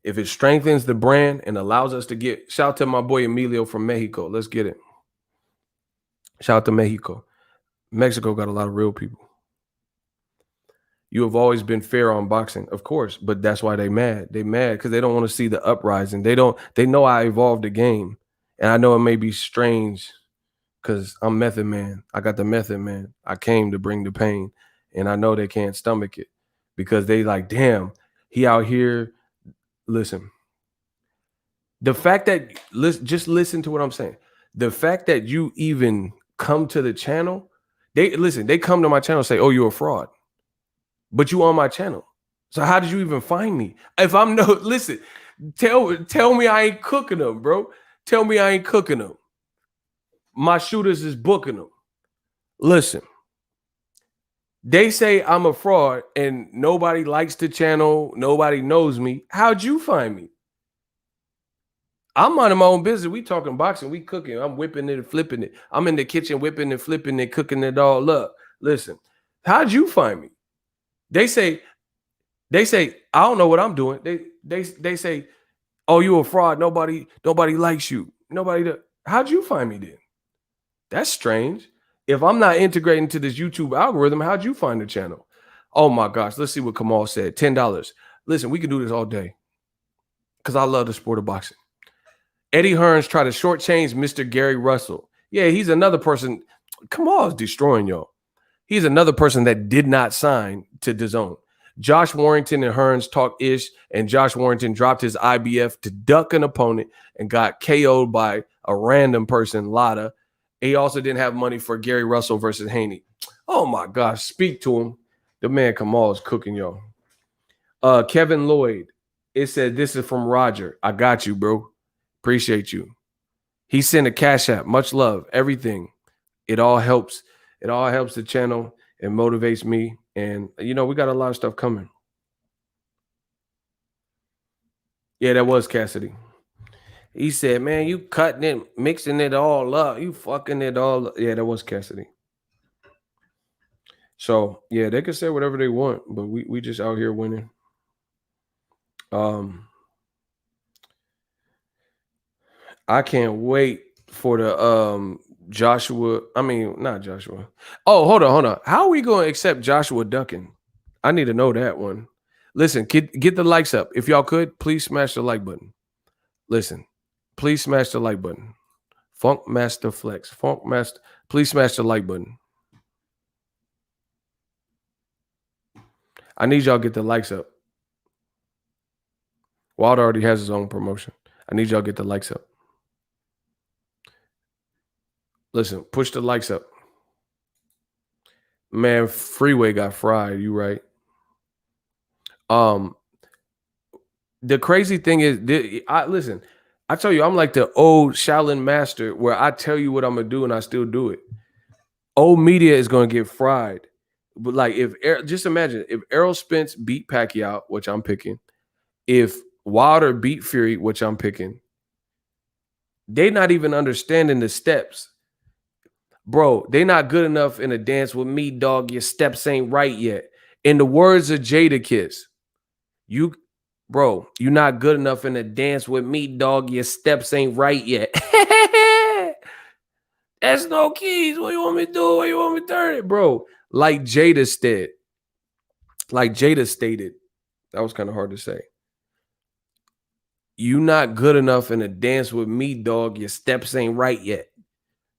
If it strengthens the brand and allows us to get, shout out to my boy Emilio from Mexico. Let's get it. Shout out to Mexico. Mexico got a lot of real people. You have always been fair on boxing, of course, but that's why they mad. They mad because they don't want to see the uprising. They know I evolved the game. And I know it may be strange because I'm Method Man. I got the Method Man. I came to bring the pain. And I know they can't stomach it because they like, damn, he out here. Listen, the fact that, just listen to what I'm saying. The fact that you even come to the channel, they come to my channel and say, oh, you're a fraud. But you on my channel. So how did you even find me? If I'm listen, tell me I ain't cooking them, bro. Tell me I ain't cooking them. My shooters is booking them. Listen, they say I'm a fraud and nobody likes the channel. Nobody knows me. How'd you find me? I'm minding my own business. We talking boxing. We cooking. I'm whipping it and flipping it. I'm in the kitchen whipping and flipping and cooking it all up. Listen, how'd you find me? They say, I don't know what I'm doing. They say, oh, you a fraud. Nobody likes you. How'd you find me then? That's strange. If I'm not integrating to this YouTube algorithm, how'd you find the channel? Oh my gosh. Let's see what Kamal said. $10. Listen, we can do this all day because I love the sport of boxing. Eddie Hearns tried to shortchange Mr. Gary Russell. Yeah, he's another person. Kamal's destroying y'all. He's another person that did not sign to DAZN. Josh Warrington and Hearns talk ish, and Josh Warrington dropped his IBF to duck an opponent and got KO'd by a random person, Lada. He also didn't have money for Gary Russell versus Haney. Oh my gosh, speak to him. The man Kamal is cooking y'all. Kevin Lloyd, it said, this is from Roger. I got you, bro. Appreciate you. He sent a cash app. Much love. Everything. It all helps. It all helps the channel and motivates me. And, you know, we got a lot of stuff coming. Yeah, that was Cassidy. He said, man, you cutting it, mixing it all up. You fucking it all up. Yeah, that was Cassidy. So, yeah, they can say whatever they want, but we just out here winning. I can't wait for the Joshua. I mean, not Joshua. Oh, hold on. How are we going to accept Joshua ducking? I need to know that one. Listen, get the likes up. If y'all could, please smash the like button. Listen, please smash the like button. Funk Master Flex. Funk Master. Please smash the like button. I need y'all to get the likes up. Wilder already has his own promotion. I need y'all to get the likes up. Listen, push the likes up. Man, Freeway got fried. You right. The crazy thing is, listen, I tell you, I'm like the old Shaolin master where I tell you what I'm gonna do and I still do it. Old media is gonna get fried. But like just imagine if Errol Spence beat Pacquiao, which I'm picking, if Wilder beat Fury, which I'm picking, they not even understanding the steps. Bro, they not good enough in a dance with me, dog. Your steps ain't right yet. In the words of Jadakiss, you not good enough in a dance with me, dog. Your steps ain't right yet. That's no keys. What you want me to do? What you want me to turn it, bro? Like Jada stated. That was kind of hard to say. You not good enough in a dance with me, dog. Your steps ain't right yet.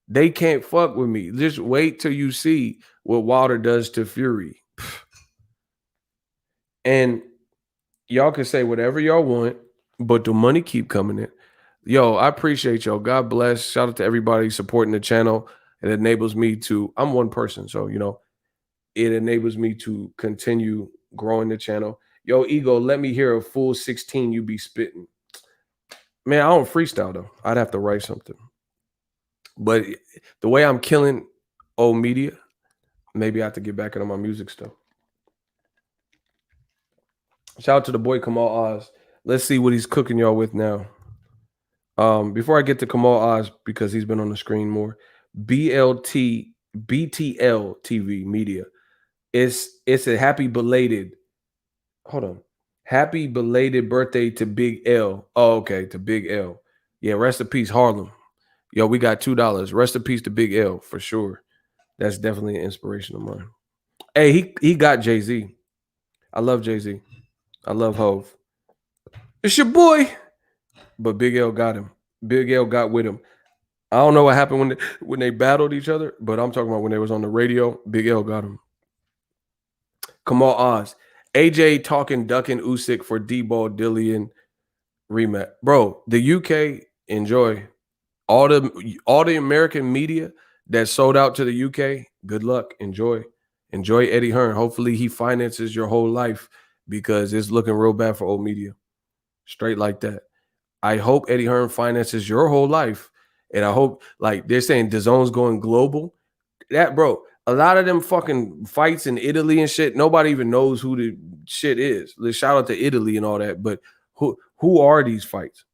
They can't fuck with me. Just wait till you see what Wilder does to Fury. And y'all can say whatever y'all want, but the money keep coming in. Yo, I appreciate y'all. God bless. Shout out to everybody supporting the channel. It enables me to, I'm one person, so, it enables me to continue growing the channel. Yo, Ego, let me hear a full 16 you be spitting. Man, I don't freestyle, though. I'd have to write something. But the way I'm killing old media, maybe I have to get back into my music stuff. Shout out to the boy Kamal Oz. Let's see what he's cooking y'all with now. Before I get to Kamal Oz, because he's been on the screen more, BTL TV Media. It's a happy belated birthday to Big L. Oh, okay, to Big L. Yeah, rest in peace, Harlem. Yo, we got $2. Rest in peace to Big L for sure. That's definitely an inspiration of mine. Hey, he got Jay-Z. I love Jay-Z. I love Hove. It's your boy. But Big L got him. Big L got with him. I don't know what happened when they battled each other, but I'm talking about when they was on the radio. Big L got him. Kamal Oz. AJ talking ducking Usyk for D-ball Dillian rematch. Bro, the UK, enjoy. All the American media that sold out to the UK, good luck. Enjoy Eddie Hearn. Hopefully he finances your whole life because it's looking real bad for old media. Straight like that. I hope Eddie Hearn finances your whole life. And I hope, like they're saying, DAZN's going global. That, bro, a lot of them fucking fights in Italy and shit, nobody even knows who the shit is. Shout out to Italy and all that. But who are these fights?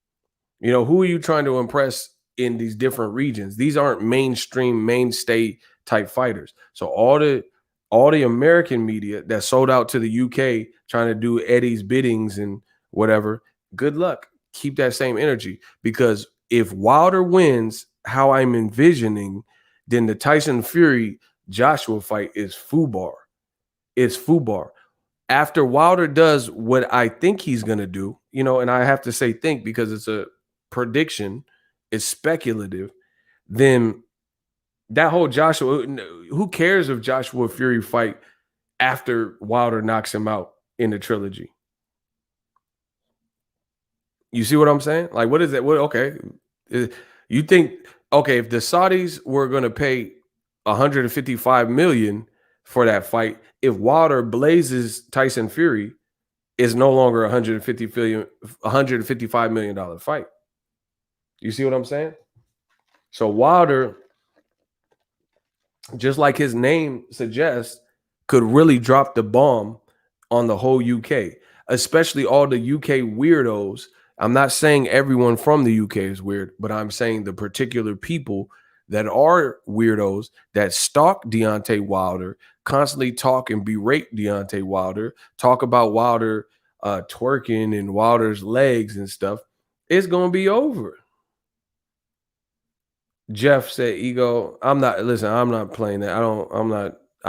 Who are you trying to impress in these different regions? These aren't mainstay type fighters. So all the American media that sold out to the UK trying to do Eddie's biddings and whatever, good luck. Keep that same energy, because if Wilder wins how I'm envisioning, then the Tyson Fury Joshua fight is FUBAR. It's FUBAR. After Wilder does what I think he's going to do, and I have to say think because it's a prediction, it's speculative, then that whole Joshua, who cares if Joshua Fury fight after Wilder knocks him out in the trilogy? You see what I'm saying? Like, what is that? Okay. You think, okay, if the Saudis were going to pay $155 million for that fight, if Wilder blazes Tyson Fury, it's no longer $155 million fight. You see what I'm saying? So Wilder, just like his name suggests, could really drop the bomb on the whole UK, especially all the UK weirdos. I'm not saying everyone from the UK is weird, but I'm saying the particular people that are weirdos that stalk Deontay Wilder, constantly talk and berate Deontay Wilder, talk about Wilder twerking and Wilder's legs and stuff. It's going to be over. Jeff said, Ego, I'm not playing that. I'm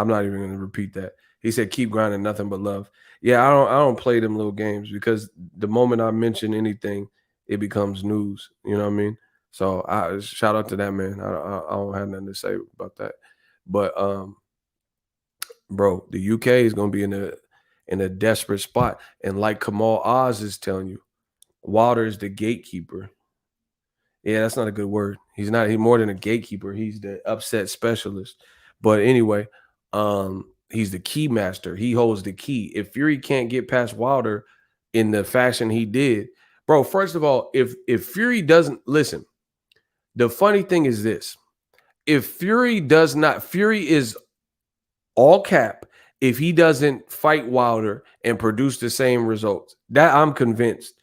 not even going to repeat that. He said, keep grinding, nothing but love. Yeah, I don't play them little games, because the moment I mention anything, it becomes news. You know what I mean? So I shout out to that man. I don't have nothing to say about that. But bro, the UK is gonna be in a desperate spot. And like Kamal Oz is telling you, Wilder is the gatekeeper. Yeah, that's not a good word. He's more than a gatekeeper. He's the upset specialist. But anyway, he's the key master. He holds the key. If Fury can't get past Wilder in the fashion he did, bro, first of all, if Fury doesn't listen, the funny thing is this. If Fury is all cap if he doesn't fight Wilder and produce the same results. That I'm convinced.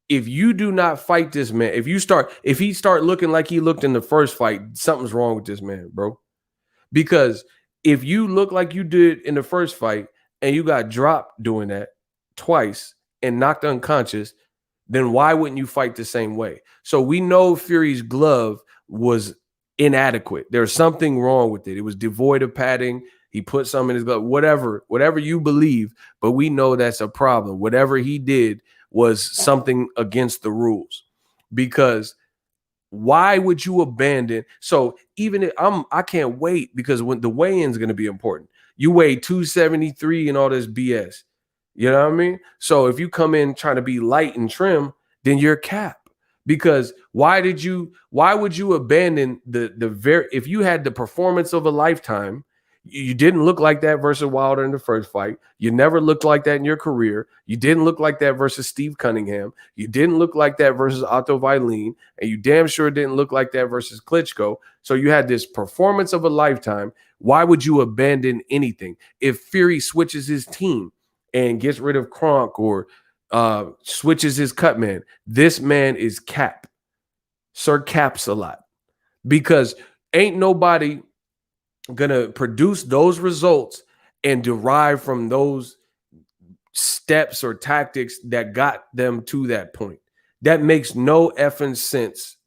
If you do not fight this man, if he start looking like he looked in the first fight, something's wrong with this man, bro. Because if you look like you did in the first fight and you got dropped doing that twice and knocked unconscious, then why wouldn't you fight the same way? So we know Fury's glove was inadequate. There's something wrong with it. It was devoid of padding. He put some in his glove, whatever you believe, but we know that's a problem. Whatever he did was something against the rules, because why would you abandon? So even I can't wait, because when the weigh-in is going to be important. You weigh 273 and all this BS. You know what I mean? So if you come in trying to be light and trim, then you're cap. Because why would you abandon if you had the performance of a lifetime? You didn't look like that versus Wilder in the first fight. You never looked like that in your career. You didn't look like that versus Steve Cunningham. You didn't look like that versus Otto Wallin. And you damn sure didn't look like that versus Klitschko. So you had this performance of a lifetime. Why would you abandon anything? If Fury switches his team and gets rid of Kronk or switches his cut man, this man is cap. Sir Caps a lot. Because ain't nobody gonna produce those results and derive from those steps or tactics that got them to that point. That makes no effing sense,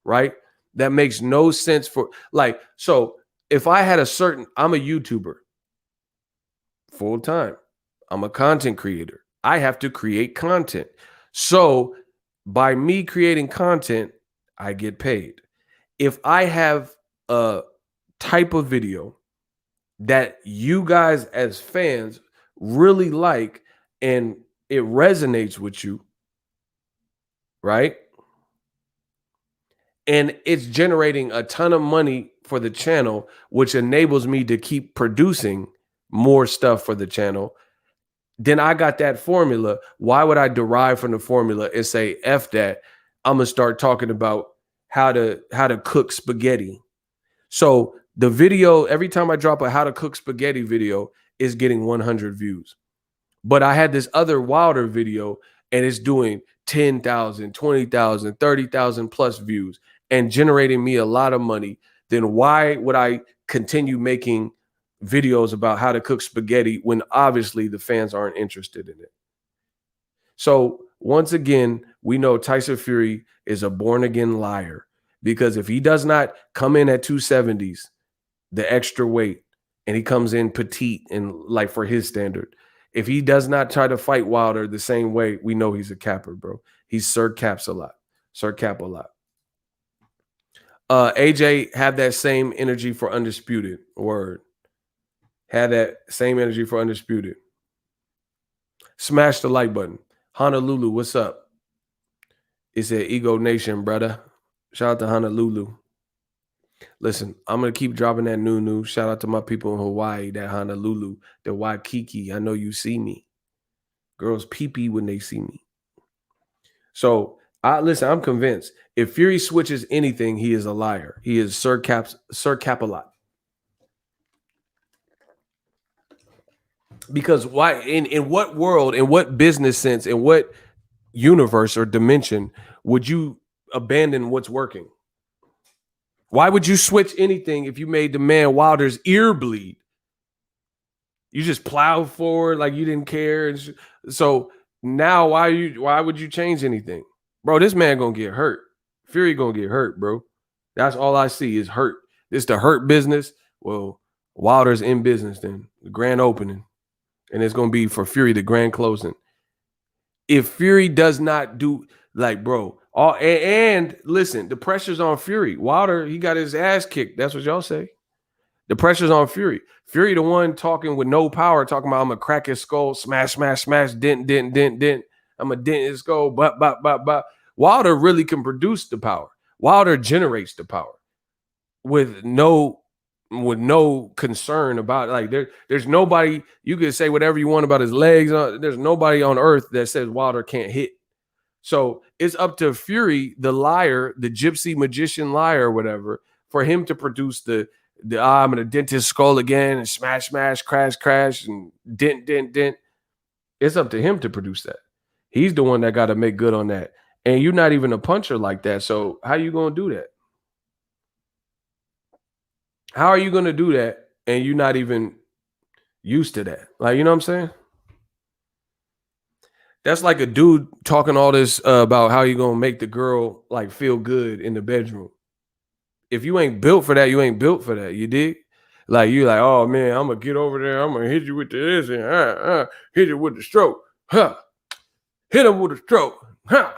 right? That makes no sense for, like, so if I had I'm a YouTuber full time. I'm a content creator. I have to create content. So by me creating content, I get paid. If I have a type of video that you guys as fans really like and it resonates with you, right? And it's generating a ton of money for the channel, which enables me to keep producing more stuff for the channel. Then I got that formula. Why would I derive from the formula and say, F that? I'm going to start talking about how to cook spaghetti. So the video, every time I drop a how to cook spaghetti video, is getting 100 views. But I had this other Wilder video and it's doing 10,000, 20,000, 30,000 plus views and generating me a lot of money. Then why would I continue making videos about how to cook spaghetti when obviously the fans aren't interested in it? So once again, we know Tyson Fury is a born-again liar, because if he does not come in at 270s, the extra weight, and he comes in petite and like for his standard, if he does not try to fight Wilder the same way, we know he's a capper, bro. He's Sir Caps a lot. Sir Cap a lot. AJ had that same energy for Undisputed. Word. Had that same energy for Undisputed. Smash the like button. Honolulu, what's up? It's at Ego Nation, brother. Shout out to Honolulu. Listen, I'm going to keep dropping that new. Shout out to my people in Hawaii, that Honolulu, the Waikiki. I know you see me. Girls pee-pee when they see me. So, listen, I'm convinced. If Fury switches anything, he is a liar. He is Sir Cap a lot. Because why? In what world, in what business sense, in what universe or dimension would you abandon what's working? Why would you switch anything if you made the man Wilder's ear bleed? You just plowed forward like you didn't care. So now why would you change anything? Bro, this man gonna get hurt. Fury gonna get hurt, bro. That's all I see is hurt. This the hurt business. Well, Wilder's in business then. The grand opening. And it's gonna be for Fury, the grand closing. If Fury does not do, like, bro, and listen, the pressure's on Fury. Wilder, he got his ass kicked. That's what y'all say. The pressure's on Fury. Fury, the one talking with no power, talking about I'm gonna crack his skull, smash, dent. I'm a dent his skull. But Wilder really can produce the power. Wilder generates the power with no concern about it. Like there's nobody, you can say whatever you want about his legs. There's nobody on earth that says Wilder can't hit. So it's up to Fury, the liar, the gypsy magician liar, or whatever, for him to produce the I'm gonna dent his skull again and smash, crash, and dent. It's up to him to produce that. He's the one that got to make good on that. And you're not even a puncher like that. So how you gonna do that? How are you gonna do that and you're not even used to that? Like, you know what I'm saying? That's like a dude talking all this about how you gonna make the girl like feel good in the bedroom. If you ain't built for that, you ain't built for that. You dig? Like you like, oh man, I'm gonna get over there. I'm gonna hit you with this and hit you with the stroke. Huh. Hit him with a stroke. Huh.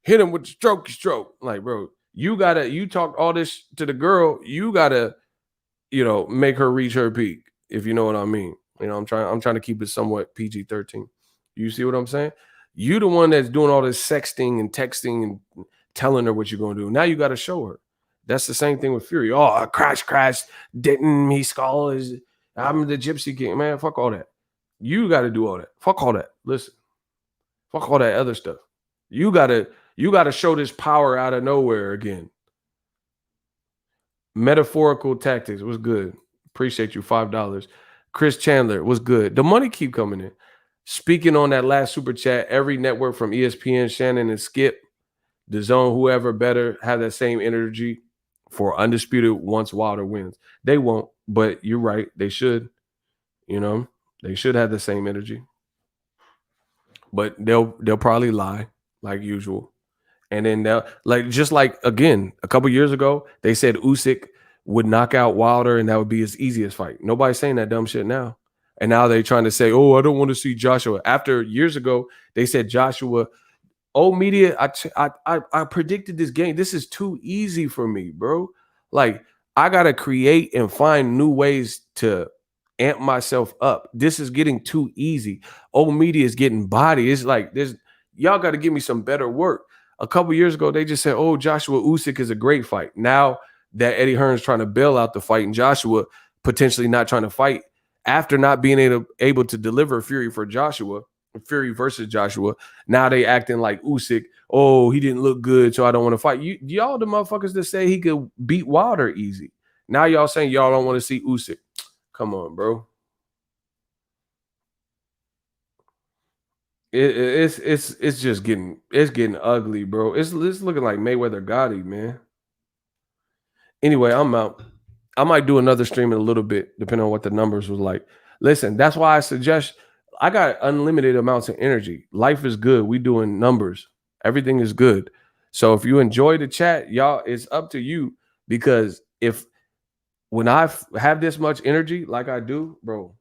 Hit him with the stroke. Like, bro, you talk all this to the girl, you gotta, make her reach her peak, if you know what I mean. I'm trying to keep it somewhat PG-13. You see what I'm saying? You the one that's doing all this sexting and texting and telling her what you're gonna do. Now you gotta show her. That's the same thing with Fury. Oh, crash, didn't he skull is I'm the Gypsy King. Man, fuck all that. You gotta do all that. Fuck all that. Listen. Fuck all that other stuff. You gotta show this power out of nowhere again. Metaphorical tactics was good. Appreciate you, $5. Chris Chandler was good. The money keep coming in. Speaking on that last super chat, every network from ESPN, Shannon and Skip, the Zone, whoever better have that same energy for Undisputed once Wilder wins. They won't, but you're right. They should. They should have the same energy. But they'll probably lie like usual. And then they'll again, a couple years ago, they said Usyk would knock out Wilder and that would be his easiest fight. Nobody's saying that dumb shit now. And now they're trying to say, oh, I don't want to see Joshua. After years ago, they said Joshua. Old media, I predicted this game. This is too easy for me, bro. Like, I gotta create and find new ways to amp myself up. This is getting too easy. Old media is getting body. It's like y'all got to give me some better work. A couple years ago, they just said, oh, Joshua Usyk is a great fight. Now that Eddie Hearn's trying to bail out the fight and Joshua potentially not trying to fight after not being able to deliver Fury versus Joshua, now they acting like Usyk, oh, he didn't look good, so I don't want to fight. Y'all the motherfuckers that say he could beat Wilder easy. Now y'all saying y'all don't want to see Usyk. Come on, bro. It's just getting ugly, bro. It's looking like Mayweather Gotti, man. Anyway, I'm out. I might do another stream in a little bit, depending on what the numbers was like. Listen, that's why I suggest I got unlimited amounts of energy. Life is good. We doing numbers. Everything is good. So if you enjoy the chat, y'all, it's up to you. Because when I have this much energy like I do, bro,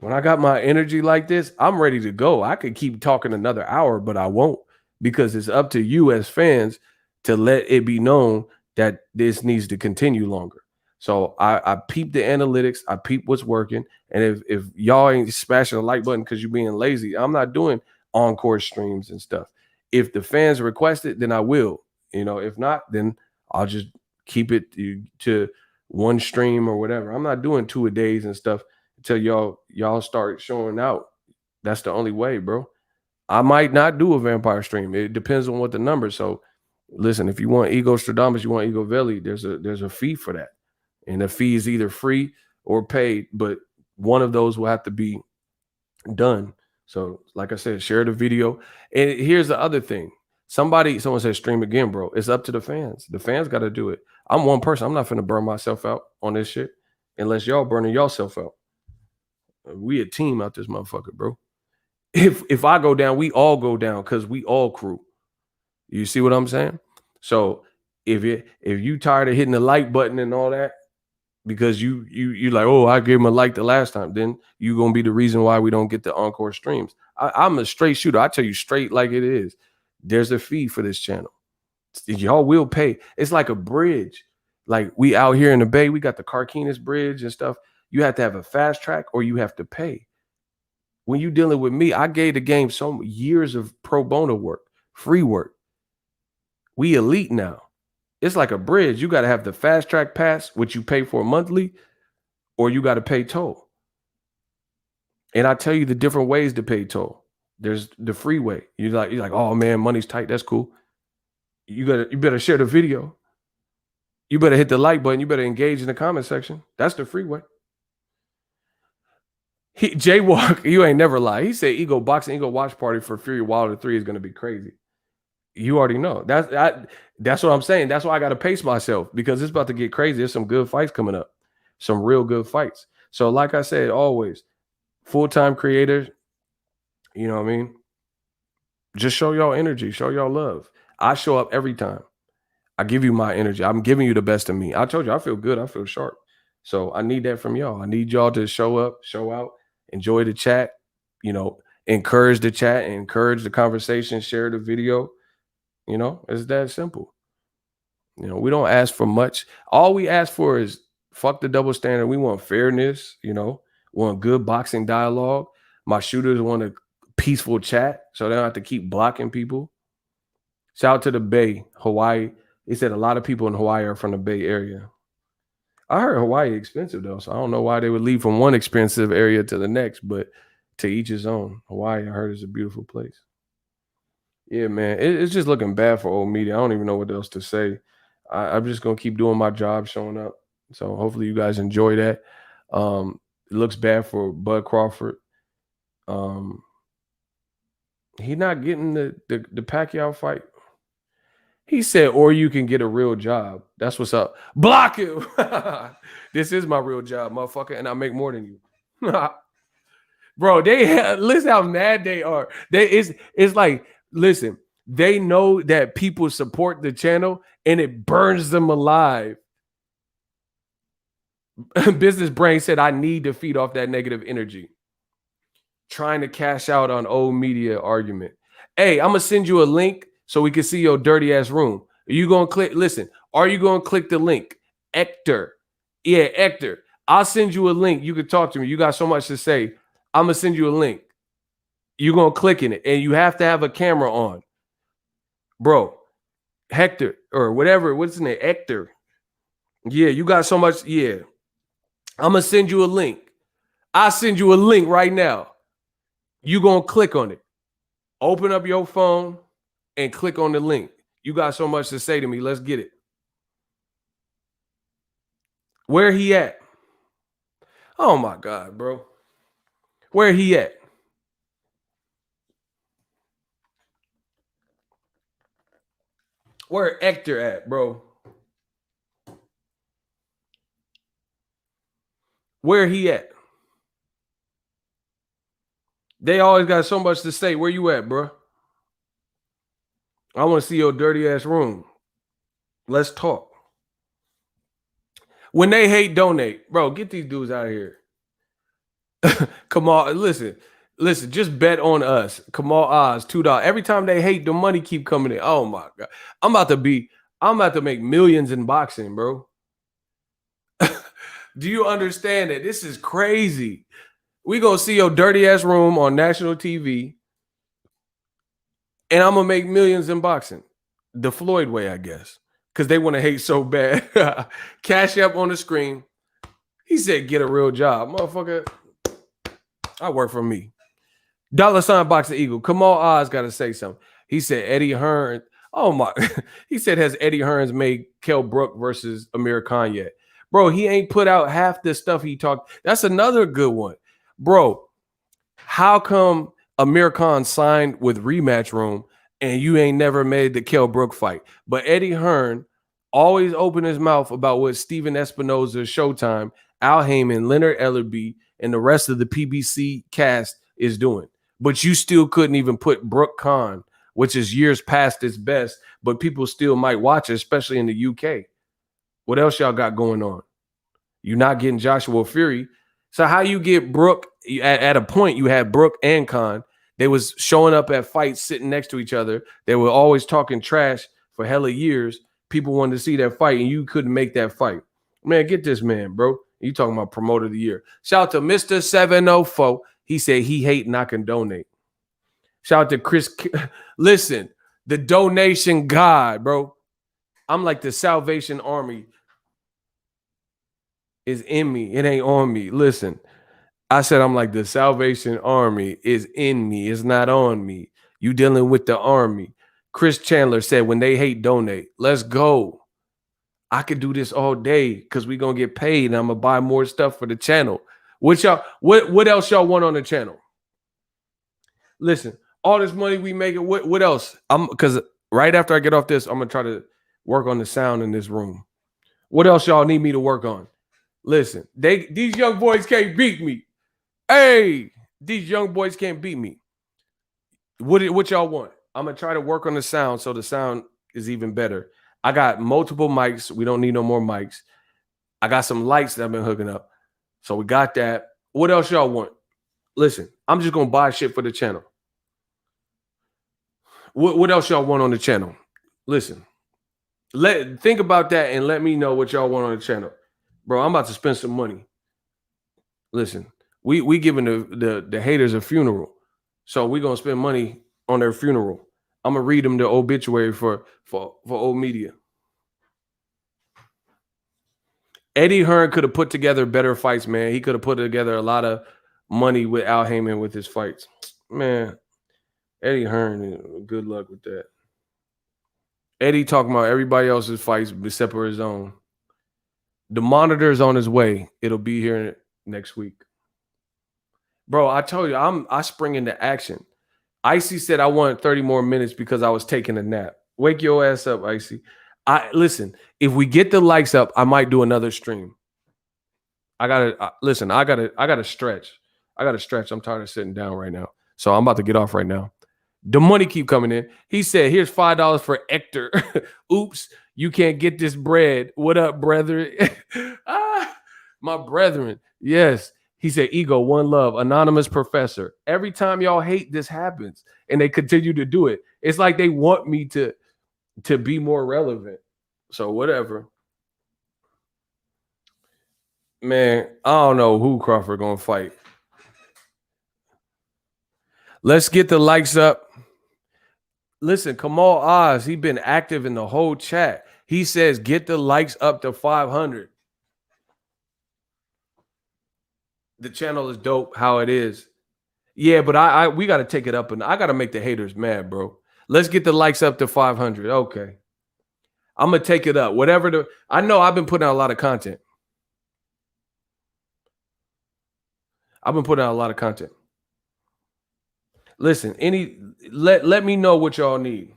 when I got my energy like this, I'm ready to go. I could keep talking another hour, but I won't, because it's up to you as fans to let it be known that this needs to continue longer. So I peep the analytics. I peep what's working. And if y'all ain't smashing the like button because you're being lazy, I'm not doing encore streams and stuff. If the fans request it, then I will. If not, then I'll just keep it to one stream or whatever. I'm not doing 2 a days and stuff until y'all start showing out. That's the only way, bro. I might not do a vampire stream. It depends on what the numbers. So listen, if you want Ego Stradamus, you want Ego Veli, there's a fee for that. And the fee is either free or paid, but one of those will have to be done. So like I said, share the video. And here's the other thing. Someone said stream again, bro. It's up to the fans. The fans got to do it. I'm one person. I'm not finna burn myself out on this shit unless y'all burning yourself out. We a team out this motherfucker, bro. If I go down, we all go down because we all crew. You see what I'm saying? So if you tired of hitting the like button and all that, because you like, oh, I gave him a like the last time, then you gonna be the reason why we don't get the encore streams. I'm a straight shooter. I tell you straight like it is. There's a fee for this channel. Y'all will pay. It's like a bridge. Like we out here in the Bay, we got the Carquinez Bridge and stuff. You have to have a fast track or you have to pay. When you dealing with me, I gave the game so years of pro bono work, free work. We elite now. It's like a bridge. You got to have the fast track pass, which you pay for monthly, or you got to pay toll. And I tell you the different ways to pay toll. There's the free way. You're like, oh man, money's tight. That's cool. You better share the video. You better hit the like button. You better engage in the comment section. That's the free way. Jaywalk, you ain't never lie. He said Boxingego watch party for Fury Wilder 3 is going to be crazy. You already know. That's what I'm saying. That's why I got to pace myself, because it's about to get crazy. There's some good fights coming up. Some real good fights. So like I said, always, full-time creators, you know what I mean? Just show y'all energy. Show y'all love. I show up every time. I give you my energy. I'm giving you the best of me. I told you, I feel good. I feel sharp. So I need that from y'all. I need y'all to show up, show out, enjoy the chat, you know, encourage the chat, encourage the conversation, share the video. You know, it's that simple. You know, we don't ask for much. All we ask for is fuck the double standard. We want fairness, you know, we want good boxing dialogue. My shooters want a peaceful chat so they don't have to keep blocking people. Shout out to the Bay, Hawaii. He said a lot of people in Hawaii are from the Bay Area. I heard Hawaii expensive though, so I don't know why they would leave from one expensive area to the next, but to each his own. Hawaii, I heard, is a beautiful place. Yeah, man, it's just looking bad for old media. I don't even know what else to say. I'm just going to keep doing my job, showing up. So hopefully you guys enjoy that. It looks bad for Bud Crawford. He not getting the Pacquiao fight. He said, or you can get a real job. That's what's up. Block him. This is my real job, motherfucker, and I make more than you. Bro, listen how mad they are. It's like, listen, they know that people support the channel and it burns them alive. Business Brain said, I need to feed off that negative energy. Trying to cash out on old media argument. Hey, I'm going to send you a link so we can see your dirty ass room. Are you going to click? Listen, are you going to click the link? Hector. Yeah, Hector. I'll send you a link. You can talk to me. You got so much to say. I'm going to send you a link. You're going to click in it. And you have to have a camera on. Bro, Hector or whatever. What's his name? Hector. Yeah, you got so much. Yeah. I'm going to send you a link. I'll send you a link right now. You're going to click on it. Open up your phone and click on the link. You got so much to say to me. Let's get it. Where he at? Oh, my God, bro. Where he at? Where Hector at, bro? Where he at? They always got so much to say. Where you at, bro? I want to see your dirty ass room. Let's talk. When they hate, donate. Bro, get these dudes out of here. Come on, listen, just bet on us. Kamal Oz, $2. Every time they hate, the money keep coming in. Oh my God. I'm about to make millions in boxing, bro. Do you understand that? This is crazy. We gonna see your dirty ass room on national TV. And I'm gonna make millions in boxing. The Floyd way, I guess. Because they want to hate so bad. CashApp on the screen. He said, get a real job. Motherfucker. I work for me. $ Boxingego. Kamal Oz got to say something. He said Eddie Hearn. Oh my. He said, has Eddie Hearns made Kell Brook versus Amir Khan yet? Bro, he ain't put out half the stuff he talked. That's another good one. Bro, how come Amir Khan signed with Rematch Room and you ain't never made the Kell Brook fight? But Eddie Hearn always opened his mouth about what Steven Espinoza, Showtime, Al Heyman, Leonard Ellerby, and the rest of the PBC cast is doing. But you still couldn't even put Brook Khan, which is years past its best, but people still might watch it, especially in the UK. What else y'all got going on? You're not getting Joshua Fury. So how you get Brook? At a point, you had Brook and Khan. They was showing up at fights sitting next to each other. They were always talking trash for hella years. People wanted to see that fight, and you couldn't make that fight. Man, get this man, bro. You talking about promoter of the year. Shout out to Mr. 704. He said he hate and I can donate. Shout out to Chris. Listen, the donation God, bro. I'm like the Salvation Army is in me. It ain't on me. Listen, I said I'm like the Salvation Army is in me. It's not on me. You dealing with the army. Chris Chandler said when they hate, donate. Let's go. I could do this all day because we're gonna get paid and I'm gonna buy more stuff for the channel. What else y'all want on the channel? Listen, all this money we making, what else? Because right after I get off this, I'm gonna try to work on the sound in this room. What else y'all need me to work on? Listen, these young boys can't beat me. Hey, these young boys can't beat me. What y'all want? I'm gonna try to work on the sound so the sound is even better. I got multiple mics. We don't need no more mics. I got some lights that I've been hooking up. So we got that. What else y'all want? Listen, I'm just gonna buy shit for the channel. What else y'all want on the channel? Listen, think about that and let me know what y'all want on the channel. Bro, I'm about to spend some money. Listen, we giving the haters a funeral. So we're gonna spend money on their funeral. I'm gonna read them the obituary for old media. Eddie Hearn could have put together better fights, man. He could have put together a lot of money with Al Heyman with his fights. Man, Eddie Hearn, good luck with that. Eddie talking about everybody else's fights except for his own. The monitor's on his way. It'll be here next week. Bro, I told you, I spring into action. Icy said I wanted 30 more minutes because I was taking a nap. Wake your ass up, Icy. Listen, if we get the likes up, I might do another stream. I gotta stretch. I'm tired of sitting down right now. So I'm about to get off right now. The money keep coming in. He said, here's $5 for Hector. Oops, you can't get this bread. What up, brethren? My brethren. Yes. He said, ego, one love, anonymous professor. Every time y'all hate, this happens. And they continue to do it. It's like they want me to be more relevant. So whatever. Man, I don't know who Crawford gonna fight. Let's get the likes up. Listen, Kamal Oz, he been active in the whole chat. He says, get the likes up to 500. The channel is dope how it is. Yeah, but we got to take it up, and I got to make the haters mad, bro. Let's get the likes up to 500. Okay. I'm going to take it up. I know I've been putting out a lot of content. Listen, let me know what y'all need.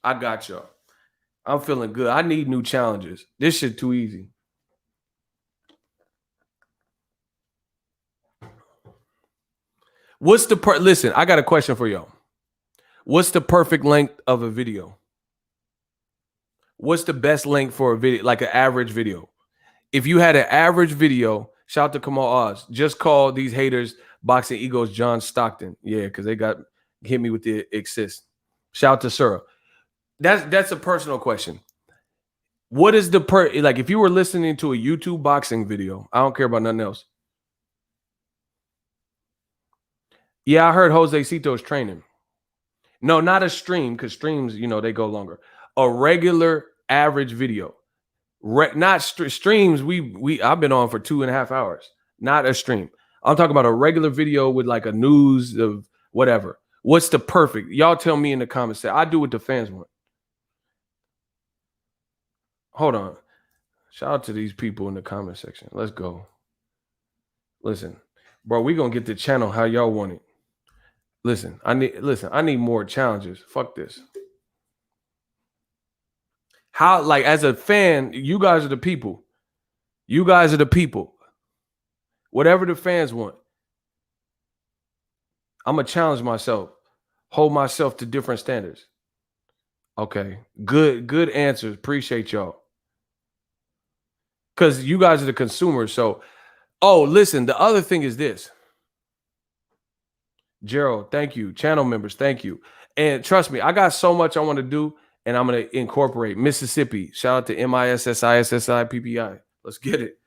I got y'all. I'm feeling good. I need new challenges. This shit too easy. Listen, I got a question for y'all. What's the perfect length of a video? What's the best length for a video, like an average video? If you had an average video, shout out to Kamal Oz. Just call these haters Boxing Egos John Stockton. Yeah, because they hit me with the exist. Shout out to Sura. That's a personal question. What is like if you were listening to a YouTube boxing video, I don't care about nothing else. Yeah, I heard Jose Cito's training. No, not a stream, because streams, they go longer. A regular average video. Not streams I've been on for 2.5 hours. Not a stream. I'm talking about a regular video with like a news of whatever. What's the perfect? Y'all tell me in the comments. I do what the fans want. Hold on. Shout out to these people in the comment section. Let's go. Listen, bro, we gonna get the channel how y'all want it. Listen, I need more challenges. Fuck this. How, like, as a fan, you guys are the people. You guys are the people. Whatever the fans want. I'm gonna challenge myself. Hold myself to different standards. Okay. Good answers. Appreciate y'all. Because you guys are the consumers. So, listen, the other thing is this. Gerald, thank you. Channel members, thank you. And trust me, I got so much I want to do, and I'm going to incorporate Mississippi. Shout out to MISSISSIPPI. Let's get it.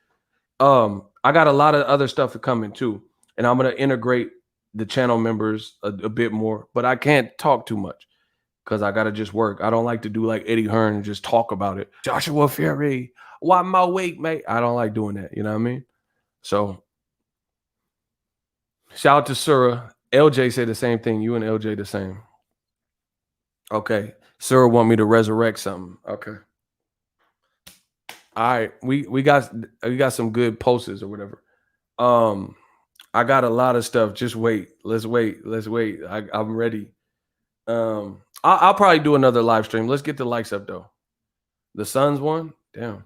I got a lot of other stuff coming too. and I'm gonna integrate the channel members a bit more, but I can't talk too much because I gotta just work. I don't like to do like Eddie Hearn and just talk about it. Joshua Fury, why my weight, mate? I don't like doing that. You know what I mean? So shout out to Surah. LJ said the same thing. You and LJ the same. Okay. Surah want me to resurrect something. Okay. All right. We got some good posters or whatever. I got a lot of stuff. Just wait. Let's wait. I'm ready. I'll probably do another live stream. Let's get the likes up though. The Suns won? Damn.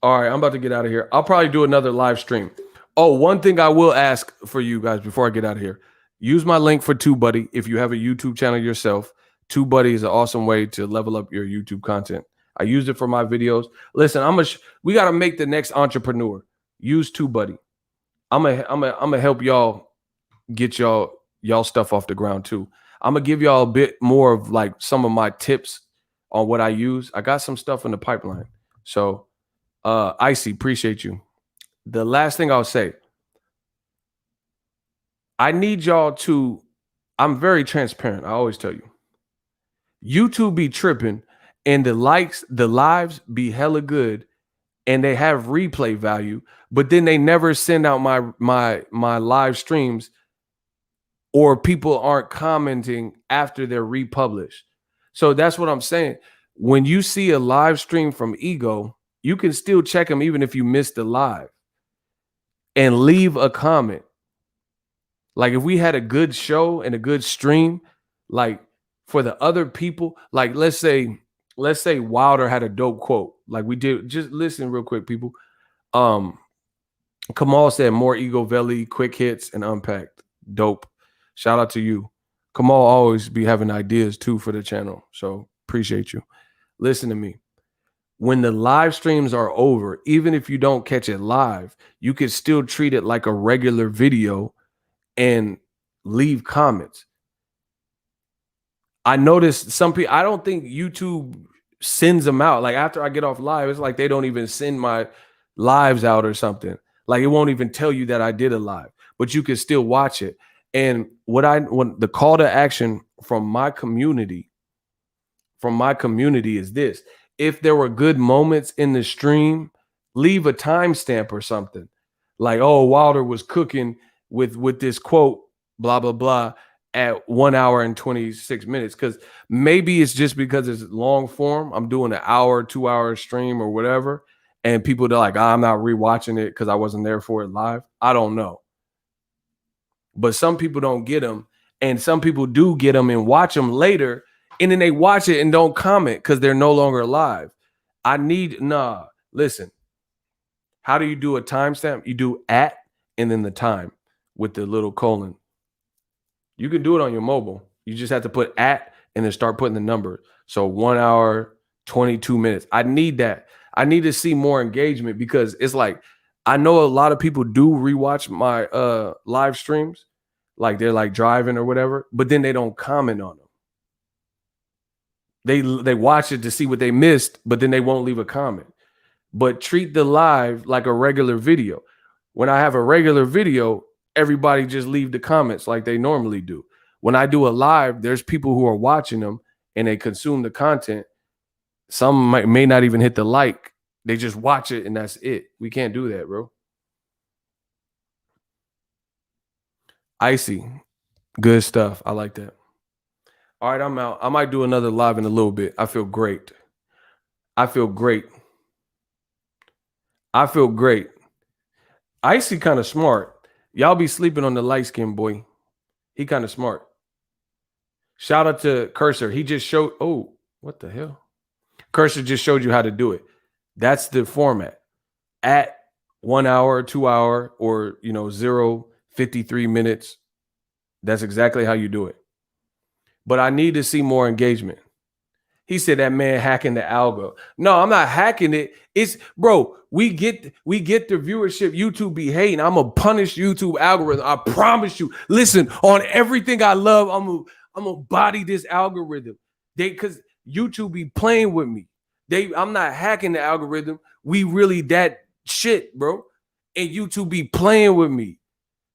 All right, I'm about to get out of here. I'll probably do another live stream. Oh, one thing I will ask for you guys before I get out of here. Use my link for TubeBuddy if you have a YouTube channel yourself. TubeBuddy is an awesome way to level up your YouTube content. I use it for my videos. Listen, we got to make the next entrepreneur. Use TubeBuddy. I'm gonna help y'all get y'all stuff off the ground too. I'm gonna give y'all a bit more of like some of my tips on what I use. I got some stuff in the pipeline. So Icy, appreciate you. The last thing I'll say, I need y'all to, I'm very transparent. I always tell you, YouTube be tripping and the lives be hella good and they have replay value, but then they never send out my live streams, or people aren't commenting after they're republished. So that's what I'm saying. When you see a live stream from Ego, you can still check them even if you missed the live and leave a comment. Like if we had a good show and a good stream, like for the other people, like let's say Wilder had a dope quote, like we did. Just listen real quick, people. Kamal said more Ego Valley, quick hits and unpacked. Dope. Shout out to you. Kamal always be having ideas too for the channel. So appreciate you. Listen to me. When the live streams are over, even if you don't catch it live, you can still treat it like a regular video and leave comments. I noticed some people, I don't think YouTube sends them out. Like after I get off live, it's like they don't even send my lives out or something. Like it won't even tell you that I did a live, but you can still watch it. And when the call to action from my community is this: if there were good moments in the stream, leave a timestamp or something. Like, oh, Wilder was cooking with this quote, blah, blah, blah, at 1 hour and 26 minutes. Because maybe it's just because it's long form. I'm doing an hour, 2 hour stream or whatever. And people are like, I'm not rewatching it because I wasn't there for it live. I don't know. But some people don't get them. And some people do get them and watch them later. And then they watch it and don't comment because they're no longer alive. Listen. How do you do a timestamp? You do at and then the time with the little colon. You can do it on your mobile. You just have to put at and then start putting the number. So 1 hour, 22 minutes. I need that. I need to see more engagement because it's like, I know a lot of people do rewatch my live streams. Like they're like driving or whatever, but then they don't comment on them. They watch it to see what they missed, but then they won't leave a comment. But treat the live like a regular video. When I have a regular video, everybody just leave the comments like they normally do. When I do a live, there's people who are watching them and they consume the content. Some may not even hit the like. They just watch it and that's it. We can't do that, bro. Icy. Good stuff. I like that. All right, I'm out. I might do another live in a little bit. I feel great. Icy kind of smart. Y'all be sleeping on the light skinned boy. He kind of smart. Shout out to Cursor. He just showed. Oh, what the hell? Cursor just showed you how to do it. That's the format. At 1 hour, 2 hour, or 0.53 minutes. That's exactly how you do it. But I need to see more engagement. He said that man hacking the algo. No, I'm not hacking it. It's bro, we get the viewership. YouTube be hating. I'm gonna punish YouTube algorithm. I promise you. Listen, on everything I love, I'm gonna body this algorithm. Because YouTube be playing with me. I'm not hacking the algorithm. We really that shit, bro. And YouTube be playing with me.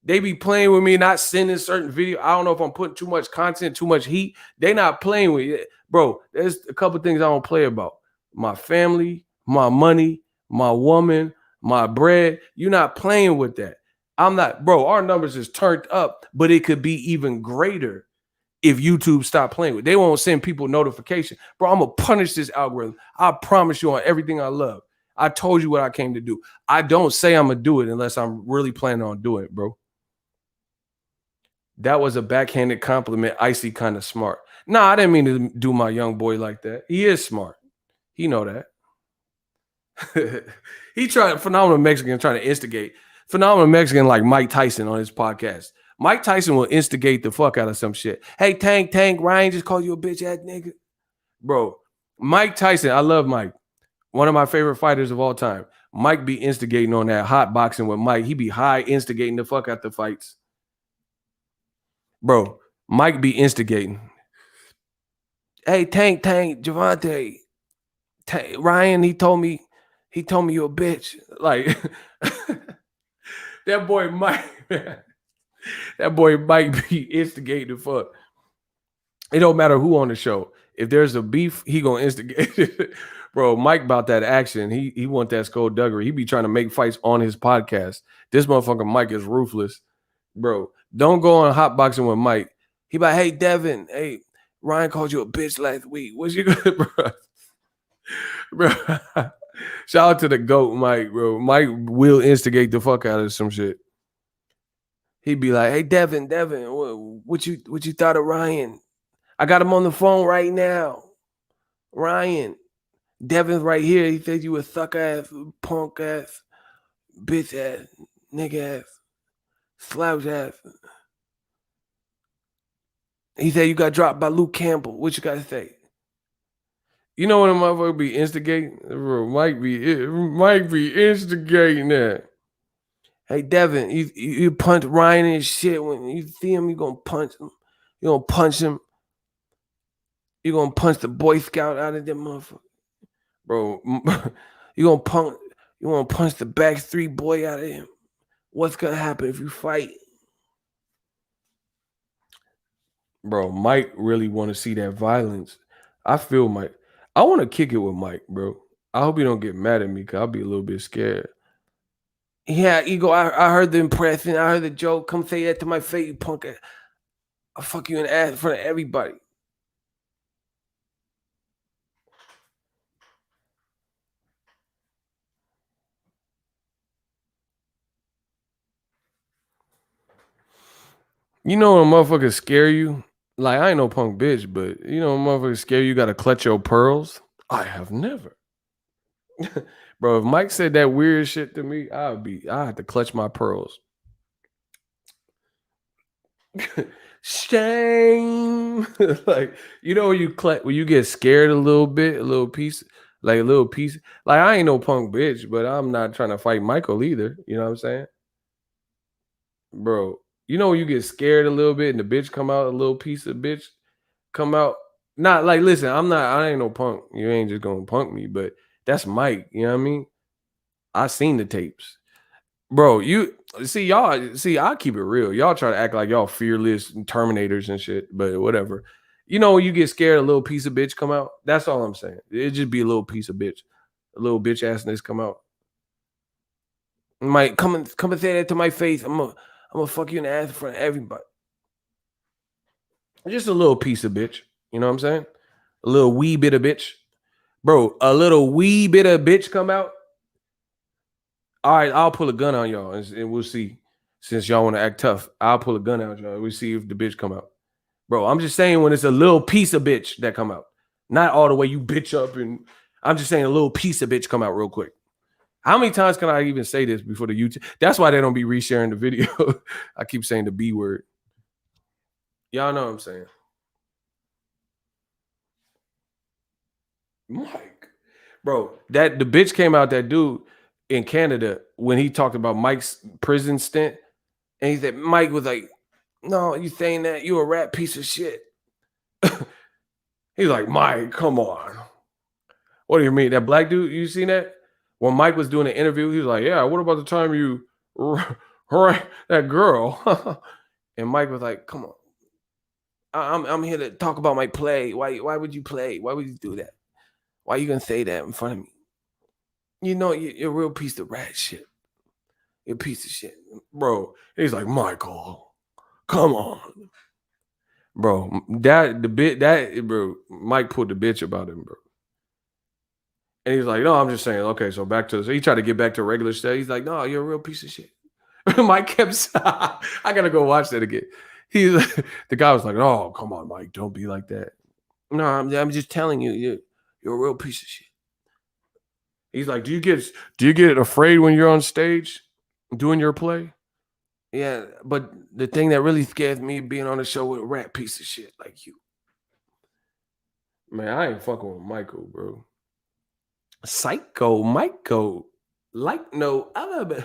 They be playing with me, not sending certain video. I don't know if I'm putting too much content, too much heat. They not playing with it. Bro, there's a couple things I don't play about. My family, my money, my woman, my bread. You're not playing with that. I'm not, bro, our numbers is turned up, but it could be even greater if YouTube stop playing with it. They won't send people notification. Bro, I'm going to punish this algorithm. I promise you on everything I love. I told you what I came to do. I don't say I'm going to do it unless I'm really planning on doing it, bro. That was a backhanded compliment. Icy kind of smart. Nah, I didn't mean to do my young boy like that. He is smart. He know that. He tried, phenomenal Mexican trying to instigate. Phenomenal Mexican like Mike Tyson on his podcast. Mike Tyson will instigate the fuck out of some shit. Hey, Tank, Ryan just called you a bitch ass nigga. Bro, Mike Tyson, I love Mike. One of my favorite fighters of all time. Mike be instigating on that hot boxing with Mike. He be high instigating the fuck out the fights. Bro, Mike be instigating. Hey, Tank, Javante, Ryan, he told me you a bitch. Like that boy Mike, that boy Mike be instigating the fuck. It don't matter who on the show. If there's a beef, he gonna instigate. Bro, Mike about that action. He want that skullduggery. He be trying to make fights on his podcast. This motherfucker Mike is ruthless. Bro, don't go on hot boxing with Mike. He like, hey, Devin, hey, Ryan called you a bitch last week. What's you good, bro? Bro, shout out to the GOAT, Mike, bro. Mike will instigate the fuck out of some shit. He'd be like, hey, Devin, what you thought of Ryan? I got him on the phone right now. Ryan, Devin's right here. He said you a suck ass, punk ass, bitch ass, nigga ass, slouch ass. He said you got dropped by Luke Campbell. What you got to say? You know when a motherfucker be instigating? Bro, Mike be instigating that. Hey, Devin, you punch Ryan and shit. When you see him, you gonna punch him. You gonna punch him. You gonna punch the Boy Scout out of that motherfucker. Bro, you gonna punch the Backstreet Boy out of him. What's gonna happen if you fight? Bro, Mike really want to see that violence. I feel Mike. I want to kick it with Mike, bro. I hope you don't get mad at me because I'll be a little bit scared. Yeah, ego, I heard the impression. I heard the joke. Come say that to my face, you punk ass. I'll fuck you in the ass in front of everybody. You know when motherfuckers scare you? Like, I ain't no punk bitch, but you know when motherfuckers scare you, you gotta clutch your pearls. I have never. Bro, if Mike said that weird shit to me, I have to clutch my pearls. Shame. Like, you know when you get scared a little bit, a little piece. Like I ain't no punk bitch, but I'm not trying to fight Michael either. You know what I'm saying? Bro, you know when you get scared a little bit and the bitch come out, a little piece of bitch come out. Not like, listen, I ain't no punk. You ain't just gonna punk me, but that's Mike. You know what I mean? I seen the tapes. Bro, I keep it real. Y'all try to act like y'all fearless and Terminators and shit, but whatever. You know when you get scared, a little piece of bitch come out? That's all I'm saying. It just be a little piece of bitch. A little bitch assness come out. Mike, come and say that to my face. I'm gonna fuck you in the ass in front of everybody. Just a little piece of bitch. You know what I'm saying? A little wee bit of bitch. Bro, a little wee bit of bitch come out. All right, I'll pull a gun on y'all and we'll see. Since y'all want to act tough, I'll pull a gun out y'all. We'll see if the bitch come out. Bro, I'm just saying when it's a little piece of bitch that come out. Not all the way you bitch up. And I'm just saying a little piece of bitch come out real quick. How many times can I even say this before the YouTube? That's why they don't be resharing the video. I keep saying the B word. Y'all know what I'm saying. Mike. Bro, the bitch came out, that dude in Canada, when he talked about Mike's prison stint, and he said, Mike was like, no, you saying that? You a rat piece of shit. He's like, Mike, come on. What do you mean? That black dude, you seen that? when Mike was doing an interview, he was like, "Yeah, what about the time you that girl?" And Mike was like, "Come on, I'm here to talk about my play. Why would you play? Why would you do that? Why are you gonna say that in front of me? You know you're a real piece of rat shit. You're a piece of shit, bro." He's like, "Michael, come on, bro." Bro, Mike pulled the bitch about him, bro. And he's like, "No, I'm just saying." Okay, so back to, so he tried to get back to regular stuff. He's like, "No, you're a real piece of shit." Mike kept, I gotta go watch that again. The guy was like, "Oh, come on, Mike, don't be like that." "No, I'm just telling you, you're a real piece of shit." He's like, do you get afraid when you're on stage doing your play?" "Yeah, but the thing that really scares me being on a show with a rat piece of shit like you." Man, I ain't fucking with Michael, bro. Psycho Michael, like no other.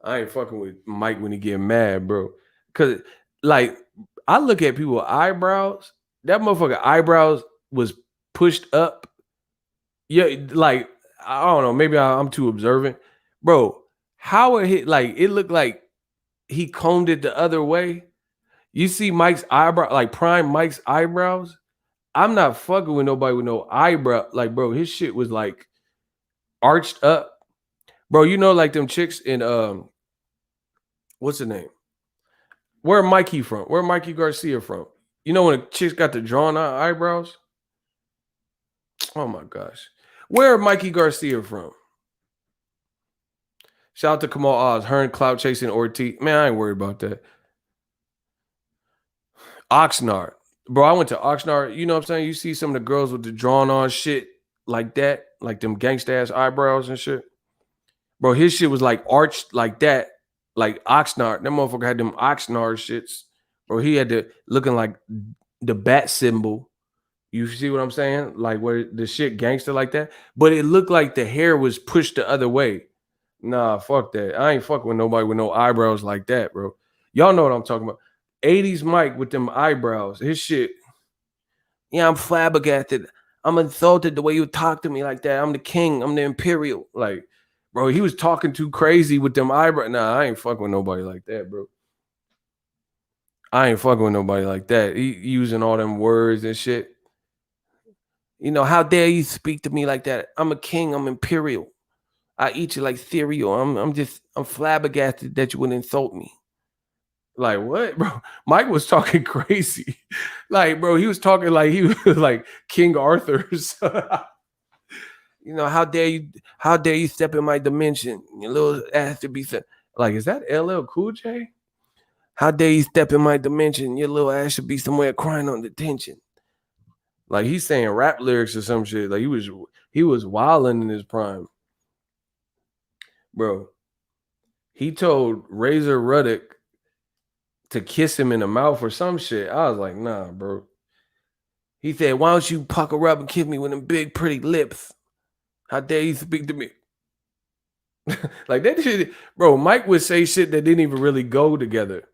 I ain't fucking with Mike when he get mad, bro. Cause like I look at people's eyebrows. That motherfucker eyebrows was pushed up. Yeah, like I don't know. Maybe I'm too observant, bro. How it hit? Like it looked like he combed it the other way. You see Mike's eyebrow, like prime Mike's eyebrows. I'm not fucking with nobody with no eyebrow. Like, bro, his shit was like arched up. Bro, you know, like them chicks in what's the name? Where Mikey from? Where Mikey Garcia from? You know when a chick's got the drawn out eyebrows? Oh my gosh. Where Mikey Garcia from? Shout out to Kamal Oz, her and Cloud Chasing Ortiz. Man, I ain't worried about that. Oxnard. Bro, I went to Oxnard. You know what I'm saying? You see some of the girls with the drawn on shit like that, like them gangsta ass eyebrows and shit. Bro, his shit was like arched like that, like Oxnard. That motherfucker had them Oxnard shits. Bro, he had the looking like the bat symbol. You see what I'm saying? Like where the shit gangster like that. But it looked like the hair was pushed the other way. Nah, fuck that. I ain't fucking with nobody with no eyebrows like that, bro. Y'all know what I'm talking about. 80s Mike with them eyebrows. His shit. Yeah, I'm flabbergasted. I'm insulted the way you talk to me like that. I'm the king. I'm the imperial. Like, bro, he was talking too crazy with them eyebrows. Nah, I ain't fucking with nobody like that, bro. I ain't fucking with nobody like that. He using all them words and shit. You know, how dare you speak to me like that? I'm a king. I'm imperial. I eat you like cereal. I'm flabbergasted that you would insult me. Like what, bro? Mike was talking crazy. Like, bro, he was talking like he was like King Arthur's. You know, how dare you step in my dimension? Your little ass to be said. Like, is that LL Cool J? How dare you step in my dimension? Your little ass should be somewhere crying on detention. Like he's saying rap lyrics or some shit. Like he was wilding in his prime. Bro, he told Razor Ruddock to kiss him in the mouth or some shit. I was like, nah, bro. He said, why don't you pucker up and kiss me with them big, pretty lips? How dare you speak to me? Like that shit, bro. Mike would say shit that didn't even really go together.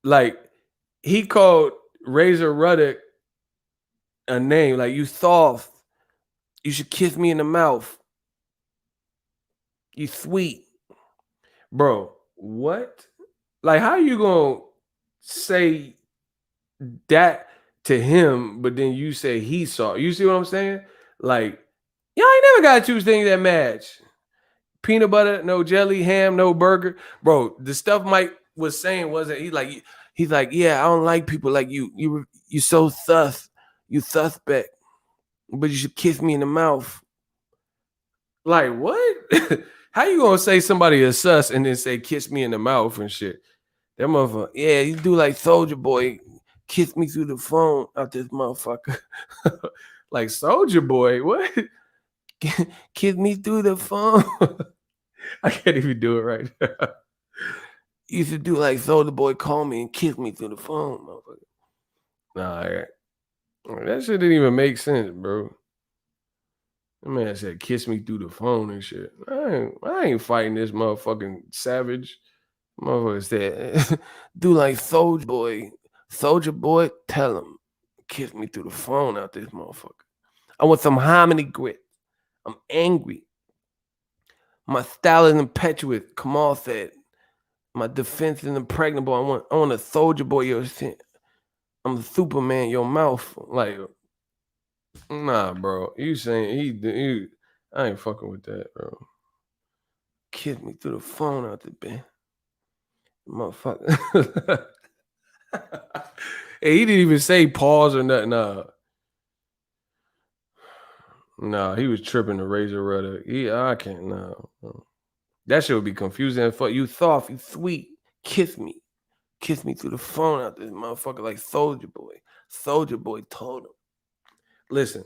Like he called Razor Ruddock a name, like you soft. You should kiss me in the mouth. You sweet. Bro, what? Like, how you gonna say that to him, but then you say he saw? You see what I'm saying? Like, y'all ain't never got two things that match. Peanut butter, no jelly, ham, no burger. Bro, the stuff Mike was saying wasn't, he's like, yeah, I don't like people like you. You so sus. You suspect. But you should kiss me in the mouth. Like, what? How you gonna say somebody is sus and then say kiss me in the mouth and shit? That motherfucker, yeah, you do like Soldier Boy, kiss me through the phone out this motherfucker. Like Soldier Boy, what? Kiss me through the phone. I can't even do it right now. You used to do like Soldier Boy, call me and kiss me through the phone, motherfucker. Nah, that shit didn't even make sense, bro. That man said, kiss me through the phone and shit. I ain't fighting this motherfucking savage. Motherfucker said, do like Soldier Boy. Soldier Boy, tell him. Kiss me through the phone out this motherfucker. I want some hominy grit. I'm angry. My style is impetuous. Kamal said. My defense is impregnable. I want to soldier boy your shit. I'm Superman, your mouth. Like, nah, bro. You saying he I ain't fucking with that, bro. Kissed me through the phone out the bed. Motherfucker. Hey, he didn't even say pause or nothing. Nah, he was tripping the razor rudder. I can't. Nah. That shit would be confusing. For you soft, you sweet. Kiss me through the phone out this motherfucker like Soldier Boy. Soldier Boy told him. Listen,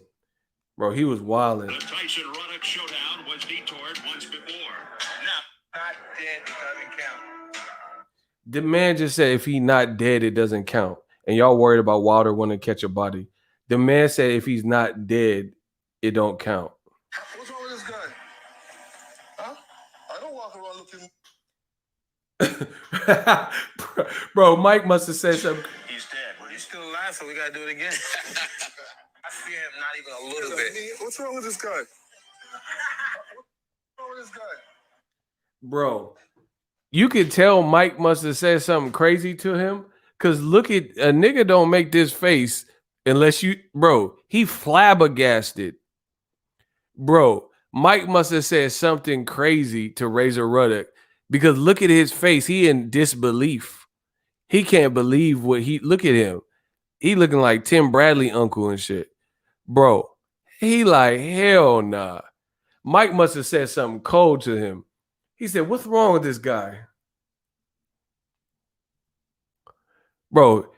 bro, he was wilding. The Tyson Ruddock showdown was detoured once before. Now, not dead doesn't count. The man just said if he not dead, it doesn't count. And y'all worried about Wilder wanting to catch a body. The man said if he's not dead, it don't count. What's wrong with this guy? Huh? I don't walk around looking. Bro, Mike must have said something. He's dead. Well, he's still alive, so we gotta do it again. I fear him not even a little bit. What's wrong with this guy? What's wrong with this guy? Bro, you could tell Mike must have said something crazy to him. Cause look at a nigga don't make this face unless you, bro, he flabbergasted. Bro, Mike must have said something crazy to Razor Ruddock because look at his face. He in disbelief. He can't believe what look at him. He looking like Tim Bradley uncle and shit. Bro, he like, hell nah. Mike must have said something cold to him. He said, what's wrong with this guy? Bro,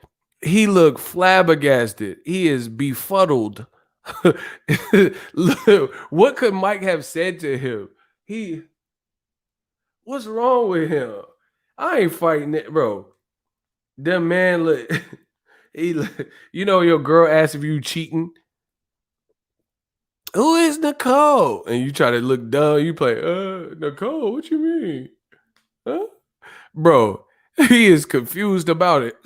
he looked flabbergasted. He is befuddled. Look, what could Mike have said to him? What's wrong with him? I ain't fighting it, bro. That man look, you know, your girl asks if you cheating. Who is Nicole? And you try to look dumb. You play, Nicole, what you mean? Huh? Bro, he is confused about it.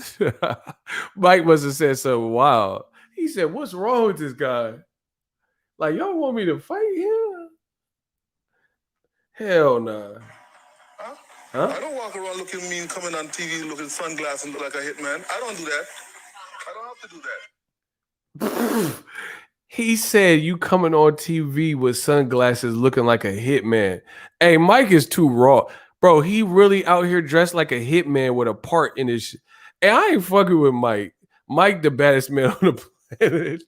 Mike must have said something wild. He said, what's wrong with this guy? Like, y'all want me to fight him? Hell nah. Huh? I don't walk around looking mean, coming on TV, looking sunglasses and look like a hitman. I don't do that. I don't have to do that. He said you coming on TV with sunglasses looking like a hitman. Hey, Mike is too raw. Bro, he really out here dressed like a hitman with a part in his shit. And I ain't fucking with Mike. Mike, the baddest man on the planet.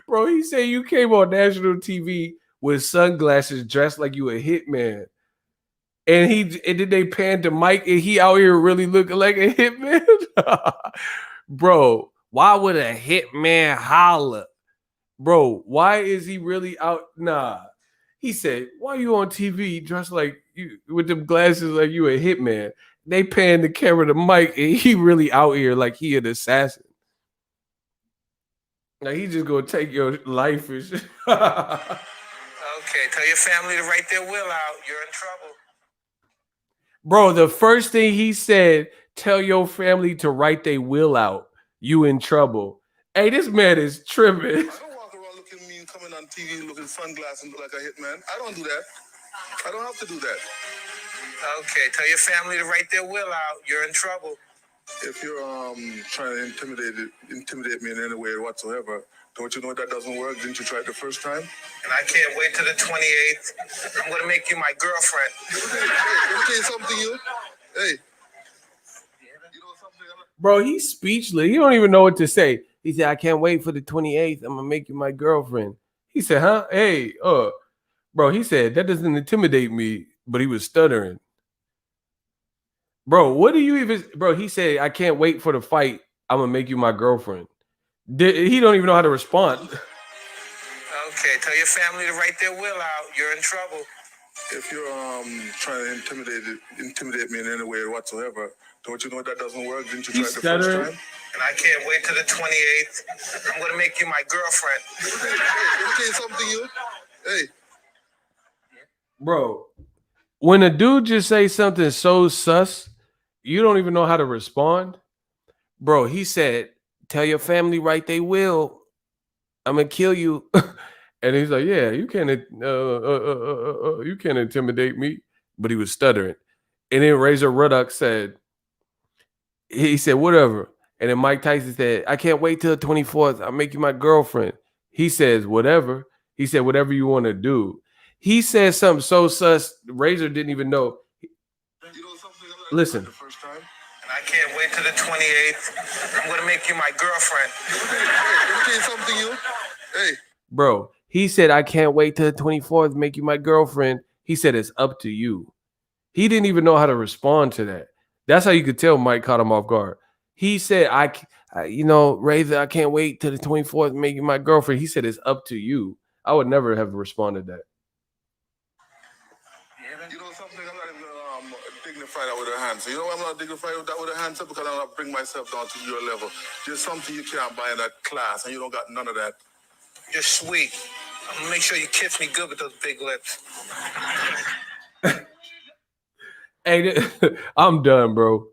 Bro, he said you came on national TV with sunglasses dressed like you a hitman. And then they pan to Mike and he out here really looking like a hitman. Bro, why would a hitman holler? Bro, why is he really out? Nah. He said, why you on TV dressed like you with them glasses like you a hitman? They pan the camera to Mike and he really out here like he an assassin. Like he just gonna take your life and shit. Okay, tell your family to write their will out. You're in trouble. Bro, the first thing he said, tell your family to write their will out. You in trouble. Hey, this man is tripping. I don't walk around looking mean, coming on TV, looking sunglasses and look like a hitman. I don't do that. I don't have to do that. Okay, tell your family to write their will out. You're in trouble. If you're trying to intimidate me in any way whatsoever, don't you know that doesn't work? Didn't you try it the first time? And I can't wait till the 28th. I'm gonna make you my girlfriend. Hey, let me tell you something, you. Hey. You know something? Bro, he's speechless. He don't even know what to say. He said, I can't wait for the 28th. I'm gonna make you my girlfriend. He said, huh? Hey, bro, he said, that doesn't intimidate me, but he was stuttering. Bro, what do you even, bro, he said, I can't wait for the fight. I'm gonna make you my girlfriend. He don't even know how to respond. Okay, tell your family to write their will out. You're in trouble. If you're trying to intimidate me in any way whatsoever, don't you know that doesn't work? Didn't you try it the first time? And I can't wait till the 28th. I'm gonna make you my girlfriend. Hey, let me tell you something, you. Hey. Bro, when a dude just say something so sus, you don't even know how to respond. Bro, he said, tell your family write they will. I'm gonna kill you. And he's like, yeah, you can't intimidate me. But he was stuttering. And then Razor Ruddock said, he said, whatever. And then Mike Tyson said, I can't wait till the 24th. I'll make you my girlfriend. He says, whatever. He said, whatever you want to do. He said something so sus, Razor didn't even know. Listen. The first time. And I can't wait till the 28th. I'm going to make you my girlfriend. Let me tell you something, you. Hey. Bro, he said, I can't wait till the 24th to make you my girlfriend. He said, it's up to you. He didn't even know how to respond to that. That's how you could tell Mike caught him off guard. He said, Razor, I can't wait till the 24th to make you my girlfriend. He said, it's up to you. I would never have responded that. You know something? I'm not even dignify that with a hand. So you know why I'm not dignified with that with a hand? Because I'm not bring myself down to your level. There's something you can't buy in that class, and you don't got none of that. You're sweet. I'm going to make sure you kiss me good with those big lips. Hey, I'm done, bro.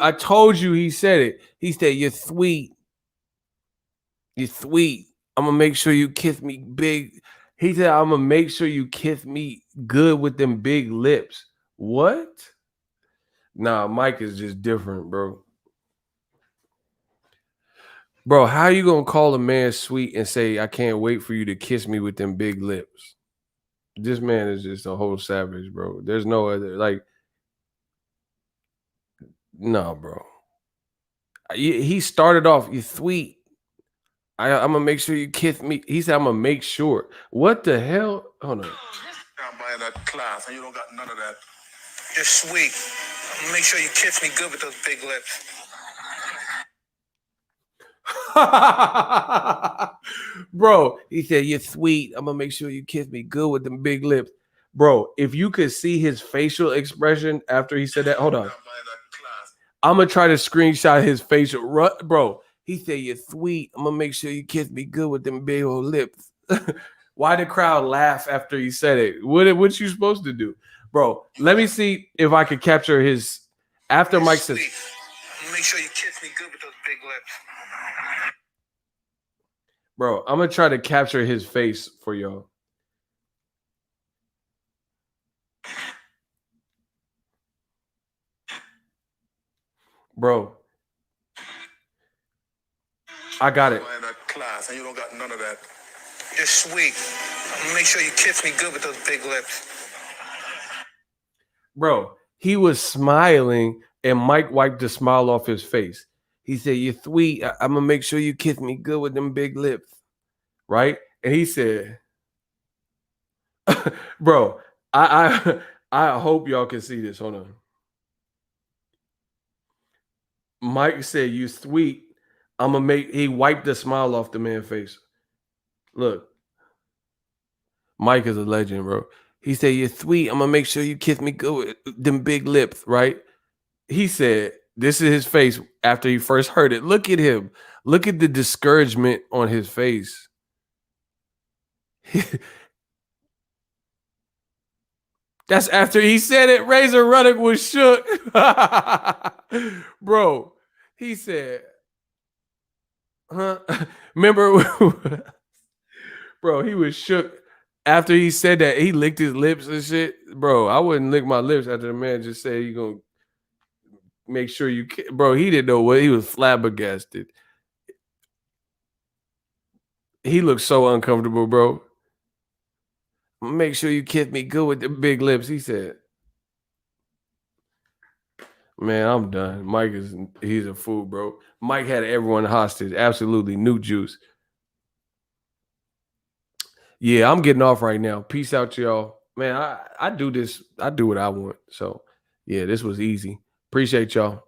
I told you he said it. He said, you're sweet. You're sweet. I'm going to make sure you kiss me big. He said, I'm going to make sure you kiss me good with them big lips. What? Nah, Mike is just different, bro. Bro, how you going to call a man sweet and say, I can't wait for you to kiss me with them big lips? This man is just a whole savage, bro. There's no other, like, no, bro. He started off, you sweet. I'm gonna make sure you kiss me. He said, I'm gonna make sure. What the hell? Hold on. I'm buying that class, and you don't got none of that. You're sweet. I'm gonna make sure you kiss me good with those big lips. Bro, he said, you're sweet. I'm gonna make sure you kiss me good with them big lips. Bro, if you could see his facial expression after he said that, hold on. I'm gonna try to screenshot his facial. Bro, he said, you're sweet. I'm gonna make sure you kiss me good with them big old lips. Why the crowd laugh after he said it? What you supposed to do? Bro, let me see if I could capture his after You're Mike sweet. says. I'm gonna make sure you kiss me good with those big lips. Bro, I'm gonna try to capture his face for y'all. Bro, I got it. Buying that class, and you don't got none of that. You're sweet. I'm gonna make sure you kiss me good with those big lips. Bro, he was smiling and Mike wiped the smile off his face. He said, you're sweet. I'm gonna make sure you kiss me good with them big lips. Right? And he said, bro, I hope y'all can see this. Hold on. Mike said, you sweet. He wiped the smile off the man's face. Look. Mike is a legend, bro. He said, you're sweet. I'm gonna make sure you kiss me good with them big lips, right? He said, this is his face after he first heard it. Look at him. Look at the discouragement on his face. That's after he said it. Razor Ruddock was shook. Bro, he said, huh? Remember? Bro, he was shook. After he said that, he licked his lips and shit. Bro, I wouldn't lick my lips after the man just said you gonna make sure you can. Bro, he didn't know what. He was flabbergasted. He looked so uncomfortable, bro. Make sure you kiss me good with the big lips, he said. Man, I'm done. He's a fool, bro. Mike had everyone hostage. Absolutely. New juice. Yeah, I'm getting off right now. Peace out to y'all. Man, I do this. I do what I want. So, yeah, this was easy. Appreciate y'all.